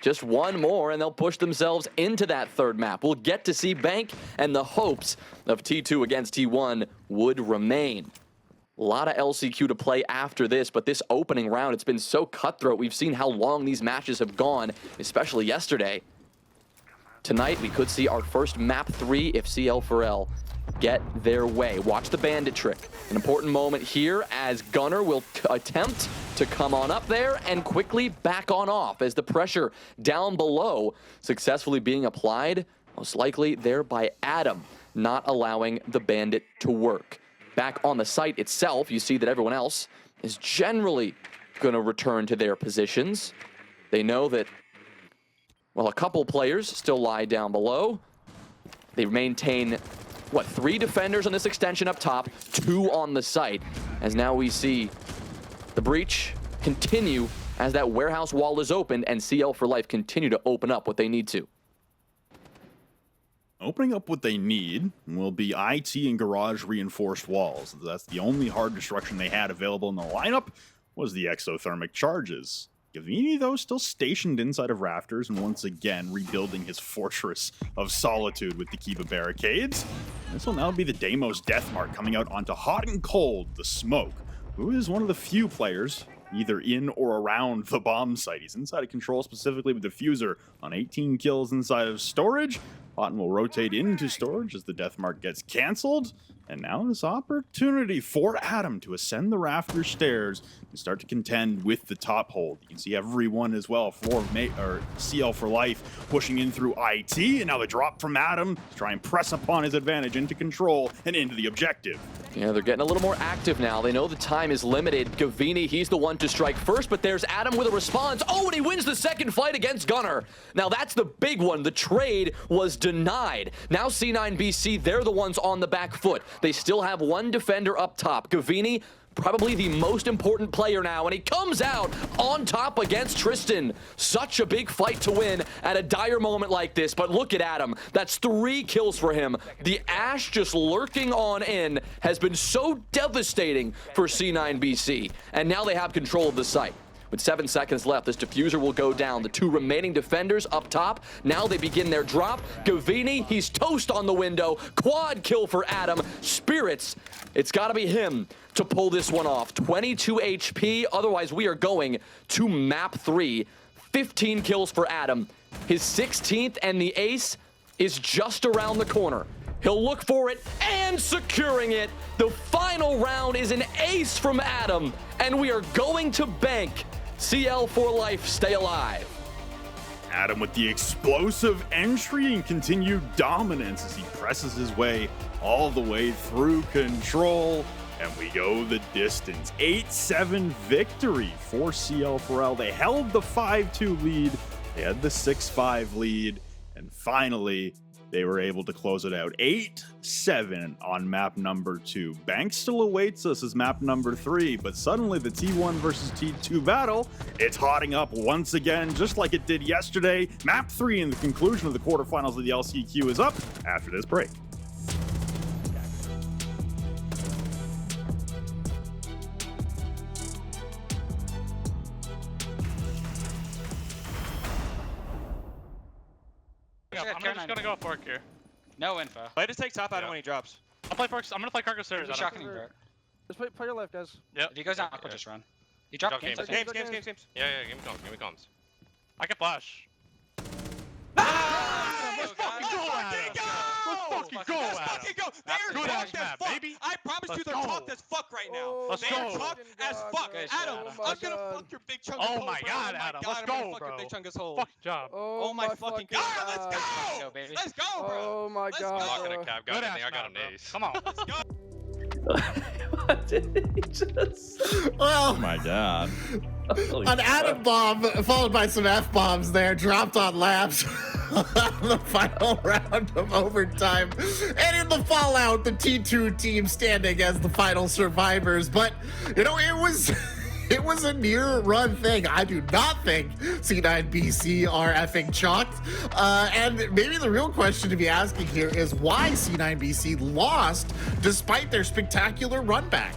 Just 1 more, and they'll push themselves into that 3rd map. We'll get to see Bank, and the hopes of T2 against T1 would remain. A lot of LCQ to play after this, but this opening round, it's been so cutthroat. We've seen how long these matches have gone, especially yesterday. Tonight, we could see our first map 3 if CL4L get their way. Watch the bandit trick. An important moment here as Gunner will attempt to come on up there and quickly back on off as the pressure down below successfully being applied, most likely there by Adam, not allowing the bandit to work. Back on the site itself, you see that everyone else is generally going to return to their positions. They know that, well, a couple players still lie down below. They maintain, what, 3 defenders on this extension up top, 2 on the site, as now we see the breach continue as that warehouse wall is opened and CL4L continue to open up what they need to. Opening up what they need will be IT and garage reinforced walls. That's the only hard destruction they had available in the lineup was the exothermic charges. Gavini, though, still stationed inside of rafters and once again rebuilding his fortress of solitude with the Kiba barricades. This will now be the Deimos Deathmark coming out onto Hot and Cold, the Smoke, who is one of the few players either in or around the bomb site. He's inside of Control, specifically with Diffuser on 18 kills inside of Storage. Hot will rotate into Storage as the Deathmark gets canceled. And now this opportunity for Adam to ascend the rafter stairs and start to contend with the top hold. You can see everyone as well, CL4L pushing in through IT, and now the drop from Adam to try and press upon his advantage into Control and into the objective. Yeah, they're getting a little more active now. They know the time is limited. Gavini, he's the one to strike first, but there's Adam with a response. Oh, and he wins the second fight against Gunner. Now that's the big one. The trade was denied. Now C9BC, they're the ones on the back foot. They still have 1 defender up top. Gavini, probably the most important player now, and he comes out on top against Tristan. Such a big fight to win at a dire moment like this, but look at Adam. That's 3 kills for him. The Ash just lurking on in has been so devastating for C9BC, and now they have control of the site. With 7 seconds left, this diffuser will go down. The 2 remaining defenders up top, now they begin their drop. Gavini, he's toast on the window. Quad kill for Adam. Spirits, it's got to be him to pull this one off. 22 HP, otherwise we are going to map 3. 15 kills for Adam. His 16th, and the ace is just around the corner. He'll look for it and securing it. The final round is an ace from Adam, and we are going to bank. CL for life, stay alive. Adam with the explosive entry and continued dominance as he presses his way all the way through control. And we go the distance. 8-7 victory for CL4L. They held the 5-2 lead. They had the 6-5 lead. And finally, they were able to close it out. 8-7 on map number 2. Bank still awaits us as map number 3, but suddenly the T1 versus T2 battle, it's hotting up once again, just like it did yesterday. Map 3 and the conclusion of the quarterfinals of the LCQ is up after this break. I'm just gonna go fork here. No info. Play just take top out when he drops. I'll play forks. I'm gonna play cargo stairs. Shocking. Just play your life, guys. Yep. If he goes down, I'll just run. He dropped games. Games. Yeah, give me comms. I can flash. Let's fucking go, Adam! Let's fucking go! They are tough as fuck! Baby. I promise you they're tough as fuck right now! Let's they go! are tough as fuck! Adam, I'm gonna fuck your big chunk of hole! Oh my god, Adam! Let's go, bro! Big chunk of hole. Fucking job! Oh my fucking god! Let's go! Let's go, bro! Oh my god! I'm not gonna cap gun anything. I got an ace. Come on! Let's go! What did he just... Well, Oh my god. an Adam bomb followed by some F bombs there, dropped on laps. The final round of overtime, and in the fallout, the T2 team standing as the final survivors. But you know, it was a near run thing. I do not think C9 BC are effing chalked. And maybe the real question to be asking here is why C9 BC lost despite their spectacular run back.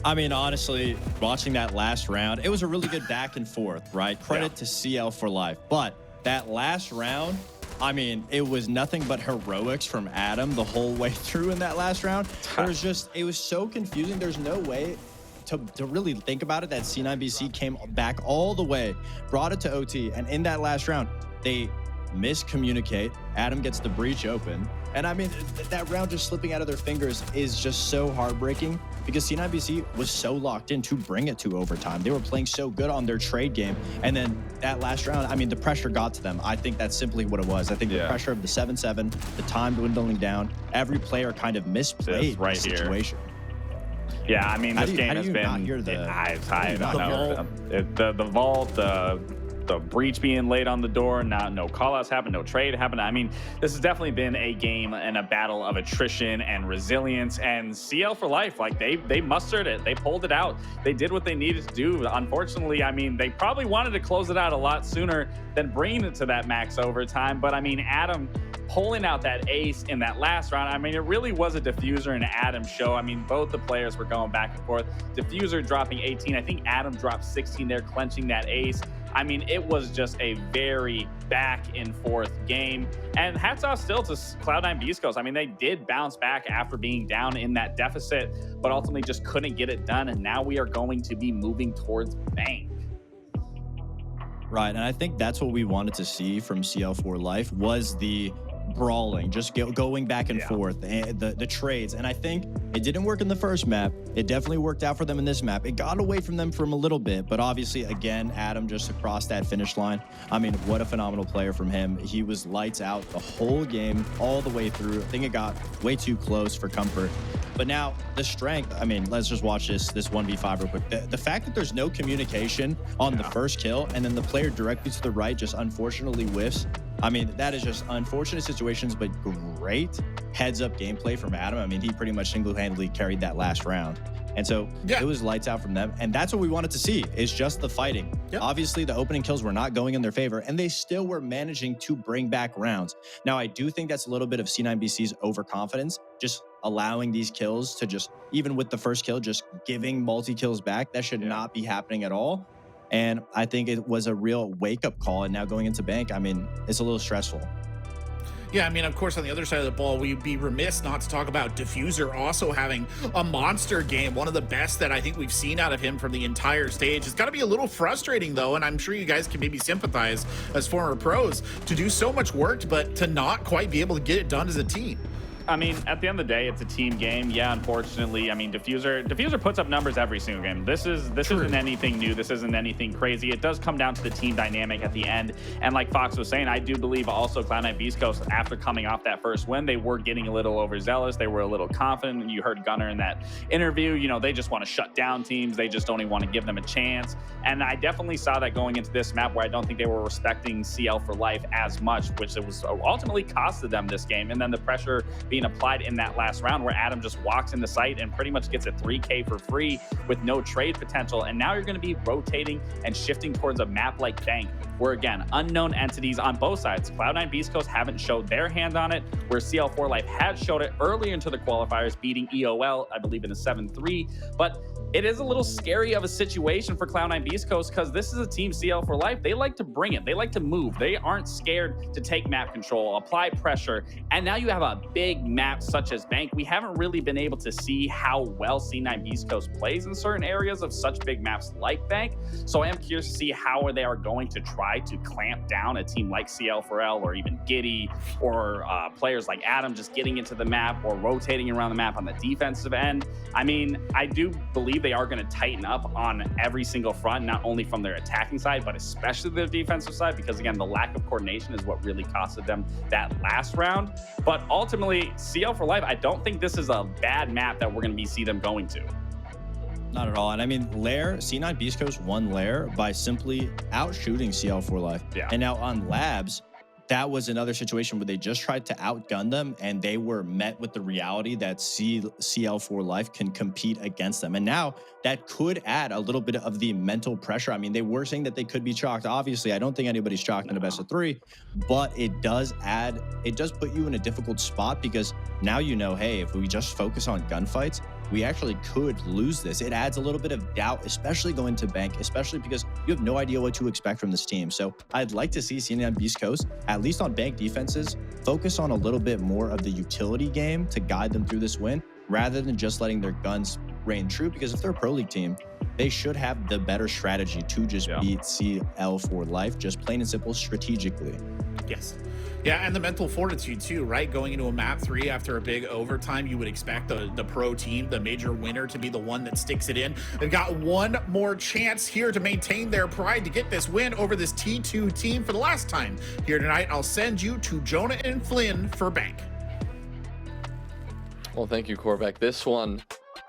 I mean, honestly, watching that last round, it was a really good back and forth, right? Credit to CL for life. But that last round, I mean, it was nothing but heroics from Adam the whole way through in that last round. It was so confusing. There's no way to really think about it that C9BC came back all the way, brought it to OT, and in that last round, they miscommunicate. Adam gets the breach open. And I mean, that round just slipping out of their fingers is just so heartbreaking because C9BC was so locked in to bring it to overtime. They were playing so good on their trade game. And then that last round, I mean, the pressure got to them. I think that's simply what it was. I think the pressure of the 7-7, the time dwindling down, every player kind of misplayed the situation. Yeah, I mean, this game has been. I don't know. The vault, the breach being laid on the door, no callouts happened, no trade happened. I mean, this has definitely been a game and a battle of attrition and resilience. And CL for life, like they mustered it, they pulled it out, they did what they needed to do. Unfortunately, I mean, they probably wanted to close it out a lot sooner than bringing it to that max overtime. But I mean, Adam pulling out that ace in that last round, I mean, it really was a diffuser and Adam show. I mean, both the players were going back and forth. Diffuser dropping 18. I think Adam dropped 16 there, clenching that ace. I mean, it was just a very back and forth game. And hats off still to Cloud9 Beastcoast. I mean, they did bounce back after being down in that deficit, but ultimately just couldn't get it done. And now we are going to be moving towards bank. Right, and I think that's what we wanted to see from CL4 Life was the brawling, just going back and forth, the trades. And I think it didn't work in the first map. It definitely worked out for them in this map. It got away from them from a little bit, but obviously, again, Adam just across that finish line. I mean, what a phenomenal player from him. He was lights out the whole game, all the way through. I think it got way too close for comfort. But now the strength, I mean, let's just watch this 1v5 real quick. The fact that there's no communication on the first kill and then the player directly to the right just unfortunately whiffs. I mean, that is just unfortunate situations, but great heads up gameplay from Adam. I mean, he pretty much single-handedly carried that last round. And so Yeah. it was lights out from them. And that's what we wanted to see, is just the fighting. Yep. Obviously, the opening kills were not going in their favor, and they still were managing to bring back rounds. Now, I do think that's a little bit of C9BC's overconfidence, just allowing these kills to just, even with the first kill, just giving multi-kills back. That should not be happening at all. And I think it was a real wake-up call. And now going into Bank, I mean, it's a little stressful. Yeah, I mean, of course, on the other side of the ball, we'd be remiss not to talk about Diffuser also having a monster game, one of the best that I think we've seen out of him from the entire stage. It's got to be a little frustrating, though, and I'm sure you guys can maybe sympathize as former pros to do so much work, but to not quite be able to get it done as a team. I mean, at the end of the day, it's a team game. Yeah, unfortunately, I mean, Diffuser puts up numbers every single game. This isn't anything new. This isn't anything crazy. It does come down to the team dynamic at the end. And like Fox was saying, I do believe also Cloud9 Beastcoast, after coming off that first win, they were getting a little overzealous. They were a little confident. And you heard Gunnar in that interview. You know, they just want to shut down teams. They just don't even want to give them a chance. And I definitely saw that going into this map, where I don't think they were respecting CL4L as much, which it was ultimately costed them this game. And then the pressure being applied in that last round, where Adam just walks into site and pretty much gets a 3K for free with no trade potential. And now you're going to be rotating and shifting towards a map like Bank, where again, unknown entities on both sides. Cloud9 Beastcoast haven't showed their hand on it, where CL4L had showed it earlier into the qualifiers, beating EOL, I believe, in a 7-3. But it is a little scary of a situation for Cloud9 Beastcoast, because this is a team, CL4L. They like to bring it. They like to move. They aren't scared to take map control, apply pressure. And now you have a big map such as Bank. We haven't really been able to see how well C9 Beastcoast plays in certain areas of such big maps like Bank. So I am curious to see how they are going to try to clamp down a team like CL4L, or even Giddy, or players like Adam just getting into the map or rotating around the map on the defensive end. I mean, I do believe they are going to tighten up on every single front, not only from their attacking side, but especially their defensive side, because again, the lack of coordination is what really costed them that last round. But ultimately, CL4L, I don't think this is a bad map that we're going to see them going to. Not at all. And I mean, Lair, C9 Beastcoast won Lair by simply outshooting CL4L. Yeah. And now on Labs, that was another situation where they just tried to outgun them, and they were met with the reality that CL4L can compete against them. And now that could add a little bit of the mental pressure. I mean, they were saying that they could be chalked. Obviously, I don't think anybody's chalked in a best of 3, but it does put you in a difficult spot, because now you know, hey, if we just focus on gunfights, we actually could lose this. It adds a little bit of doubt, especially going to Bank, especially because you have no idea what to expect from this team. So I'd like to see C9 Beastcoast, at least on Bank defenses, focus on a little bit more of the utility game to guide them through this win, rather than just letting their guns reign true. Because if they're a Pro League team, they should have the better strategy to just beat CL4L, just plain and simple strategically. Yes. Yeah, and the mental fortitude too, right? Going into a map 3 after a big overtime, you would expect the pro team, the major winner, to be the one that sticks it in. They've got one more chance here to maintain their pride, to get this win over this T2 team for the last time here tonight. I'll send you to Jonah and Flynn for Bank. Well, thank you, Korvac. This one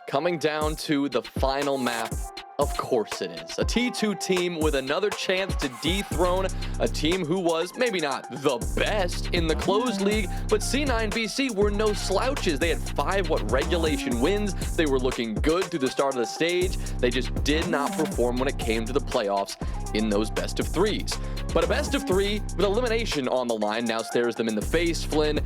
coming down to the final map. Of course it is. A T2 team with another chance to dethrone a team who was maybe not the best in the closed league, but C9BC were no slouches. They had 5 regulation wins. They were looking good through the start of the stage. They just did not perform when it came to the playoffs in those best of 3s. But a best of 3 with elimination on the line now stares them in the face, Flynn.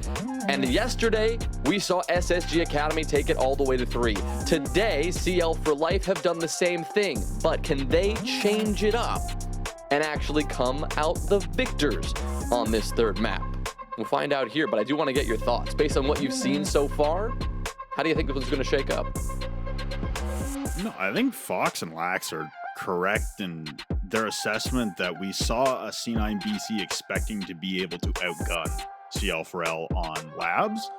And yesterday, we saw SSG Academy take it all the way to 3. Today, CL4L have done the same thing, but can they change it up and actually come out the victors on this third map? We'll find out here, but I do want to get your thoughts. Based on what you've seen so far, how do you think this is going to shake up? No, I think Fox and Lax are correct in their assessment that we saw a C9BC expecting to be able to outgun CL4L on Labs,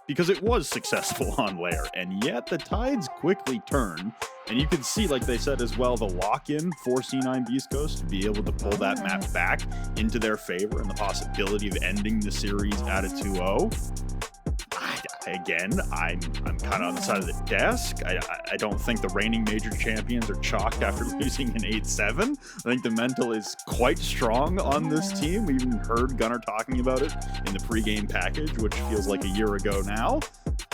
because it was successful on Lair, and yet the tides quickly turn, and you can see, like they said as well, the lock-in for C9 Beastcoast to be able to pull that map back into their favor, and the possibility of ending the series at a 2-0. Again, I'm kind of on the side of the desk. I don't think the reigning major champions are chalked after losing an 8-7. I think the mental is quite strong on this team. We even heard Gunnar talking about it in the pregame package, which feels like a year ago now.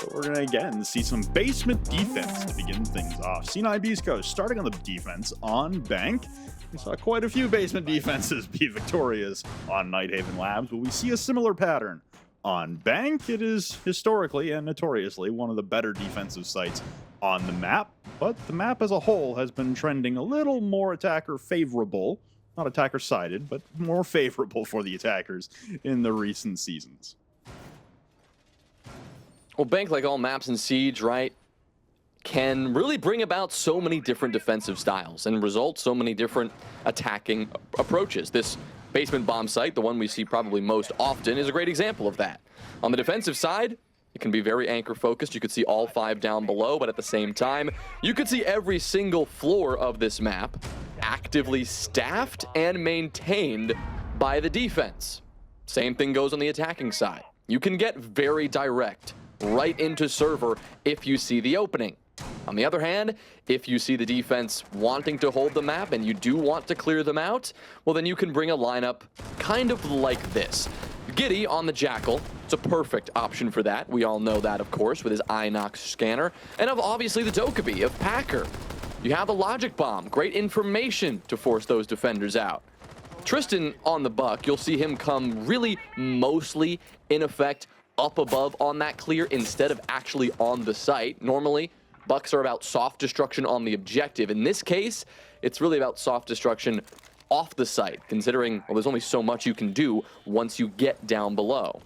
So we're gonna again see some basement defense to begin things off. C9 Beastcoast starting on the defense on Bank. We saw quite a few basement defenses be victorious on Nighthaven Labs, but we see a similar pattern on Bank. It is historically and notoriously one of the better defensive sites on the map, but the map as a whole has been trending a little more attacker favorable. Not attacker sided, but more favorable for the attackers in the recent seasons. Well, Bank, like all maps in Siege, right, can really bring about so many different defensive styles and result so many different attacking approaches. This basement bomb site, the one we see probably most often, is a great example of that. On the defensive side, it can be very anchor focused. You could see all 5 down below, but at the same time, you could see every single floor of this map actively staffed and maintained by the defense. Same thing goes on the attacking side. You can get very direct right into server if you see the opening. On the other hand, if you see the defense wanting to hold the map and you do want to clear them out, well, then you can bring a lineup kind of like this. Giddy on the Jackal, it's a perfect option for that. We all know that, of course, with his Inox scanner. And of obviously the Dokkaebi of Packer. You have the Logic Bomb, great information to force those defenders out. Tristan on the Buck, you'll see him come really mostly in effect up above on that clear instead of actually on the site. Normally, Bucks are about soft destruction on the objective. In this case, it's really about soft destruction off the site, considering, well, there's only so much you can do once you get down below.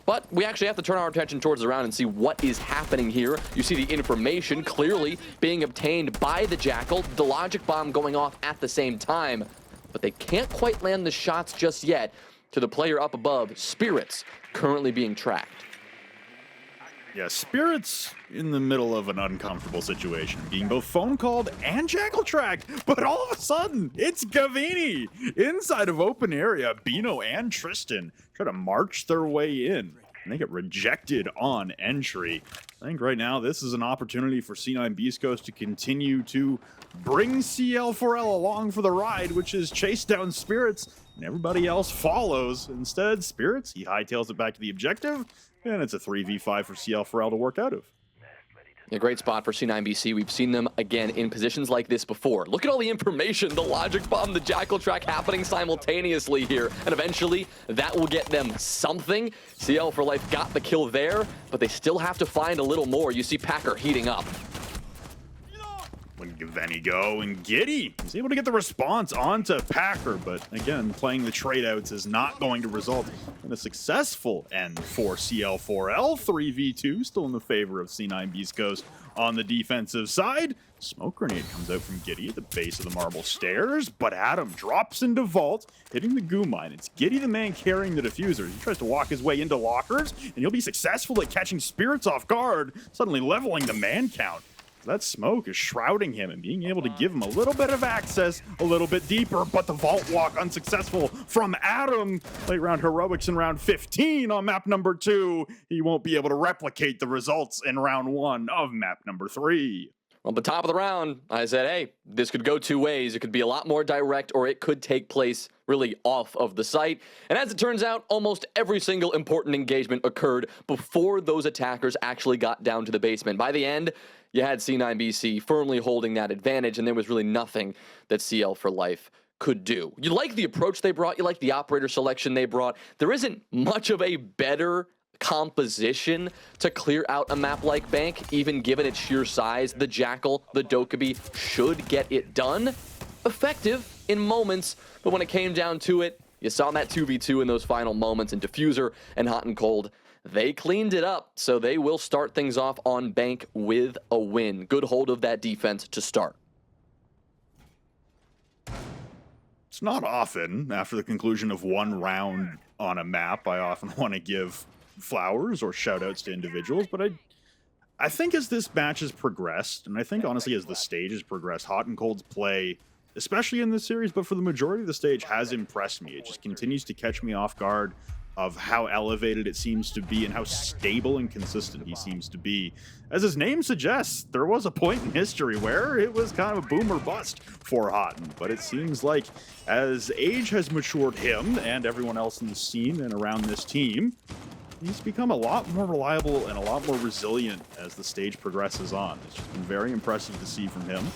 But we actually have to turn our attention towards the round and see what is happening here. You see the information clearly being obtained by the Jackal, the Logic Bomb going off at the same time, but they can't quite land the shots just yet to the player up above, Spirits, currently being tracked. Yeah, Spirits in the middle of an uncomfortable situation, being both phone called and Jackal tracked, but all of a sudden, it's Gavini inside of open area. Bino and Tristan try to march their way in, and they get rejected on entry. I think right now this is an opportunity for C9 Beastcoast to continue to bring CL4L along for the ride, which is chase down Spirits, and everybody else follows. Instead, Spirits, he hightails it back to the objective, and it's a 3v5 for CL4L to work out of. A great spot for C9BC. We've seen them again in positions like this before. Look at all the information, the Logic Bomb, the Jackal track happening simultaneously here. And eventually, that will get them something. CL4Life got the kill there, but they still have to find a little more. You see Packer heating up. When Gaveni go, and Giddy is able to get the response onto Packer, but again, playing the trade-outs is not going to result in a successful end for CL4L. 3v2, still in the favor of C9 Beastcoast on the defensive side. Smoke grenade comes out from Giddy at the base of the marble stairs, but Adam drops into vault, hitting the goo mine. It's Giddy the man carrying the diffuser. He tries to walk his way into lockers, and he'll be successful at catching Spirits off guard, suddenly leveling the man count. That smoke is shrouding him and being able to give him a little bit of access, a little bit deeper, but the vault walk unsuccessful from Adam. Late round heroics in round 15 on map number 2. He won't be able to replicate the results in round 1 of map number 3. Well, at the top of the round, I said, hey, this could go two ways. It could be a lot more direct, or it could take place really off of the site. And as it turns out, almost every single important engagement occurred before those attackers actually got down to the basement. By the end, you had C9BC firmly holding that advantage, and there was really nothing that CL4Life could do. You like the approach they brought, you like the operator selection they brought. There isn't much of a better composition to clear out a map like Bank, even given its sheer size. The Jackal, the Dokkaebi should get it done. Effective in moments, but when it came down to it, you saw that 2v2 in those final moments, and Diffuser and Hot and Cold, they cleaned it up, so they will start things off on Bank with a win. Good hold of that defense to start. It's not often, after the conclusion of one round on a map, I often want to give flowers or shout-outs to individuals, but I think as this match has progressed, and I think honestly as the stage has progressed, Hot and Cold's play, especially in this series, but for the majority of the stage, has impressed me. It just continues to catch me off guard of how elevated it seems to be and how stable and consistent he seems to be. As his name suggests, there was a point in history where it was kind of a boom or bust for Houghton, but it seems like as age has matured him and everyone else in the scene and around this team, he's become a lot more reliable and a lot more resilient as the stage progresses on. It's just been very impressive to see from him.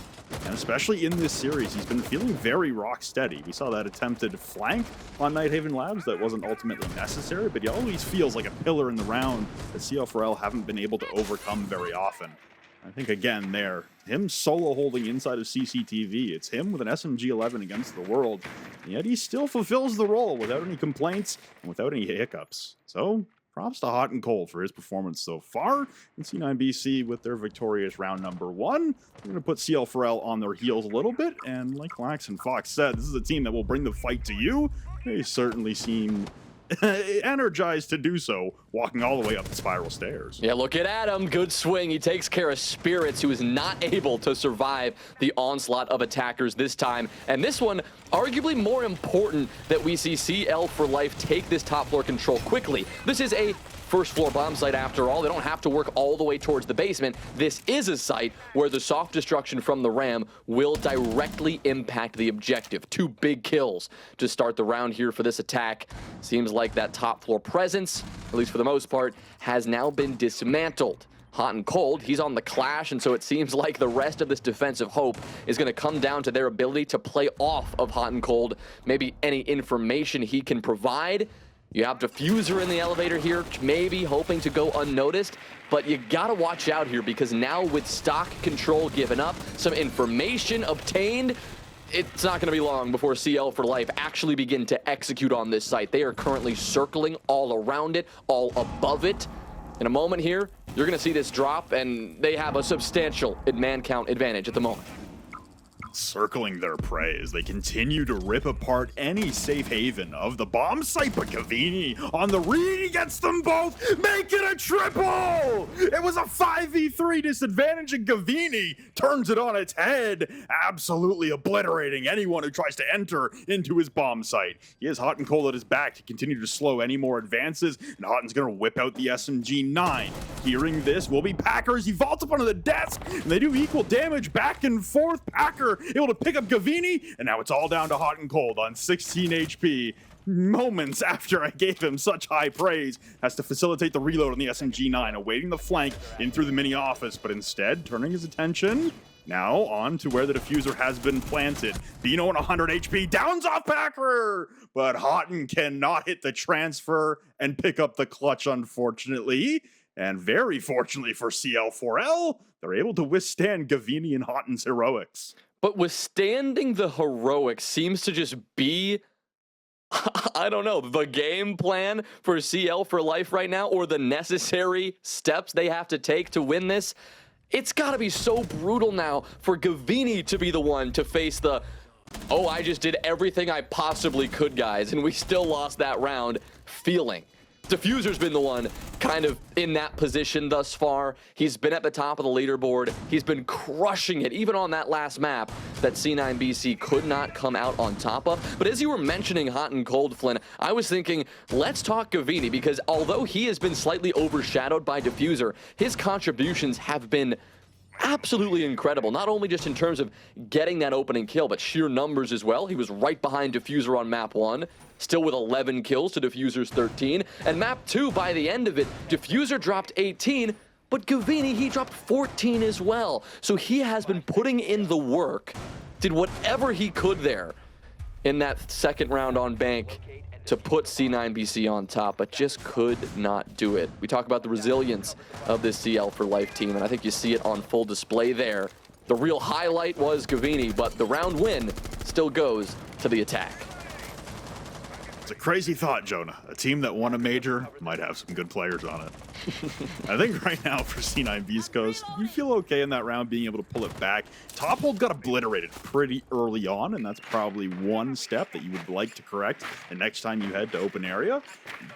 And especially in this series, he's been feeling very rock steady. We saw that attempted flank on Nighthaven Labs that wasn't ultimately necessary, but he always feels like a pillar in the round that CL4L haven't been able to overcome very often. I think, again, there, him solo holding inside of CCTV. It's him with an SMG-11 against the world, and yet he still fulfills the role without any complaints and without any hiccups. So, props to Hot and Cold for his performance so far. And C9BC with their victorious round number 1. We're going to put CL4L on their heels a little bit, and like Lax and Fox said, this is a team that will bring the fight to you. They certainly seem energized to do so, walking all the way up the spiral stairs. Yeah, look at Adam. Good swing. He takes care of Spirits, who is not able to survive the onslaught of attackers this time. And this one, arguably more important that we see CL4L take this top floor control quickly. This is a first floor bomb site after all. They don't have to work all the way towards the basement. This is a site where the soft destruction from the Ram will directly impact the objective. 2 big kills to start the round here for this attack. Seems like that top floor presence, at least for the most part, has now been dismantled. Hot and Cold, he's on the clash, and so it seems like the rest of this defensive hope is going to come down to their ability to play off of Hot and Cold, maybe any information he can provide. You have Diffuser in the elevator here, maybe hoping to go unnoticed, but you gotta watch out here because now with stock control given up, some information obtained, it's not gonna be long before CL4L actually begin to execute on this site. They are currently circling all around it, all above it. In a moment here, you're gonna see this drop, and they have a substantial man count advantage at the moment. Circling their prey as they continue to rip apart any safe haven of the bomb site, but Gavini on the read, he gets them both, make it a triple! It was a 5v3 disadvantage, and Gavini turns it on its head, absolutely obliterating anyone who tries to enter into his bomb site. He has Hot and Cold at his back to continue to slow any more advances, and Hotten's gonna whip out the SMG-9. Hearing this will be Packers. He vaults up onto the desk, and they do equal damage back and forth. Packer able to pick up Gavini, and now it's all down to Hot and Cold on 16 HP. Moments after I gave him such high praise, has to facilitate the reload on the SMG-9, awaiting the flank in through the mini office, but instead turning his attention now on to where the diffuser has been planted. Bino on 100 HP, downs off Packer, but Hotten cannot hit the transfer and pick up the clutch, unfortunately. And very fortunately for CL4L, they're able to withstand Gavini and Hotten's heroics. But withstanding the heroics seems to just be, I don't know, the game plan for CL4L right now, or the necessary steps they have to take to win this. It's got to be so brutal now for Gavini to be the one to face the, oh, I just did everything I possibly could, guys, and we still lost that round feeling. Diffuser's been the one kind of in that position thus far. He's been at the top of the leaderboard. He's been crushing it, even on that last map that C9BC could not come out on top of. But as you were mentioning Hot and Cold, Flynn, I was thinking, let's talk Gavini, because although he has been slightly overshadowed by Diffuser, his contributions have been absolutely incredible, not only just in terms of getting that opening kill, but sheer numbers as well. He was right behind Diffuser on map 1, still with 11 kills to Diffuser's 13. And map 2, by the end of it, Diffuser dropped 18, but Gavini, he dropped 14 as well. So he has been putting in the work, did whatever he could there in that second round on bank to put C9BC on top, but just could not do it. We talk about the resilience of this CL4L team, and I think you see it on full display there. The real highlight was Gavini, but the round win still goes to the attack. It's a crazy thought, Jonah. A team that won a major might have some good players on it. I think right now for C9 Beastcoast, you feel okay in that round being able to pull it back. Top hold got obliterated pretty early on, and that's probably one step that you would like to correct the next time you head to open area.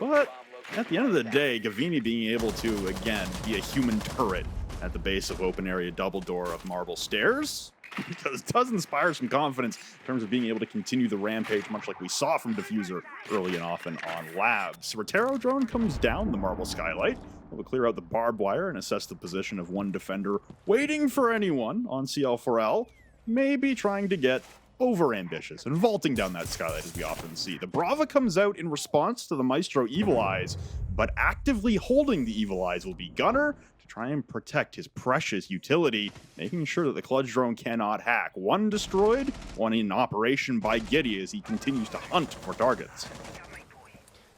But at the end of the day, Gavini being able to, again, be a human turret at the base of open area double door of marble stairs, because it does inspire some confidence in terms of being able to continue the rampage, much like we saw from Diffuser early and often on Labs. Rotero drone comes down the marble skylight. We'll clear out the barbed wire and assess the position of one defender waiting for anyone on CL4L, maybe trying to get overambitious and vaulting down that skylight as we often see. The Brava comes out in response to the Maestro Evil Eyes, but actively holding the Evil Eyes will be Gunner to try and protect his precious utility, making sure that the Clutch Drone cannot hack. One destroyed, one in operation by Giddy as he continues to hunt for targets.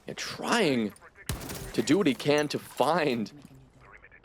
And trying to do what he can to find,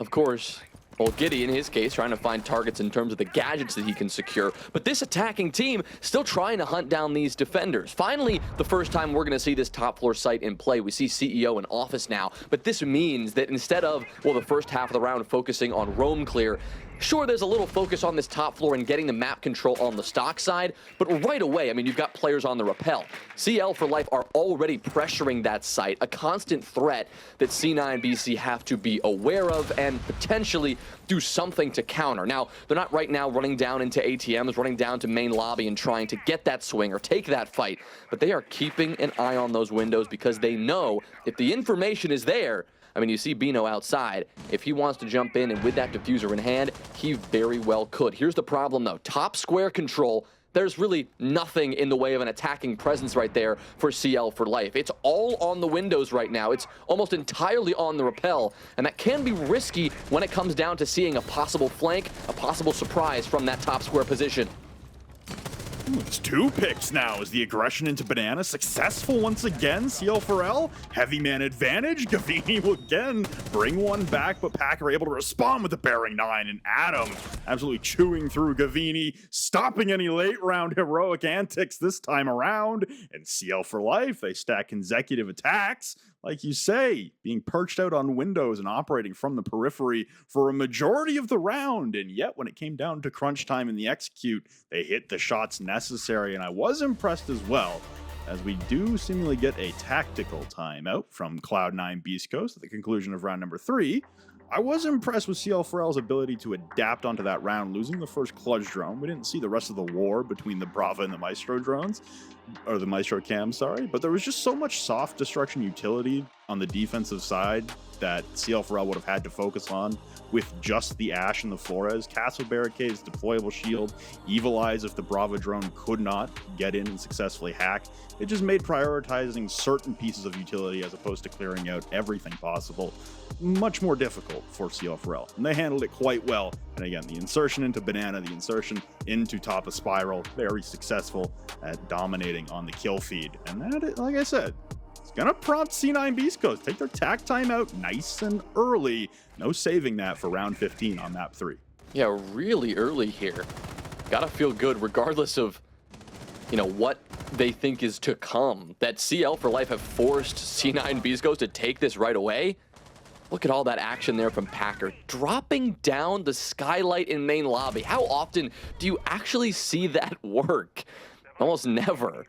of course, well, Giddy, in his case, trying to find targets in terms of the gadgets that he can secure. But this attacking team still trying to hunt down these defenders. Finally, the first time we're going to see this top floor site in play. We see CEO in office now. But this means that instead of, well, the first half of the round focusing on roam clear, sure, there's a little focus on this top floor and getting the map control on the stock side, but right away, I mean, you've got players on the rappel. CL4L are already pressuring that site, a constant threat that C9 BC have to be aware of and potentially do something to counter. Now, they're not right now running down into ATMs, running down to main lobby and trying to get that swing or take that fight, but they are keeping an eye on those windows because they know if the information is there, I mean, you see Bino outside. If he wants to jump in and with that diffuser in hand, he very well could. Here's the problem, though. Top square control, there's really nothing in the way of an attacking presence right there for CL4L. It's all on the windows right now. It's almost entirely on the rappel, and that can be risky when it comes down to seeing a possible flank, a possible surprise from that top square position. It's 2 picks now as the aggression into Banana successful once again. CL4L, heavy man advantage. Gavini will again bring one back, but Packer able to respond with the bearing 9, and Adam absolutely chewing through Gavini, stopping any late round heroic antics this time around. And CL4L, they stack consecutive attacks. Like you say, being perched out on windows and operating from the periphery for a majority of the round, and yet when it came down to crunch time in the execute, they hit the shots necessary, and I was impressed as well, as we do seemingly get a tactical timeout from Cloud9 Beastcoast at the conclusion of round number 3. I was impressed with CL4L's ability to adapt onto that round, losing the first clutch drone. We didn't see the rest of the war between the Brava and the Maestro drones, or the Maestro cam, sorry, but there was just so much soft destruction utility on the defensive side that CL4L would have had to focus on with just the Ash and the Flores. Castle barricades, deployable shield, Evil Eyes if the Brava drone could not get in and successfully hack. It just made prioritizing certain pieces of utility as opposed to clearing out everything possible much more difficult for CL4L. And they handled it quite well. And again, the insertion into Banana, the insertion into top of Spiral, very successful at dominating on the kill feed. And that, like I said, it's gonna prompt C9 Beastcoast. Take their tack time out nice and early. No saving that for round 15 on map 3. Yeah, really early here. Gotta feel good regardless of, you know, what they think is to come. That CL4L have forced C9 Beastcoast to take this right away. Look at all that action there from Packer. Dropping down the skylight in main lobby. How often do you actually see that work? Almost never.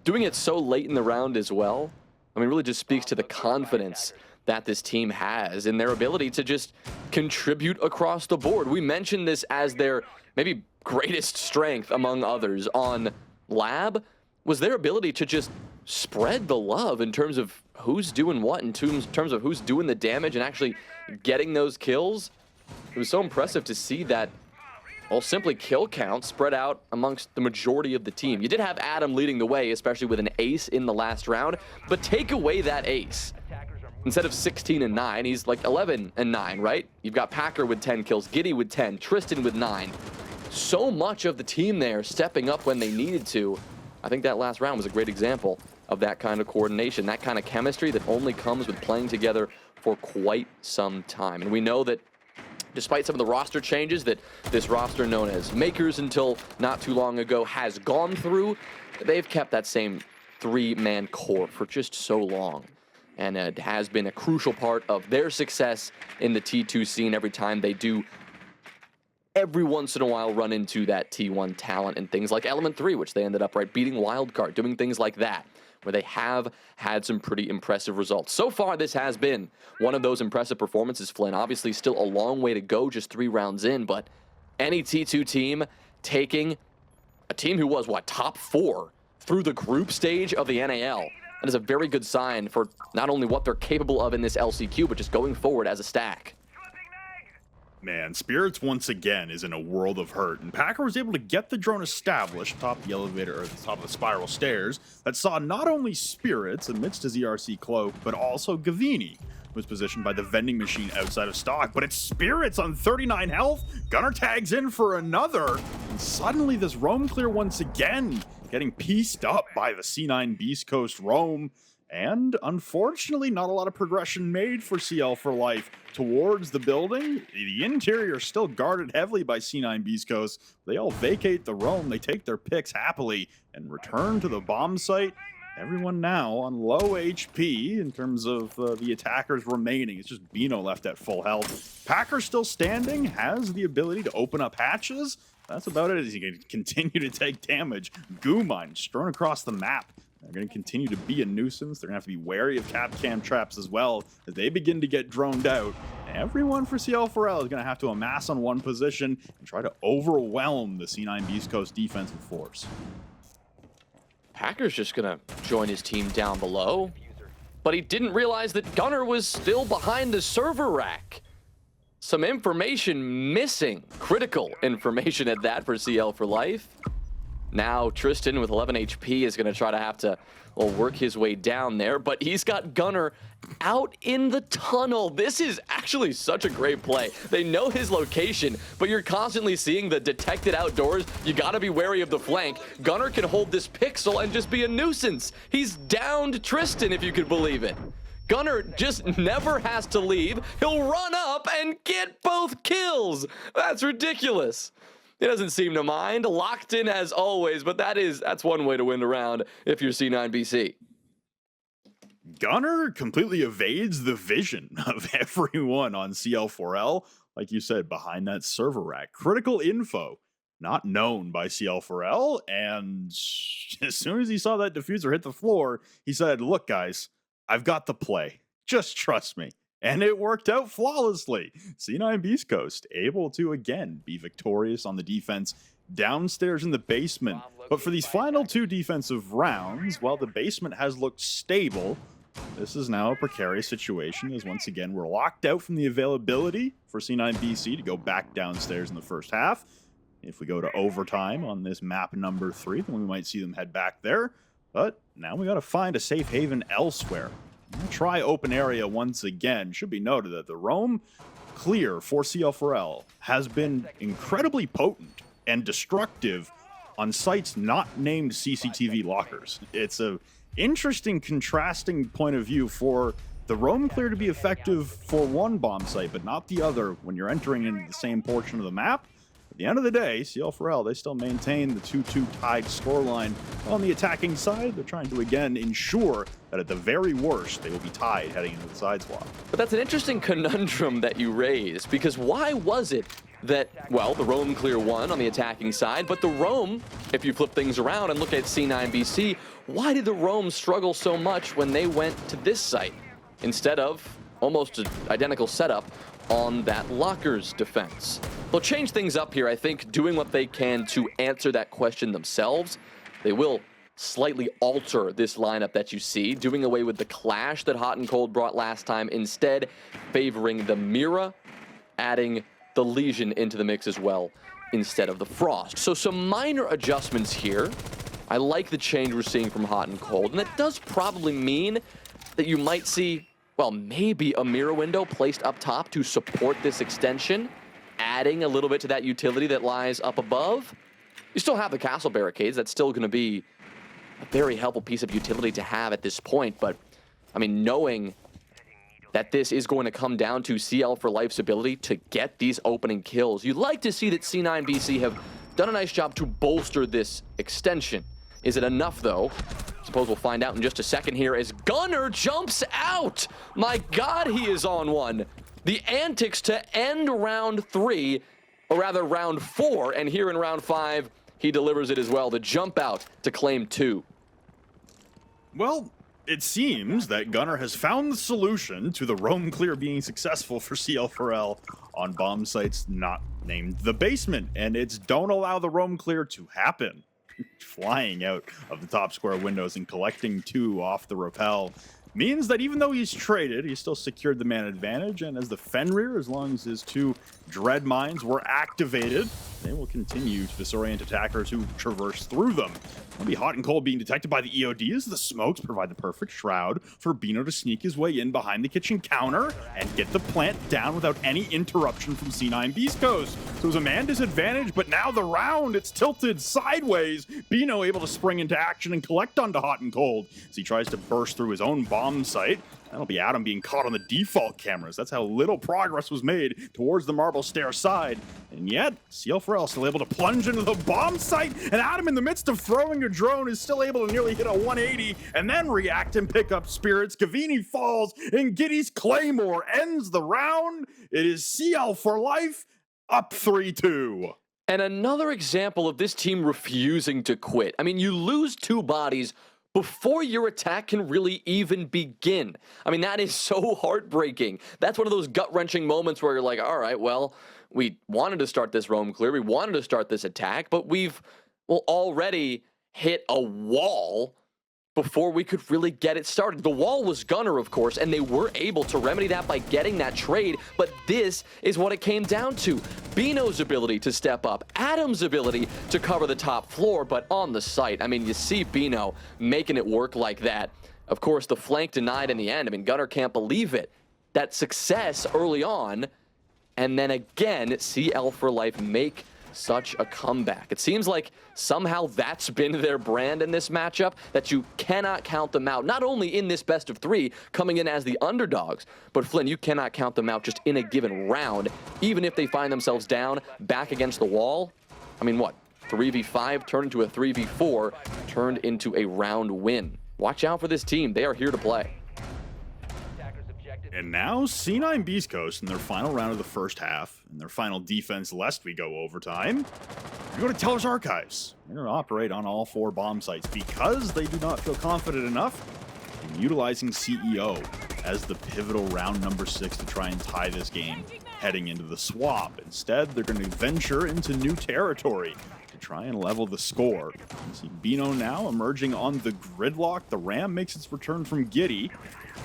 Doing it so late in the round as well, I mean, really just speaks to the confidence that this team has in their ability to just contribute across the board. We mentioned this as their maybe greatest strength among others on Lab, was their ability to just spread the love in terms of who's doing what, in terms of who's doing the damage and actually getting those kills. It was so impressive to see that, well, simply kill count spread out amongst the majority of the team. You did have Adam leading the way, especially with an ace in the last round, but take away that ace. Instead of 16 and 9, he's like 11 and 9, right? You've got Packer with 10 kills, Giddy with 10, Tristan with 9. So much of the team there stepping up when they needed to. I think that last round was a great example of that kind of coordination, that kind of chemistry that only comes with playing together for quite some time. And we know that despite some of the roster changes that this roster known as Makers until not too long ago has gone through, they've kept that same 3-man core for just so long. And it has been a crucial part of their success in the T2 scene every time they do every once in a while run into that T1 talent and things like Element 3, which they ended up beating Wildcard, doing things like that, where they have had some pretty impressive results. So far, this has been one of those impressive performances, Flynn. Obviously, still a long way to go, just 3 rounds in, but any T2 team taking a team who was, top 4 through the group stage of the NAL, that is a very good sign for not only what they're capable of in this LCQ, but just going forward as a stack. Man, Spirits once again is in a world of hurt, and Packer was able to get the drone established atop the elevator, or the top of the spiral stairs, that saw not only Spirits amidst his ERC cloak, but also Gavini, who was positioned by the vending machine outside of stock. But it's Spirits on 39 health, Gunner tags in for another, and suddenly this roam clear once again, getting pieced up by the C9 Beastcoast roam. And unfortunately, not a lot of progression made for CL4L towards the building. The interior is still guarded heavily by C9 Beastcoast. They all vacate the roam. They take their picks happily and return to the bomb site. Everyone now on low HP in terms of the attackers remaining. It's just Bino left at full health. Packer still standing, has the ability to open up hatches. That's about it as he can continue to take damage. Goo mines strewn across the map. They're going to continue to be a nuisance. They're going to have to be wary of cap cam traps as well as they begin to get droned out. Everyone for CL4L is going to have to amass on one position and try to overwhelm the C9 Beastcoast defensive force. Packer's just going to join his team down below, but he didn't realize that Gunner was still behind the server rack. Some information missing. Critical information at that for CL4L. Now Tristan with 11 HP is going to try to have to work his way down there, but he's got Gunner out in the tunnel. This is actually such a great play. They know his location, but you're constantly seeing the detected outdoors. You got to be wary of the flank. Gunner can hold this pixel and just be a nuisance. He's downed Tristan, if you could believe it. Gunner just never has to leave. He'll run up and get both kills. That's ridiculous. He doesn't seem to mind. Locked in as always, but that's one way to win the round if you're C9 BC. Gunner completely evades the vision of everyone on CL4L. Like you said, behind that server rack. Critical info, not known by CL4L. And as soon as he saw that diffuser hit the floor, he said, look, guys, I've got the play. Just trust me. And it worked out flawlessly. C9 Beastcoast able to again be victorious on the defense downstairs in the basement. But for these final two defensive rounds, while the basement has looked stable, this is now a precarious situation as once again we're locked out from the availability for C9 BC to go back downstairs in the first half. If we go to overtime on this map number 3, then we might see them head back there. But now we got to find a safe haven elsewhere. We'll try open area once again. Should be noted that the roam clear for CL4L has been incredibly potent and destructive on sites not named CCTV lockers. It's a interesting contrasting point of view for the roam clear to be effective for one bomb site, but not the other when you're entering into the same portion of the map. At the end of the day, CL4L, they still maintain the 2-2 tied scoreline. On the attacking side, they're trying to again ensure that at the very worst, they will be tied heading into the side swap. But that's an interesting conundrum that you raise, because why was it that, well, the roam clear won on the attacking side, but the roam, if you flip things around and look at C9 BC, why did the roam struggle so much when they went to this site instead of almost an identical setup on that locker's defense? They'll change things up here, I think, doing what they can to answer that question themselves. They will slightly alter this lineup that you see, doing away with the clash that Hot and Cold brought last time, instead favoring the Mira, adding the Legion into the mix as well instead of the Frost. So some minor adjustments here. I like the change we're seeing from Hot and Cold, and that does probably mean that you might see, well, maybe a Mira window placed up top to support this extension, adding a little bit to that utility that lies up above. You still have the castle barricades. That's still going to be a very helpful piece of utility to have at this point. But, I mean, knowing that this is going to come down to CL4L's ability to get these opening kills, you'd like to see that C9 BC have done a nice job to bolster this extension. Is it enough, though? Suppose we'll find out in just a second here as Gunner jumps out. My God, he is on one. The antics to end round 3, or rather round 4, and here in round 5, he delivers it as well. The jump out to claim 2. Well, it seems that Gunner has found the solution to the roam clear being successful for CL4L on bomb sites not named the basement, and it's don't allow the roam clear to happen. Flying out of the top square windows and collecting 2 off the rappel. means that even though he's traded, he still secured the man advantage, and as the Fenrir, as long as his 2 dread mines were activated, they will continue to disorient attackers who traverse through them. It'll be hot and cold being detected by the EOD as the smokes provide the perfect shroud for Bino to sneak his way in behind the kitchen counter and get the plant down without any interruption from C9 Beastcoast. So it was a man disadvantage, but now the round, it's tilted sideways. Bino able to spring into action and collect onto hot and cold as he tries to burst through his own bomb site. That'll be Adam being caught on the default cameras. That's how little progress was made towards the marble stair side. And yet, CL4L still able to plunge into the bomb site, and Adam, in the midst of throwing a drone, is still able to nearly hit a 180 and then react and pick up spirits. Gavini falls, and Giddy's Claymore ends the round. It is CL for life, up 3-2. And another example of this team refusing to quit. I mean, you lose 2 bodies before your attack can really even begin. I mean, that is so heartbreaking. That's one of those gut-wrenching moments where you're like, all right, well, we wanted to start this roam clear, we wanted to start this attack, but we've already hit a wall before we could really get it started. The wall was Gunner, of course, and they were able to remedy that by getting that trade, but this is what it came down to. Bino's ability to step up, Adam's ability to cover the top floor, but on the site, I mean, you see Bino making it work like that. Of course, the flank denied in the end. I mean, Gunner can't believe it. That success early on, and then again, CL for life make such a comeback. It seems like somehow that's been their brand in this matchup, that you cannot count them out, not only in this best of 3 coming in as the underdogs, but Flynn, you cannot count them out just in a given round, even if they find themselves down back against the wall. I mean, what, 3v5 turned into a 3v4, turned into a round win. Watch out for this team. They are here to play. And now C9 Beastcoast in their final round of the first half, and their final defense lest we go overtime. We go to Teller's Archives. They're going to operate on all 4 bomb sites because they do not feel confident enough in utilizing CEO as the pivotal round number 6 to try and tie this game heading into the swap. Instead, they're going to venture into new territory to try and level the score. You see Bino now emerging on the gridlock. The Ram makes its return from Giddy.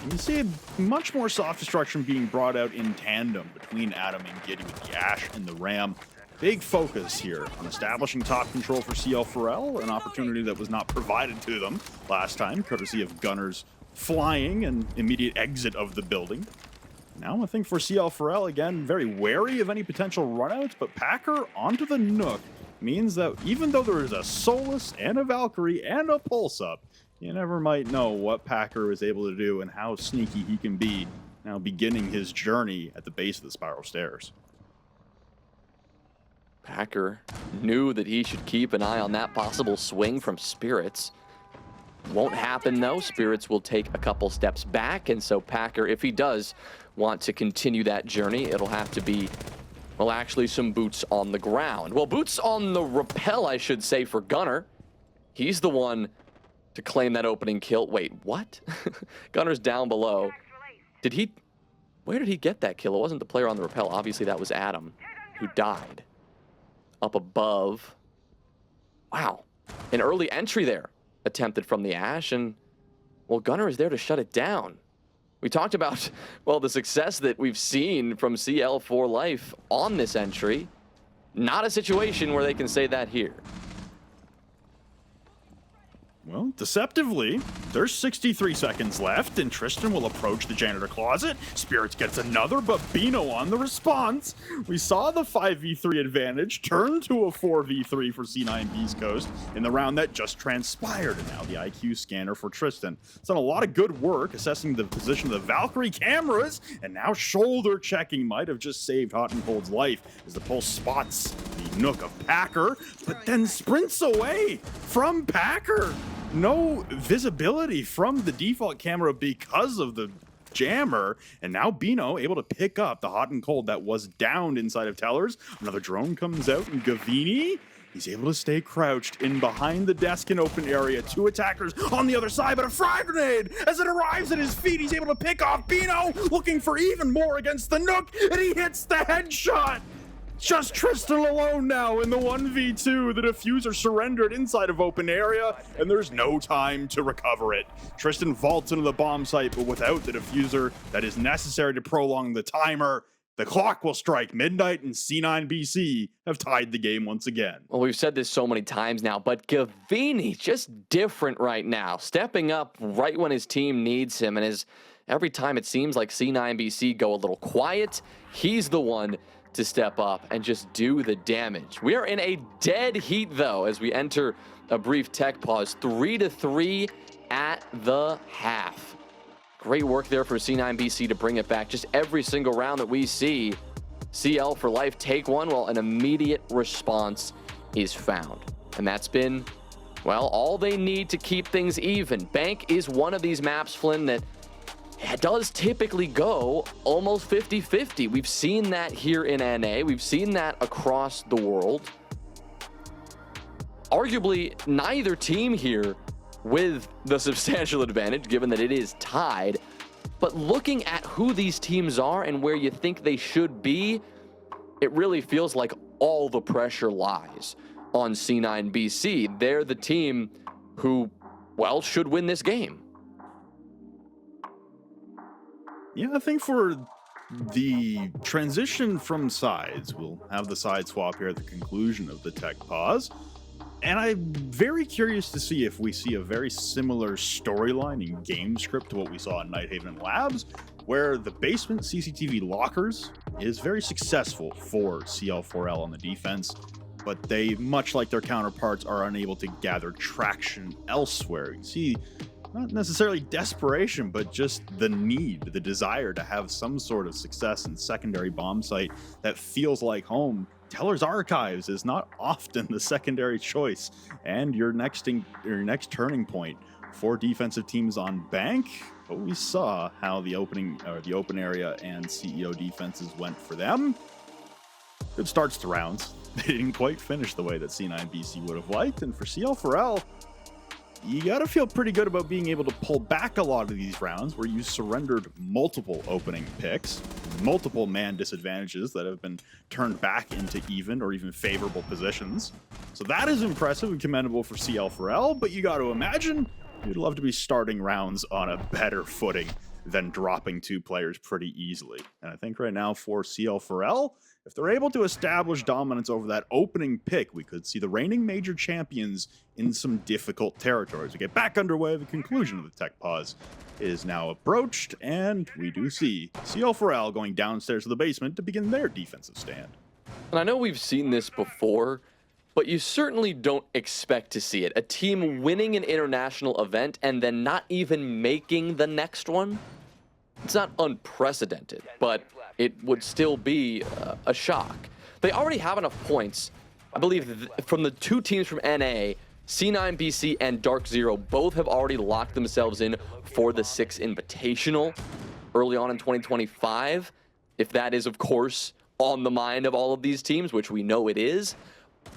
And you see a much more soft destruction being brought out in tandem between Adam and Giddy with the Ash and the Ram. Big focus here on establishing top control for CL4L, an opportunity that was not provided to them last time, courtesy of Gunner's flying and immediate exit of the building. Now I think for CL4L, again, very wary of any potential runouts, but Packer onto the Nook means that even though there is a Solus and a Valkyrie and a Pulse-Up, you never might know what Packer is able to do and how sneaky he can be now beginning his journey at the base of the spiral stairs. Packer knew that he should keep an eye on that possible swing from Spirits. Won't happen though. Spirits will take a couple steps back, and so Packer, if he does want to continue that journey, it'll have to be, well, actually some boots on the ground. Well, boots on the rappel, I should say, for Gunner. He's the one to claim that opening kill. Wait, what? Gunner's down below. Where did he get that kill? It wasn't the player on the rappel. Obviously, that was Adam, who died. Up above. Wow. An early entry there attempted from the Ash, and, well, Gunner is there to shut it down. We talked about, well, the success that we've seen from CL4 Life on this entry. Not a situation where they can say that here. Well, deceptively, there's 63 seconds left, and Tristan will approach the janitor closet. Spirits gets another, but Bino on the response. We saw the 5v3 advantage turn to a 4v3 for C9 Beastcoast in the round that just transpired, and now the IQ scanner for Tristan. It's done a lot of good work assessing the position of the Valkyrie cameras, and now shoulder checking might have just saved Hot and Cold's life as the pulse spots the Nook of Packer, but then sprints away from Packer. No visibility from the default camera because of the jammer, and now Bino able to pick up the Hot and Cold that was downed inside of Tellers. Another drone comes out, and Gavini, he's able to stay crouched in behind the desk in open area. 2 attackers on the other side, but a frag grenade as it arrives at his feet. He's able to pick off Bino, looking for even more against the Nook, and he hits the headshot. Just Tristan alone now in the 1v2. The diffuser surrendered inside of open area, and there's no time to recover it. Tristan vaults into the bomb site, but without the diffuser that is necessary to prolong the timer, the clock will strike midnight, and C9 BC have tied the game once again. Well, we've said this so many times now, but Gavini just different right now, stepping up right when his team needs him, and every time it seems like C9 BC go a little quiet, he's the one to step up and just do the damage. We are in a dead heat, though, as we enter a brief tech pause. 3-3 at the half. Great work there for C9 BC to bring it back. Just every single round that we see, CL4L take one while an immediate response is found. And that's been, well, all they need to keep things even. Bank is one of these maps, Flynn, that does typically go almost 50-50. We've seen that here in NA. We've seen that across the world. Arguably, neither team here with the substantial advantage, given that it is tied. But looking at who these teams are and where you think they should be, it really feels like all the pressure lies on C9 BC. They're the team who, well, should win this game. Yeah, I think for the transition from sides, we'll have the side swap here at the conclusion of the tech pause. And I'm very curious to see if we see a very similar storyline and game script to what we saw in Nighthaven Labs, where the basement CCTV lockers is very successful for CL4L on the defense, but they, much like their counterparts, are unable to gather traction elsewhere. You see, not necessarily desperation, but just the need, the desire to have some sort of success in secondary bomb site that feels like home. Teller's Archives is not often the secondary choice, and your next turning point for defensive teams on Bank. But we saw how the open area and CEO defenses went for them. Good starts to rounds. They didn't quite finish the way that C9 BC would have liked, and for CL4L, you gotta feel pretty good about being able to pull back a lot of these rounds where you surrendered multiple opening picks, multiple man disadvantages that have been turned back into even or even favorable positions. So that is impressive and commendable for CL4L, but you gotta imagine you'd love to be starting rounds on a better footing than dropping two players pretty easily. And I think right now for CL4L, if they're able to establish dominance over that opening pick, we could see the reigning major champions in some difficult territories. We get back underway. The conclusion of the tech pause is now approached, and we do see CL4L going downstairs to the basement to begin their defensive stand. And I know we've seen this before, but you certainly don't expect to see it. A team winning an international event and then not even making the next one. It's not unprecedented, but it would still be a shock. They already have enough points. I believe from the two teams from NA, C9 BC and Dark Zero both have already locked themselves in for the 6 Invitational early on in 2025. If that is, of course, on the mind of all of these teams, which we know it is.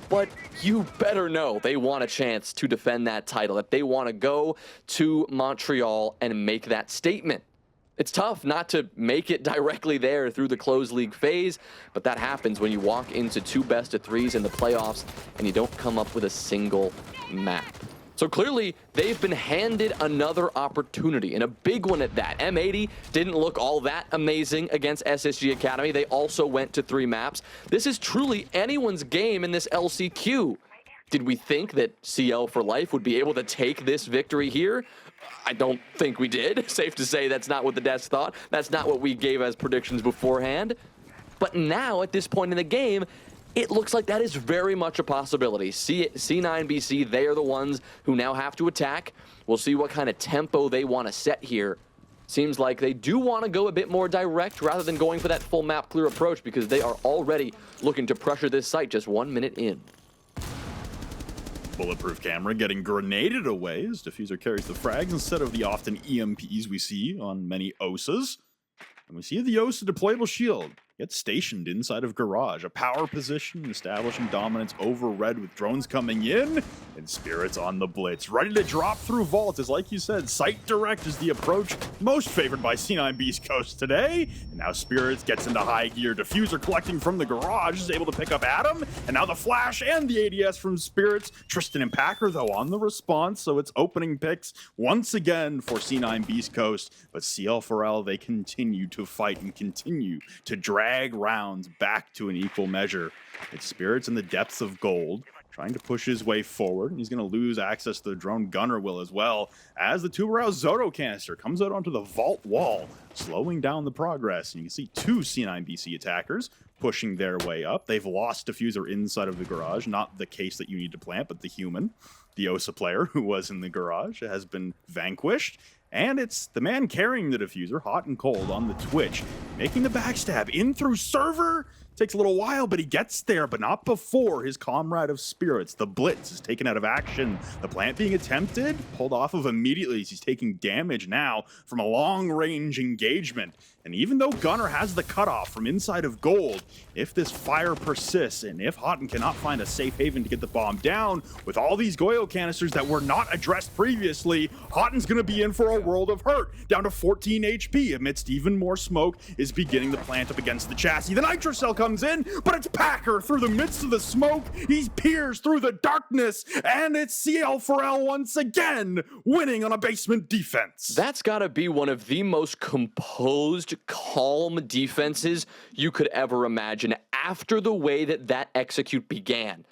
But you better know they want a chance to defend that title, that they want to go to Montreal and make that statement. It's tough not to make it directly there through the closed league phase, but that happens when you walk into 2 best-of-3s in the playoffs and you don't come up with a single map. So clearly, they've been handed another opportunity, and a big one at that. M80 didn't look all that amazing against SSG Academy. They also went to 3 maps. This is truly anyone's game in this LCQ. Did we think that CL4L would be able to take this victory here? I don't think we did. Safe to say that's not what the devs thought. That's not what we gave as predictions beforehand. But now, at this point in the game, it looks like that is very much a possibility. C9 BC, they are the ones who now have to attack. We'll see what kind of tempo they want to set here. Seems like they do want to go a bit more direct rather than going for that full map clear approach, because they are already looking to pressure this site just 1 minute in. Bulletproof camera getting grenaded away as Diffuser carries the frags instead of the often EMPs we see on many OSAs. And we see the OSA deployable shield gets stationed inside of Garage. A power position, establishing dominance over Red with drones coming in, and Spirits on the blitz. Ready to drop through Vault, as like you said, sight direct is the approach most favored by C9 Beastcoast today. And now Spirits gets into high gear. Diffuser collecting from the Garage is able to pick up Adam, and now the flash and the ADS from Spirits. Tristan and Packer, though, on the response, so it's opening picks once again for C9 Beastcoast. But CL4L, they continue to fight and continue to drag rounds back to an equal measure. It's Spirits in the depths of gold, trying to push his way forward, and he's going to lose access to the drone gunner will as well, as the two-round Zoto canister comes out onto the Vault wall, slowing down the progress. And you can see two C9 BC attackers pushing their way up. They've lost Diffuser inside of the Garage, not the case that you need to plant, but the human. The Osa player who was in the Garage has been vanquished, and it's the man carrying the Diffuser, hot and cold on the Twitch, making the backstab in through server. Takes a little while, but he gets there, but not before his comrade of Spirits. The Blitz is taken out of action. The plant being attempted, pulled off of immediately as he's taking damage now from a long-range engagement. And even though Gunner has the cutoff from inside of gold, if this fire persists and if Houghton cannot find a safe haven to get the bomb down, with all these Goyo canisters that were not addressed previously, Houghton's going to be in for a world of hurt. Down to 14 HP amidst even more smoke is beginning to plant up against the chassis. The Nitro Cell comes in, but it's Packer through the midst of the smoke. He's pierced through the darkness, and it's CL4L once again winning on a basement defense. That's got to be one of the most composed, calm defenses you could ever imagine after the way that execute began.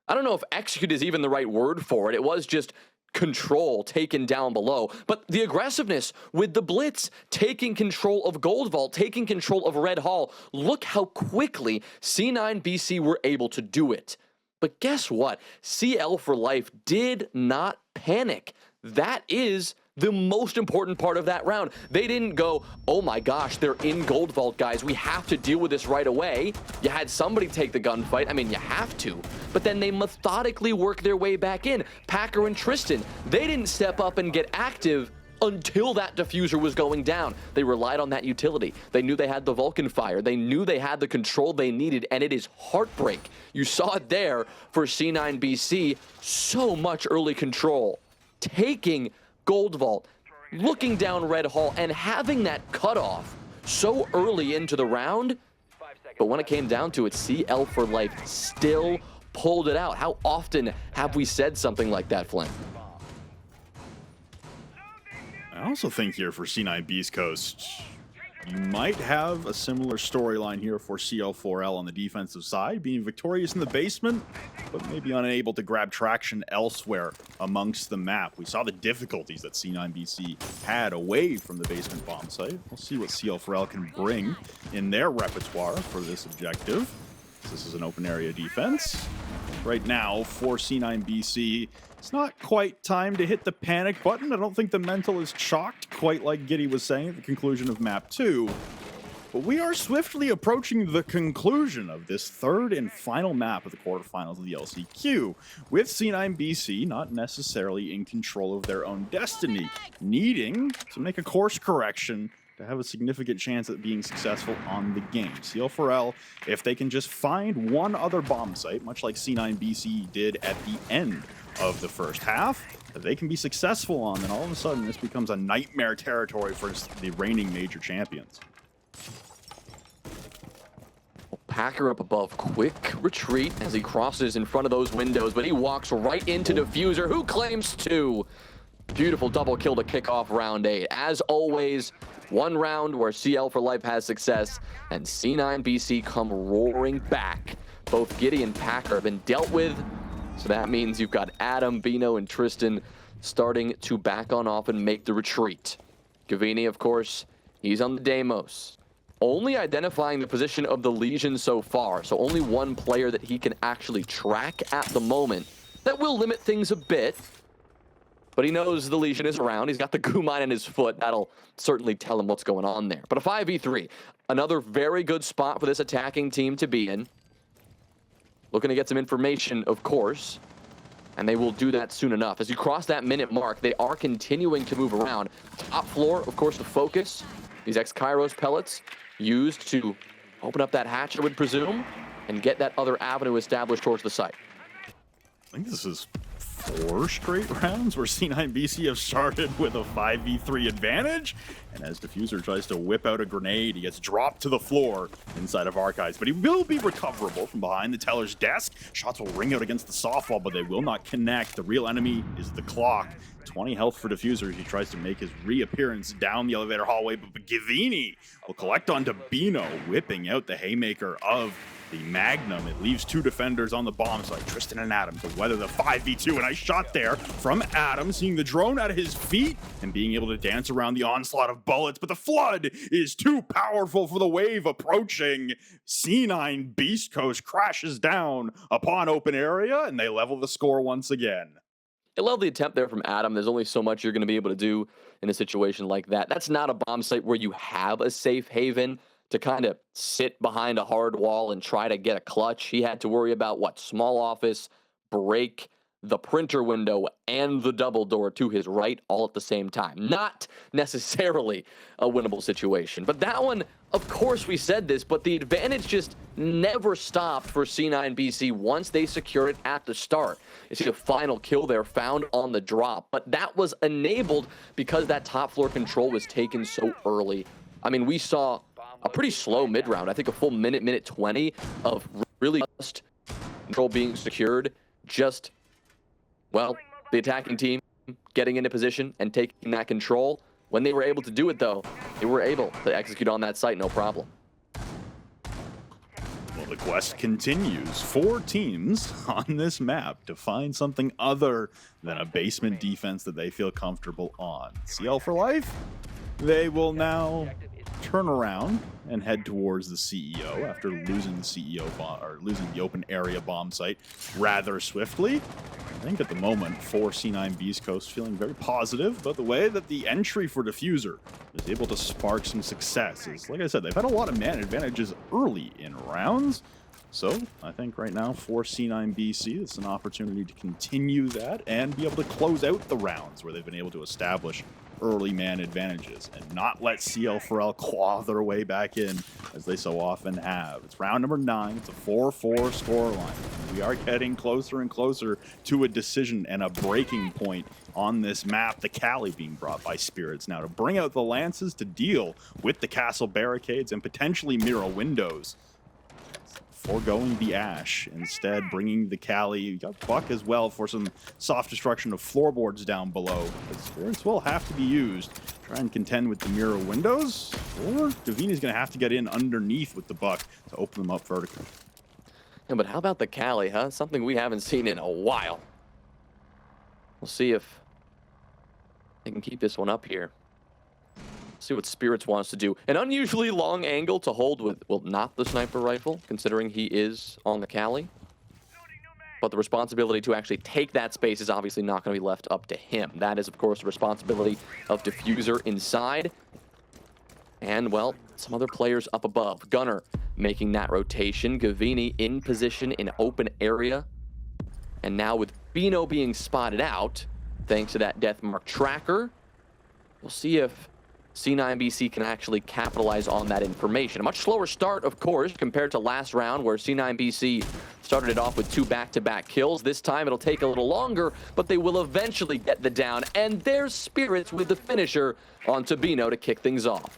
I don't know if execute is even the right word for it. It was just control taken down below, but the aggressiveness with the Blitz taking control of Gold Vault, taking control of Red Hall. Look how quickly C9 BC were able to do it. But guess what? CL for Life did not panic. That is the most important part of that round. They didn't go, oh my gosh, they're in Gold Vault, guys. We have to deal with this right away. You had somebody take the gunfight. I mean, you have to. But then they methodically work their way back in. Packer and Tristan, they didn't step up and get active until that diffuser was going down. They relied on that utility. They knew they had the Vulcan fire. They knew they had the control they needed, and it is heartbreak. You saw it there for C9 BC. So much early control. Taking Gold Vault, looking down Red Hall, and having that cutoff so early into the round. But when it came down to it, CL for Life still pulled it out. How often have we said something like that, Flynn? I also think here for C9 Beastcoast, you might have a similar storyline here for CL4L on the defensive side, being victorious in the basement, but maybe unable to grab traction elsewhere amongst the map. We saw the difficulties that C9 BC had away from the basement bomb site. We'll see what CL4L can bring in their repertoire for this objective. This is an open area defense. Right now, for C9 BC, it's not quite time to hit the panic button. I don't think the mental is chalked, quite like Giddy was saying at the conclusion of map 2. But we are swiftly approaching the conclusion of this third and final map of the quarterfinals of the LCQ, with C9 BC not necessarily in control of their own destiny, needing to make a course correction to have a significant chance at being successful on the game. CL4L, if they can just find one other bomb site, much like C9 BC did at the end of the first half, that they can be successful on, then all of a sudden this becomes a nightmare territory for the reigning major champions. Packer up above, quick retreat as he crosses in front of those windows, but he walks right into Diffuser, who claims 2. Beautiful double kill to kick off round 8. As always, one round where CL for Life has success, and C9 BC come roaring back. Both Giddy and Packer have been dealt with, so that means you've got Adam, Bino, and Tristan starting to back on off and make the retreat. Gavini, of course, he's on the Deimos, only identifying the position of the Legion so far, so only one player that he can actually track at the moment. That will limit things a bit, but he knows the Legion is around. He's got the goo mine in his foot. That'll certainly tell him what's going on there. But a 5v3, another very good spot for this attacking team to be in. Looking to get some information, of course, and they will do that soon enough. As you cross that minute mark, they are continuing to move around. Top floor, of course, the focus. These X-Kairos pellets used to open up that hatch, I would presume, and get that other avenue established towards the site. I think this is 4 straight rounds where C9 BC have started with a 5v3 advantage. And as Diffuser tries to whip out a grenade, he gets dropped to the floor inside of Archives. But he will be recoverable from behind the teller's desk. Shots will ring out against the softball, but they will not connect. The real enemy is the clock. 20 health for Diffuser as he tries to make his reappearance down the elevator hallway. But Givini will collect onto Bino, whipping out the haymaker of the Magnum. It leaves 2 defenders on the bomb site, Tristan and Adam, to weather the 5v2. A nice shot there from Adam, seeing the drone at his feet and being able to dance around the onslaught of bullets. But the flood is too powerful for the wave approaching. C9 Beastcoast crashes down upon open area, and they level the score once again. I love the attempt there from Adam. There's only so much you're going to be able to do in a situation like that. That's not a bomb site where you have a safe haven to kind of sit behind a hard wall and try to get a clutch. He had to worry about what? Small office, break, the printer window, and the double door to his right all at the same time. Not necessarily a winnable situation. But that one, of course we said this, but the advantage just never stopped for C9 BC once they secured it at the start. You see the final kill there found on the drop, but that was enabled because that top floor control was taken so early. I mean, we saw a pretty slow mid-round. I think a full minute 20 of really just control being secured. Just, well, the attacking team getting into position and taking that control. When they were able to do it, though, they were able to execute on that site, no problem. Well, the quest continues. 4 teams on this map to find something other than a basement defense that they feel comfortable on. CL for life? They will now turn around and head towards the CEO after losing the CEO bomb, or losing the open area bomb site rather swiftly. I think at the moment, for C9 Beastcoast feeling very positive about the way that the entry for Diffuser is able to spark some successes. Like I said, they've had a lot of man advantages early in rounds. So I think right now for C9 BC, it's an opportunity to continue that and be able to close out the rounds where they've been able to establish early man advantages and not let CL4L claw their way back in as they so often have. It's round number 9. It's a 4-4 scoreline. We are getting closer and closer to a decision and a breaking point on this map. The Cali being brought by Spirits now to bring out the Lances to deal with the castle barricades and potentially mirror windows. Foregoing the Ash, instead bringing the Cali. You got Buck as well for some soft destruction of floorboards down below. But Spirits will have to be used. Try and contend with the mirror windows, or Davina's going to have to get in underneath with the Buck to open them up vertically. Yeah, but how about the Cali, huh? Something we haven't seen in a while. We'll see if they can keep this one up here. See what Spirits wants to do. An unusually long angle to hold with, well, not the sniper rifle, considering he is on the Cali. But the responsibility to actually take that space is obviously not going to be left up to him. That is, of course, the responsibility of Diffuser inside. And, well, some other players up above. Gunner making that rotation. Gavini in position in open area. And now with Bino being spotted out, thanks to that Deathmark tracker, we'll see if C9 BC can actually capitalize on that information. A much slower start, of course, compared to last round where C9 BC started it off with 2 back-to-back kills. This time it'll take a little longer, but they will eventually get the down. And there's Spirits with the finisher on Bino to kick things off.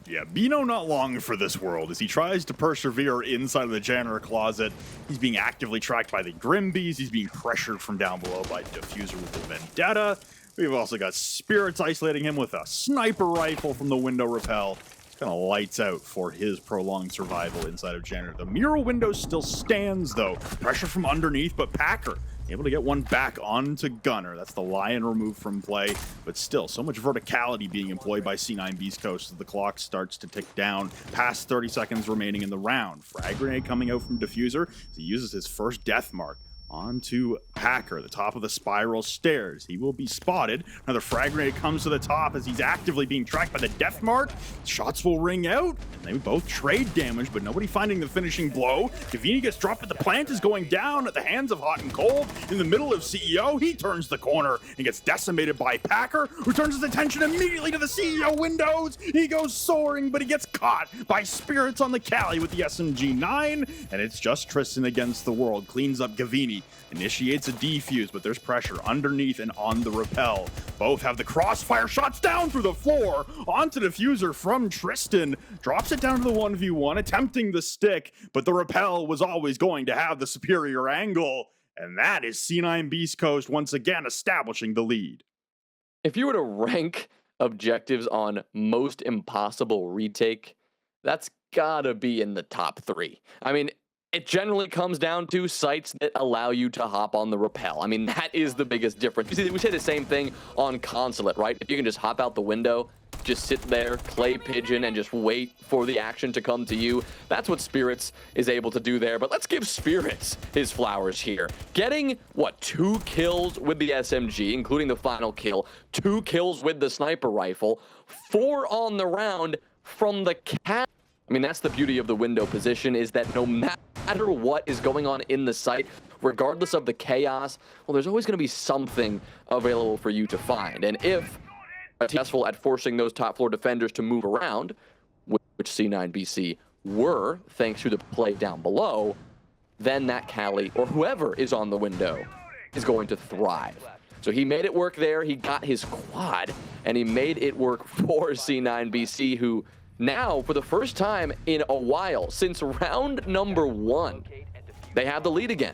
Yeah, Bino not long for this world as he tries to persevere inside of the janitor closet. He's being actively tracked by the Grimbees. He's being pressured from down below by Diffuser with the Vendetta. We've also got Spirits isolating him with a sniper rifle from the window rappel. It's kind of lights out for his prolonged survival inside of janitor. The mural window still stands, though. Pressure from underneath, but Packer able to get one back onto Gunner. That's the Lion removed from play, but still, so much verticality being employed by C9 Beastcoast as the clock starts to tick down. Past 30 seconds remaining in the round. Frag grenade coming out from Diffuser as he uses his first death mark onto Packer, the top of the spiral stairs. He will be spotted. Another frag grenade comes to the top as he's actively being tracked by the death mark. Shots will ring out, and they both trade damage, but nobody finding the finishing blow. Gavini gets dropped, but the plant is going down at the hands of Hot and Cold. In the middle of CEO, he turns the corner and gets decimated by Packer, who turns his attention immediately to the CEO windows. He goes soaring, but he gets caught by Spirits on the Cali with the SMG-9, and it's just Tristan against the world. Cleans up Gavini, initiates a defuse, but there's pressure underneath and on the rappel. Both have the crossfire shots down through the floor onto diffuser from Tristan. Drops it down to the 1v1, attempting the stick, but the rappel was always going to have the superior angle. And that is C9 Beastcoast once again establishing the lead. If you were to rank objectives on most impossible retake, that's gotta be in the top 3. I mean, it generally comes down to sites that allow you to hop on the rappel. I mean, that is the biggest difference. We say the same thing on Consulate, right? If you can just hop out the window, just sit there, play pigeon, and just wait for the action to come to you. That's what Spirits is able to do there. But let's give Spirits his flowers here. Getting, 2 kills with the SMG, including the final kill, 2 kills with the sniper rifle, 4 on the round from the cat. I mean, that's the beauty of the window position, is that no matter what is going on in the site, regardless of the chaos, well, there's always going to be something available for you to find. And if successful at forcing those top floor defenders to move around, which C9 BC were, thanks to the play down below, then that Cali, or whoever is on the window, is going to thrive. So he made it work there, he got his quad, and he made it work for C9 BC, who now, for the first time in a while, since round number 1, they have the lead again.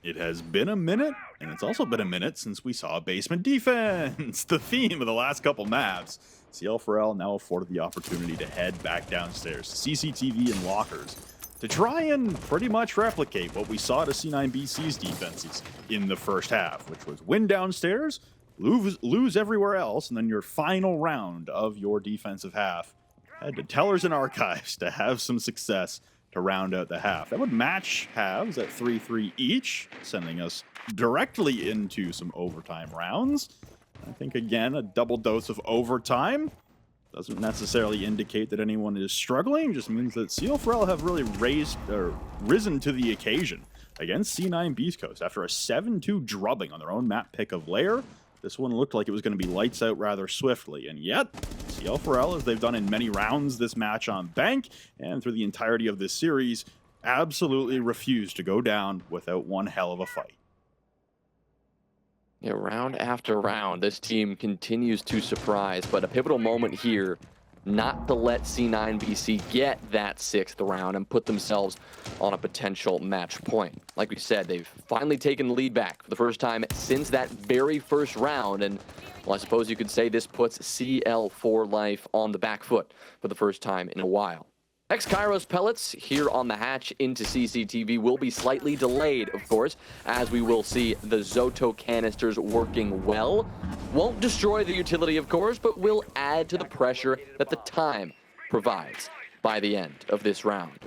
It has been a minute, and it's also been a minute since we saw basement defense, the theme of the last couple maps. CL4L now afforded the opportunity to head back downstairs to CCTV and lockers to try and pretty much replicate what we saw to C9 BC's defenses in the first half, which was win downstairs, lose everywhere else, and then your final round of your defensive half head to Tellers and Archives to have some success to round out the half. That would match halves at 3-3 each, sending us directly into some overtime rounds. I think, again, a double dose of overtime doesn't necessarily indicate that anyone is struggling, just means that CL4L have really risen to the occasion against C9 Beastcoast. After a 7-2 drubbing on their own map pick of Lair, this one looked like it was going to be lights out rather swiftly, and yet CL4L, as they've done in many rounds this match on Bank and through the entirety of this series, absolutely refused to go down without one hell of a fight. Yeah, round after round, this team continues to surprise, but a pivotal moment here not to let C9 BC get that 6th round and put themselves on a potential match point. Like we said, they've finally taken the lead back for the first time since that very first round, and well, I suppose you could say this puts CL4 Life on the back foot for the first time in a while. X-Kairos pellets here on the hatch into CCTV will be slightly delayed, of course, as we will see the Zoto canisters working well. Won't destroy the utility, of course, but will add to the pressure that the time provides by the end of this round.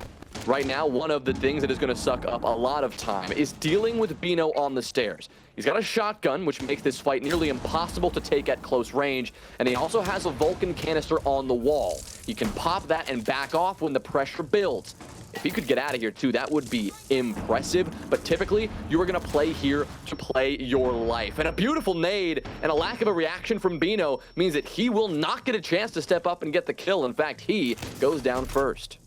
Right now, one of the things that is going to suck up a lot of time is dealing with Bino on the stairs. He's got a shotgun, which makes this fight nearly impossible to take at close range, and he also has a Vulcan canister on the wall. He can pop that and back off when the pressure builds. If he could get out of here too, that would be impressive, but typically you are going to play here to play your life. And a beautiful nade and a lack of a reaction from Bino means that he will not get a chance to step up and get the kill. In fact, he goes down first.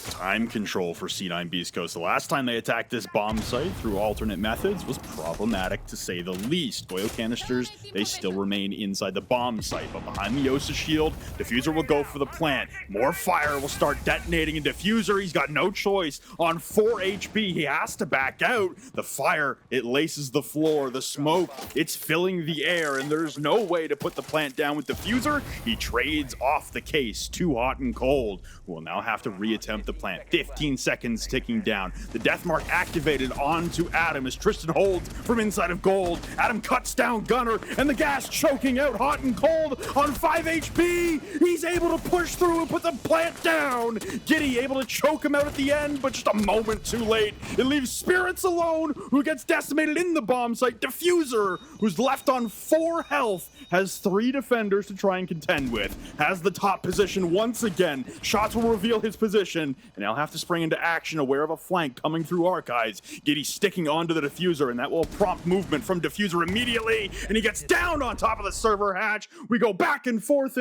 Time control for C9 Beastcoast. The last time they attacked this bomb site through alternate methods was problematic, to say the least. Goyo canisters, they still remain inside the bomb site, but behind the Yosa shield, Diffuser will go for the plant. More fire will start detonating in Diffuser. He's got no choice. On 4 HP, he has to back out. The fire, it laces the floor. The smoke, it's filling the air, and there's no way to put the plant down with Diffuser. He trades off the case to Hot and Cold, who will now have to reattempt the plant. 15 seconds ticking down. The death mark activated onto Adam as Tristan holds from inside of gold. Adam cuts down Gunner, and the gas choking out hot and cold on 5 HP. He's able to push through and put the plant down. Giddy able to choke him out at the end, but just a moment too late. It leaves Spirits alone, who gets decimated in the bomb site. Diffuser, who's left on 4 health, has 3 defenders to try and contend with. Has the top position once again. Shots will reveal his position, and they'll have to spring into action, aware of a flank coming through Archives. Giddy sticking onto the Diffuser, and that will prompt movement from Diffuser immediately, and he gets down on top of the server hatch. We go back and forth,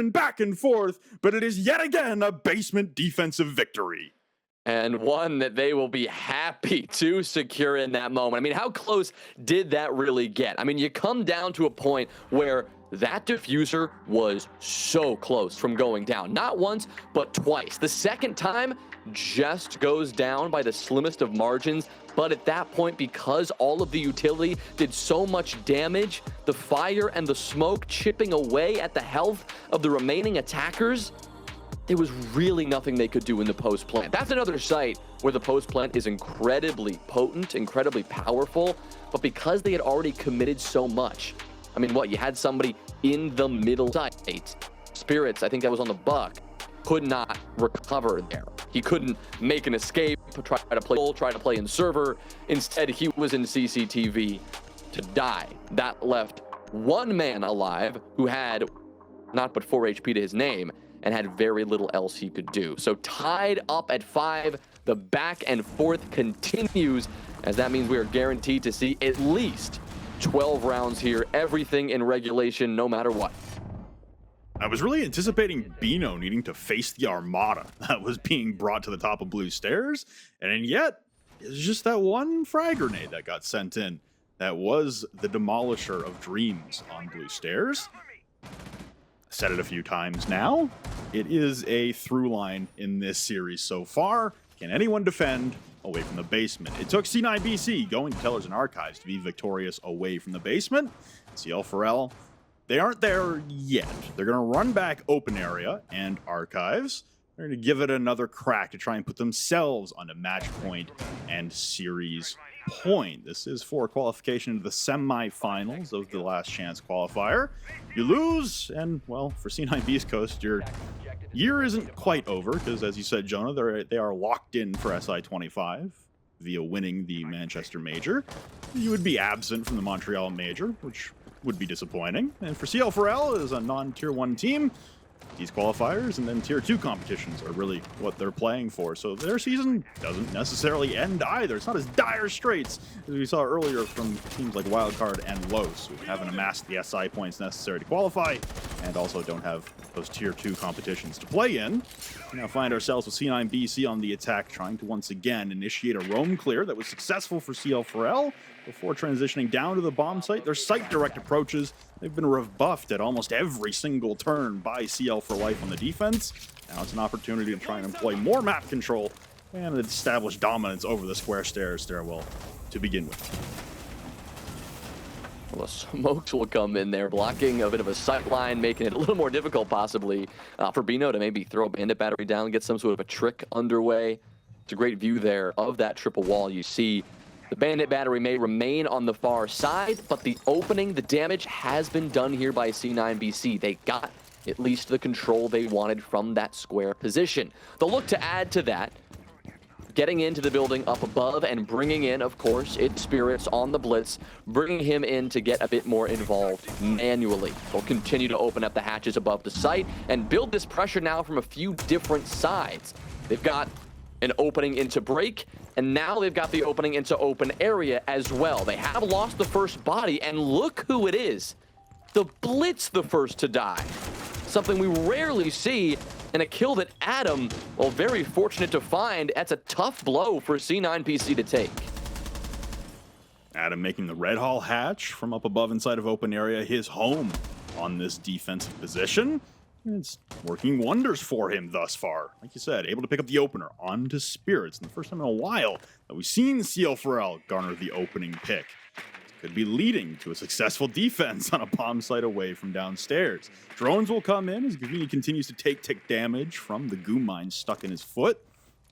but it is yet again a basement defensive victory. And one that they will be happy to secure in that moment. I mean, how close did that really get? I mean, you come down to a point where that Diffuser was so close from going down. Not once, but twice. The second time just goes down by the slimmest of margins. But at that point, because all of the utility did so much damage, the fire and the smoke chipping away at the health of the remaining attackers, there was really nothing they could do in the post plant. That's another site where the post plant is incredibly potent, incredibly powerful, but because they had already committed so much, I mean, what, you had somebody in the middle site. Spirits, I think that was on the Buck, could not recover there. He couldn't make an escape, try to play in server. Instead, he was in CCTV to die. That left one man alive who had not but 4 HP to his name, and had very little else he could do. So tied up at 5, the back and forth continues, as that means we are guaranteed to see at least 12 rounds here, everything in regulation, no matter what. I was really anticipating Bino needing to face the Armada that was being brought to the top of Blue Stairs, and yet it's just that one frag grenade that got sent in. That was the demolisher of dreams on Blue Stairs. Said it a few times now. It is a through line in this series so far. Can anyone defend away from the basement? It took C9BC going to Tellers and Archives to be victorious away from the basement. CL4L, they aren't there yet. They're going to run back open area and Archives. They're going to give it another crack to try and put themselves on a match point and series point. This is for qualification to the semifinals of the last chance qualifier. You lose, and well, for C9 Beastcoast, your year isn't quite over, because as you said, Jonah, they are locked in for SI25 via winning the Manchester Major. You would be absent from the Montreal Major, which would be disappointing. And for CL4L, as a non-tier 1 team, these qualifiers and then tier 2 competitions are really what they're playing for. So their season doesn't necessarily end either. It's not as dire straits as we saw earlier from teams like Wildcard and Los, who haven't amassed the SI points necessary to qualify and also don't have those tier 2 competitions to play in. We now find ourselves with C9BC on the attack, trying to once again initiate a roam clear that was successful for CL4L before transitioning down to the bomb site. Their site direct approaches, they've been rebuffed at almost every single turn by CL for Life on the defense. Now it's an opportunity to try and employ more map control and establish dominance over the square stairs stairwell to begin with. Well, the smokes will come in there, blocking a bit of a sight line, making it a little more difficult possibly for Bino to maybe throw a bandit battery down, get some sort of a trick underway. It's a great view there of that triple wall. You see the bandit battery may remain on the far side, but the opening, the damage has been done here by C9BC. They got at least the control they wanted from that square position. They'll look to add to that, getting into the building up above and bringing in, of course, its Spirits on the blitz, bringing him in to get a bit more involved manually. They'll continue to open up the hatches above the site and build this pressure now from a few different sides. They've got an opening into break, and now they've got the opening into open area as well. They have lost the first body, and look who it is. The Blitz the first to die. Something we rarely see, and a kill that Adam, well, very fortunate to find. That's a tough blow for C9BC to take. Adam making the Red Hall hatch from up above inside of open area, his home on this defensive position. It's working wonders for him thus far. Like you said, able to pick up the opener onto Spirits. And the first time in a while that we've seen CL4L garner the opening pick. Could be leading to a successful defense on a bomb site away from downstairs. Drones will come in as Gavini continues to take tick damage from the goo mine stuck in his foot.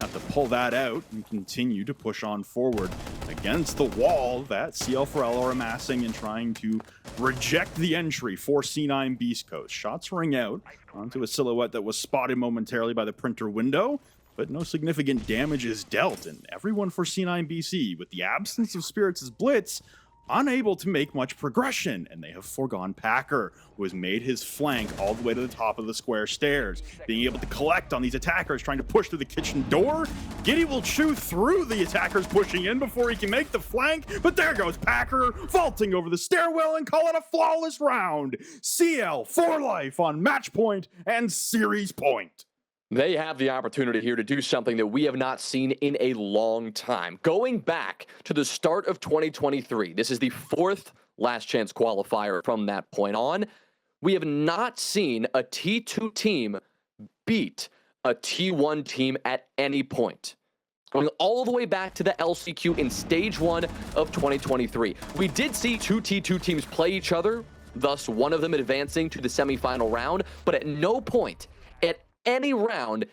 have to pull that out and continue to push on forward against the wall that CL4L are amassing and trying to reject the entry for C9 Beastcoast. Shots ring out onto a silhouette that was spotted momentarily by the printer window, but no significant damage is dealt, and everyone for C9 BC, with the absence of Spirits' blitz, unable to make much progression, and they have foregone Packer, who has made his flank all the way to the top of the square stairs, being able to collect on these attackers trying to push through the kitchen door. Giddy will chew through the attackers pushing in before he can make the flank, but there goes Packer, vaulting over the stairwell and calling a flawless round. CL for life on match point and series point. They have the opportunity here to do something that we have not seen in a long time. Going back to the start of 2023, this is the fourth last chance qualifier from that point on. We have not seen a T2 team beat a T1 team at any point. Going all the way back to the LCQ in stage 1 of 2023. We did see two T2 teams play each other, thus one of them advancing to the semifinal round, but at no point at any round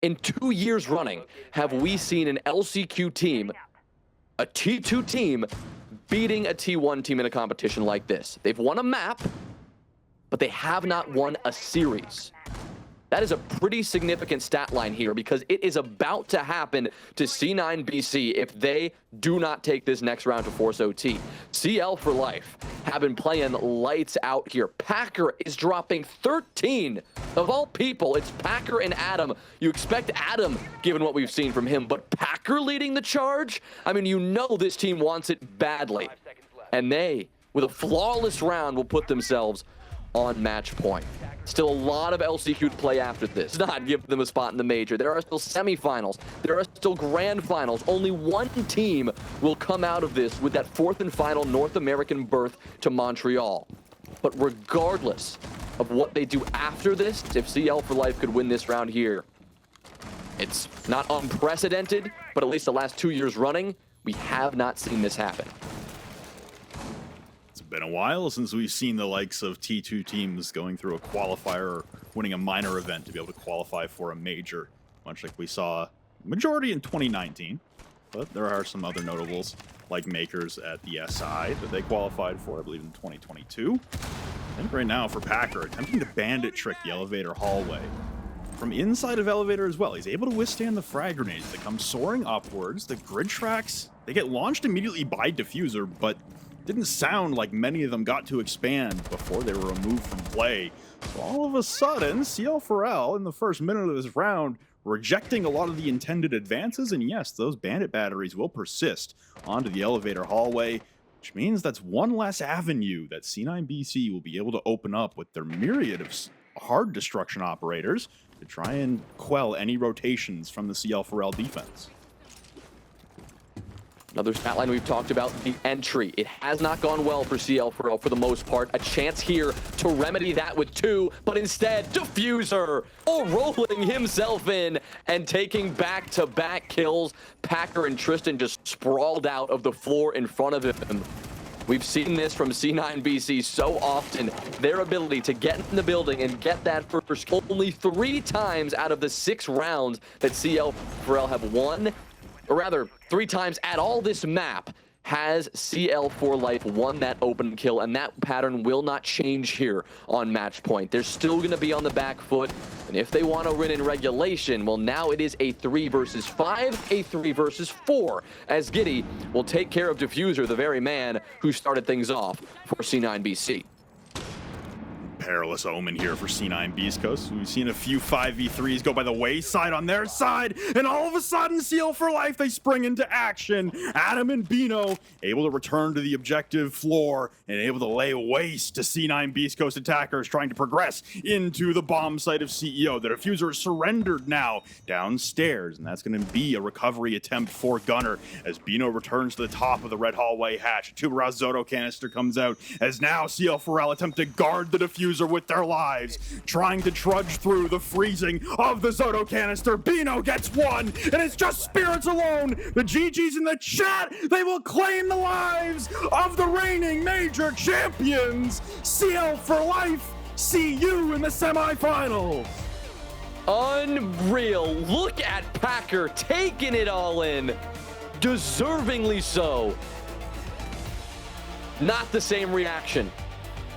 in 2 years running have we seen an LCQ team, a T2 team, beating a T1 team in a competition like this. They've won a map, but they have not won a series. That is a pretty significant stat line here because it is about to happen to C9 BC if they do not take this next round to Force OT. CL for life have been playing lights out here. Packer is dropping 13 of all people. It's Packer and Adam. You expect Adam, given what we've seen from him, but Packer leading the charge? I mean, you know this team wants it badly. And they, with a flawless round, will put themselves on match point. Still a lot of LCQ to play after this. Not give them a spot in the major. There are still semifinals. There are still grand finals. Only one team will come out of this with that fourth and final North American berth to Montreal. But regardless of what they do after this, if CL for life could win this round here, it's not unprecedented, but at least the last 2 years running, we have not seen this happen. Been a while since we've seen the likes of T2 teams going through a qualifier or winning a minor event to be able to qualify for a major, much like we saw majority in 2019. But there are some other notables like Makers at the SI that they qualified for, I believe, in 2022. I think right now for Packer, attempting to bandit trick the elevator hallway. From inside of elevator as well, he's able to withstand the frag grenades that come soaring upwards. The grid tracks, they get launched immediately by Diffuser, but didn't sound like many of them got to expand before they were removed from play. So all of a sudden, CL4L in the first minute of this round, rejecting a lot of the intended advances, and yes, those bandit batteries will persist onto the elevator hallway, which means that's one less avenue that C9 BC will be able to open up with their myriad of hard destruction operators to try and quell any rotations from the CL4L defense. Another stat line we've talked about, the entry. It has not gone well for CL4L for the most part. A chance here to remedy that with 2, but instead, Diffuser rolling himself in and taking back-to-back kills. Packer and Tristan just sprawled out of the floor in front of him. We've seen this from C9 BC so often. Their ability to get in the building and get that first only 3 times out of the 6 rounds that CL4L have won. Or rather, 3 times at all this map has CL4 Life won that open kill, and that pattern will not change here on match point. They're still going to be on the back foot, and if they want to win in regulation, well, now it is a 3 versus 5, a 3 versus 4, as Giddy will take care of Diffuser, the very man who started things off for C9 BC. Perilous omen here for C9 Beastcoast. We've seen a few 5v3s go by the wayside on their side, and all of a sudden, CL for life, they spring into action. Adam and Bino able to return to the objective floor and able to lay waste to C9 Beastcoast attackers trying to progress into the bomb site of CEO. The Diffuser is surrendered now downstairs, and that's going to be a recovery attempt for Gunner as Bino returns to the top of the red hallway hatch. A Tuberaz Zoto canister comes out as now CL4L attempt to guard the Diffuser with their lives, trying to trudge through the freezing of the Zoto canister. Bino gets 1, and it's just Spirits alone. The GGs in the chat, they will claim the lives of the reigning major champions. CL for life, see you in the semifinals. Unreal. Look at Packer taking it all in. Deservingly so. Not the same reaction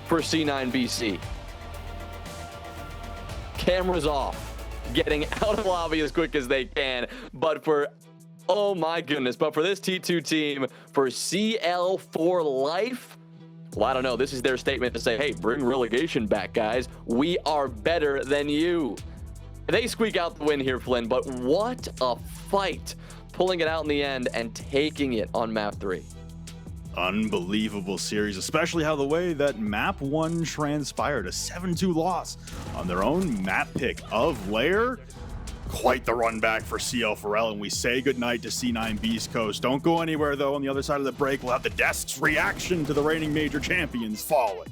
for C9 BC. Cameras off, getting out of the lobby as quick as they can. But for, oh my goodness, but for this T2 team, for CL4 Life, well, I don't know. This is their statement to say, hey, bring relegation back, guys. We are better than you. They squeak out the win here, Flynn, but what a fight. Pulling it out in the end and taking it on map 3. Unbelievable series, especially how the way that map 1 transpired. A 7-2 loss on their own map pick of Lair. Quite the run back for CL4L, and we say goodnight to C9 Beastcoast. Don't go anywhere, though. On the other side of the break, we'll have the desk's reaction to the reigning major champions falling.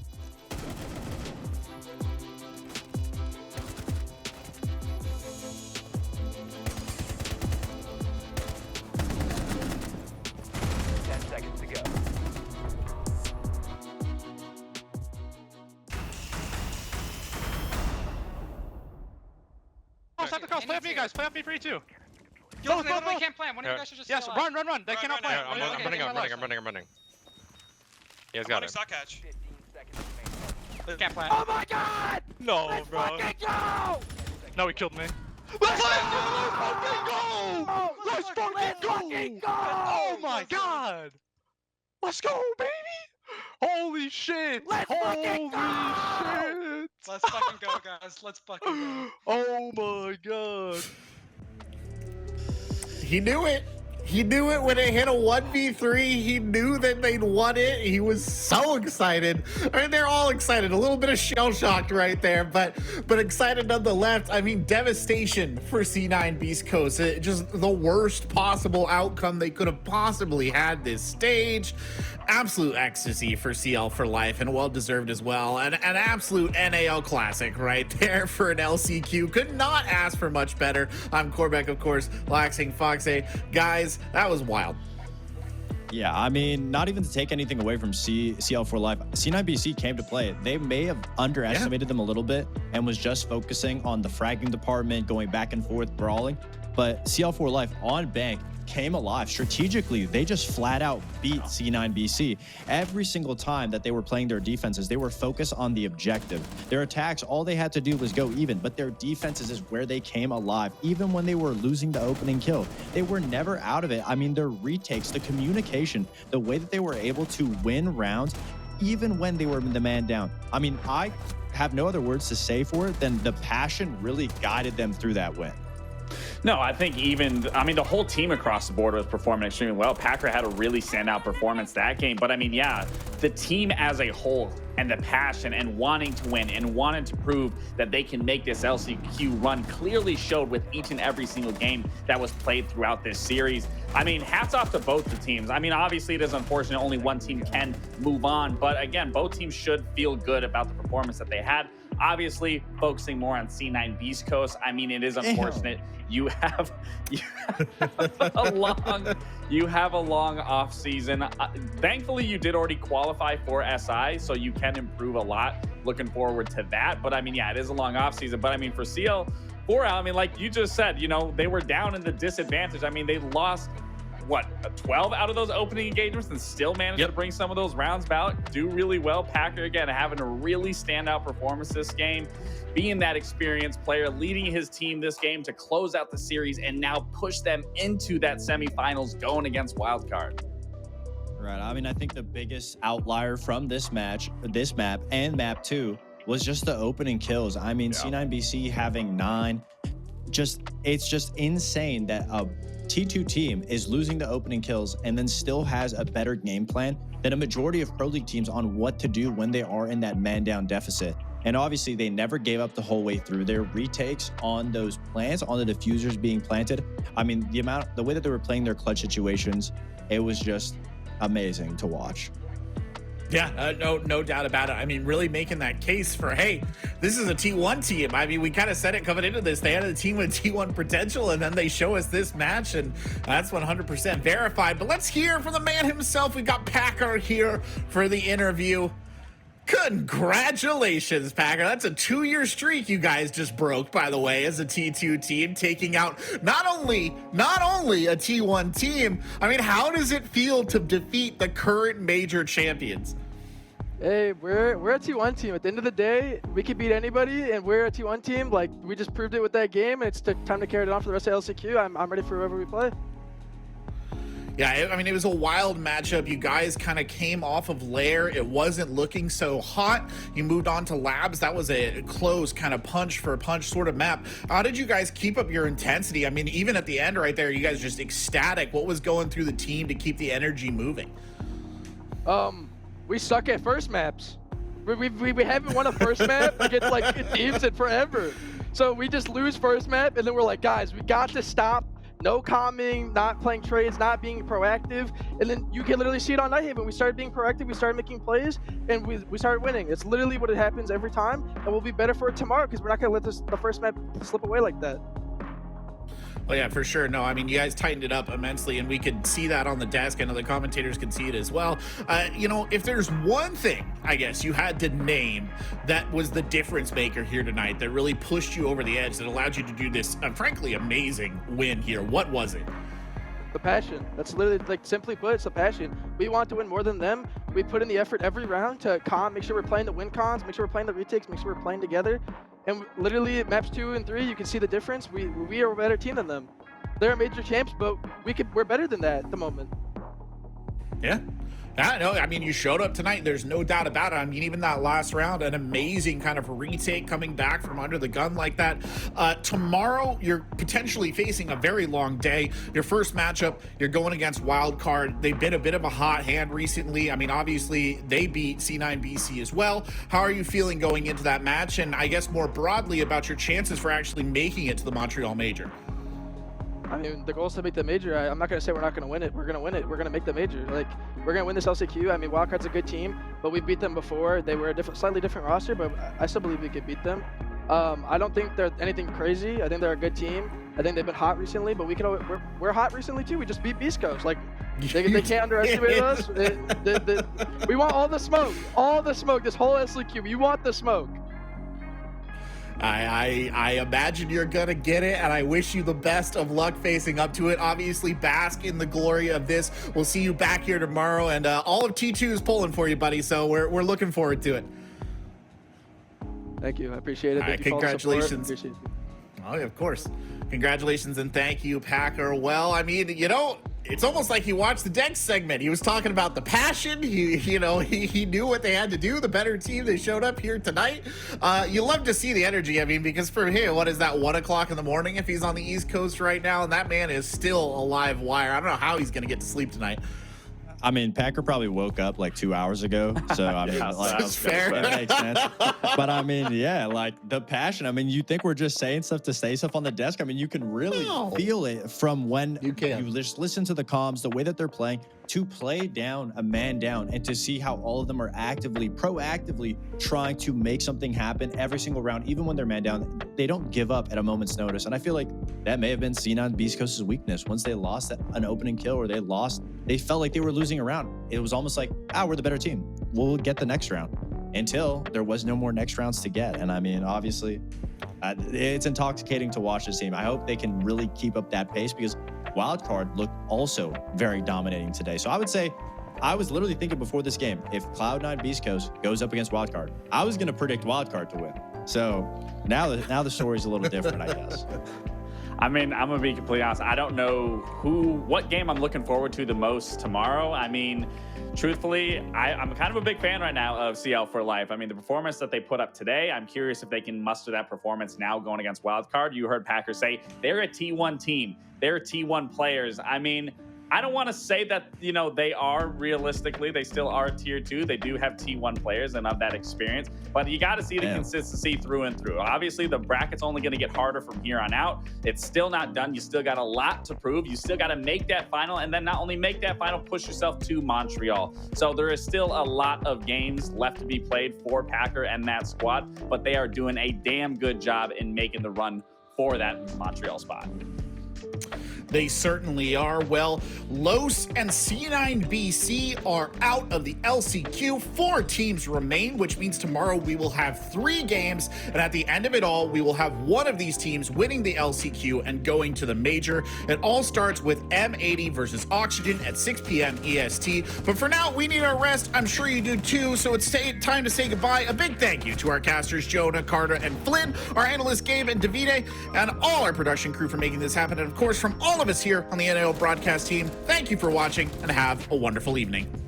Play up me, guys. Play up me for you too. Yo, they literally can't plan. One of you guys should just Yes, run. They cannot play. I'm running. You guys got it. Sock catch. Can't plan. Oh my god! No, bro. Go! No, he killed me. Let's fucking go! Let's fucking go! Oh my god! Let's go, baby! Holy shit! Holy shit! Let's fucking go, guys. Let's fucking go. Oh my god! He knew it. He knew it when it hit a 1v3. He knew that they'd won it. He was so excited. I mean, they're all excited. A little bit of shell-shocked right there, but excited nonetheless. I mean, devastation for C9 Beastcoast. Just the worst possible outcome they could have possibly had this stage. Absolute ecstasy for CL4 Life, and well-deserved as well. An absolute NAL classic right there for an LCQ. Could not ask for much better. I'm Corbeck, of course, Laxing Foxay. Guys, that was wild. Yeah, I mean, not even to take anything away from CL4 Life, C9 BC came to play. They may have underestimated them a little bit and was just focusing on the fragging department, going back and forth, brawling. But CL4 Life on bank came alive. Strategically, they just flat out beat C9 BC. Every single time that they were playing their defenses, they were focused on the objective. Their attacks, all they had to do was go even, but their defenses is where they came alive. Even when they were losing the opening kill, they were never out of it. I mean, their retakes, the communication, the way that they were able to win rounds, even when they were the man down. I mean, I have no other words to say for it than the passion really guided them through that win. No, I think the whole team across the board was performing extremely well. Packer had a really standout performance that game. But I mean, yeah, the team as a whole and the passion and wanting to win and wanting to prove that they can make this LCQ run clearly showed with each and every single game that was played throughout this series. I mean, hats off to both the teams. I mean, obviously it is unfortunate only one team can move on. But again, both teams should feel good about the performance that they had. Obviously, focusing more on C9 Beastcoast. I mean, it is unfortunate. You have a long off season. Thankfully, you did already qualify for SI, so you can improve a lot. Looking forward to that. But I mean, yeah, it is a long off season. But I mean, for CL4L, I mean, like you just said, you know, they were down in the disadvantage. I mean, they lost what, 12 out of those opening engagements and still managed to bring some of those rounds back, do really well. Packer, again, having a really standout performance this game, being that experienced player, leading his team this game to close out the series and now push them into that semifinals going against Wildcard. Right. I mean, I think the biggest outlier from this map and map 2 was just the opening kills. I mean, C9 BC having 9, it's just insane that a T2 team is losing the opening kills and then still has a better game plan than a majority of Pro League teams on what to do when they are in that man-down deficit. And obviously, they never gave up the whole way through. Their retakes on those plants, on the diffusers being planted, I mean, the way that they were playing their clutch situations, it was just amazing to watch. Yeah, no doubt about it. I mean, really making that case for, hey, this is a T1 team. I mean, we kind of said it coming into this. They had a team with T1 potential, and then they show us this match, and that's 100% verified. But let's hear from the man himself. We've got Packer here for the interview. Congratulations, Packer. That's a 2-year streak you guys just broke, by the way, as a T2 team, taking out not only a T1 team. I mean, how does it feel to defeat the current major champions? Hey, we're a T1 team. At the end of the day, we can beat anybody, and we're a T1 team. Like, we just proved it with that game, and it's time to carry it on for the rest of LCQ. I'm ready for whoever we play. Yeah, I mean, it was a wild matchup. You guys kind of came off of Lair. It wasn't looking so hot. You moved on to Labs. That was a close kind of punch for a punch sort of map. How did you guys keep up your intensity? I mean, even at the end right there, you guys just ecstatic. What was going through the team to keep the energy moving? We suck at first maps. We haven't won a first map against like teams in forever. So we just lose first map, and then we're like, guys, we got to stop. No calming, not playing trades, not being proactive. And then you can literally see it on Nighthaven. We started being proactive, we started making plays, and we started winning. It's literally what it happens every time, and we'll be better for it tomorrow because we're not going to let the first map slip away like that. Well, yeah, for sure. No, I mean, you guys tightened it up immensely, and we could see that on the desk. I know the commentators could see it as well. You know, if there's one thing, I guess, you had to name that was the difference maker here tonight that really pushed you over the edge, that allowed you to do this, frankly, amazing win here, what was it? The passion. That's literally, like, simply put, it's the passion. We want to win more than them. We put in the effort every round to make sure we're playing the win cons, make sure we're playing the retakes, make sure we're playing together. And literally, maps 2 and 3, you can see the difference. We are a better team than them. They're major champs, but we're better than that at the moment. Yeah. No, I mean, you showed up tonight. There's no doubt about it. I mean, even that last round, an amazing kind of retake coming back from under the gun like that. Tomorrow, you're potentially facing a very long day. Your first matchup, you're going against Wildcard. They've been a bit of a hot hand recently. I mean, obviously, they beat C9 BC as well. How are you feeling going into that match? And I guess more broadly about your chances for actually making it to the Montreal Major. I mean, the goal is to make the major. I'm not going to say we're not going to win it. We're going to win it. We're going to make the major. Like, we're going to win this LCQ. I mean, Wildcard's a good team, but we beat them before. They were a slightly different roster, but I still believe we could beat them. I don't think they're anything crazy. I think they're a good team. I think they've been hot recently, but we're hot recently too. We just beat Beastcoast. Like, they can't underestimate us. We want all the smoke. All the smoke. This whole LCQ. We want the smoke. I imagine you're gonna get it, and I wish you the best of luck facing up to it. Obviously, bask in the glory of this. We'll see you back here tomorrow, and all of T2 is pulling for you, buddy, so we're looking forward to it. Thank you. I appreciate it. All right, congratulations. Appreciate it. Oh, yeah, of course. Congratulations and thank you, Packer. Well, I mean, you know, it's almost like he watched the Dex segment. He was talking about the passion. He knew what they had to do. The better team. They showed up here tonight. You love to see the energy. I mean, because for him, what is that, 1 o'clock in the morning if he's on the East Coast right now? And that man is still a live wire. I don't know how he's going to get to sleep tonight. I mean, Packer probably woke up like 2 hours ago. So, I mean, that's fair. That makes sense. But, I mean, yeah, like the passion. I mean, you think we're just saying stuff to say stuff on the desk. I mean, you can really feel it from when you just listen to the comms, the way that they're playing, to play down a man down and to see how all of them are proactively trying to make something happen every single round, even when they're man down. They don't give up at a moment's notice. And I feel like that may have been C9 Beastcoast's weakness. Once they lost an opening kill or they felt like they were losing a round. It was almost like, we're the better team. We'll get the next round, until there was no more next rounds to get. And I mean, obviously, it's intoxicating to watch this team. I hope they can really keep up that pace, because Wildcard looked also very dominating today. So I would say, I was literally thinking before this game, if Cloud9 Beastcoast goes up against Wildcard, I was going to predict Wildcard to win. So now the story's a little different, I guess. I mean, I'm going to be completely honest. I don't know what game I'm looking forward to the most tomorrow. I mean, truthfully, I'm kind of a big fan right now of CL4L. I mean, the performance that they put up today, I'm curious if they can muster that performance now going against Wildcard. You heard Packer say they're a T1 team. They're T1 players. I mean, I don't want to say that, you know, they are realistically, they still are tier 2. They do have T1 players and of that experience, but you got to see the consistency through and through. Obviously, the bracket's only going to get harder from here on out. It's still not done. You still got a lot to prove. You still got to make that final, and then not only make that final, push yourself to Montreal. So there is still a lot of games left to be played for Packer and that squad, but they are doing a damn good job in making the run for that Montreal spot. They certainly are. Well, Los and C9BC are out of the LCQ. 4 teams remain, which means tomorrow we will have 3 games. And at the end of it all, we will have one of these teams winning the LCQ and going to the major. It all starts with M80 versus Oxygen at 6 p.m. EST. But for now, we need our rest. I'm sure you do too. So it's time to say goodbye. A big thank you to our casters, Jonah, Carter, and Flynn, our analysts, Gabe and Davide, and all our production crew for making this happen. And of course, from all of us here on the NAL broadcast team, thank you for watching and have a wonderful evening.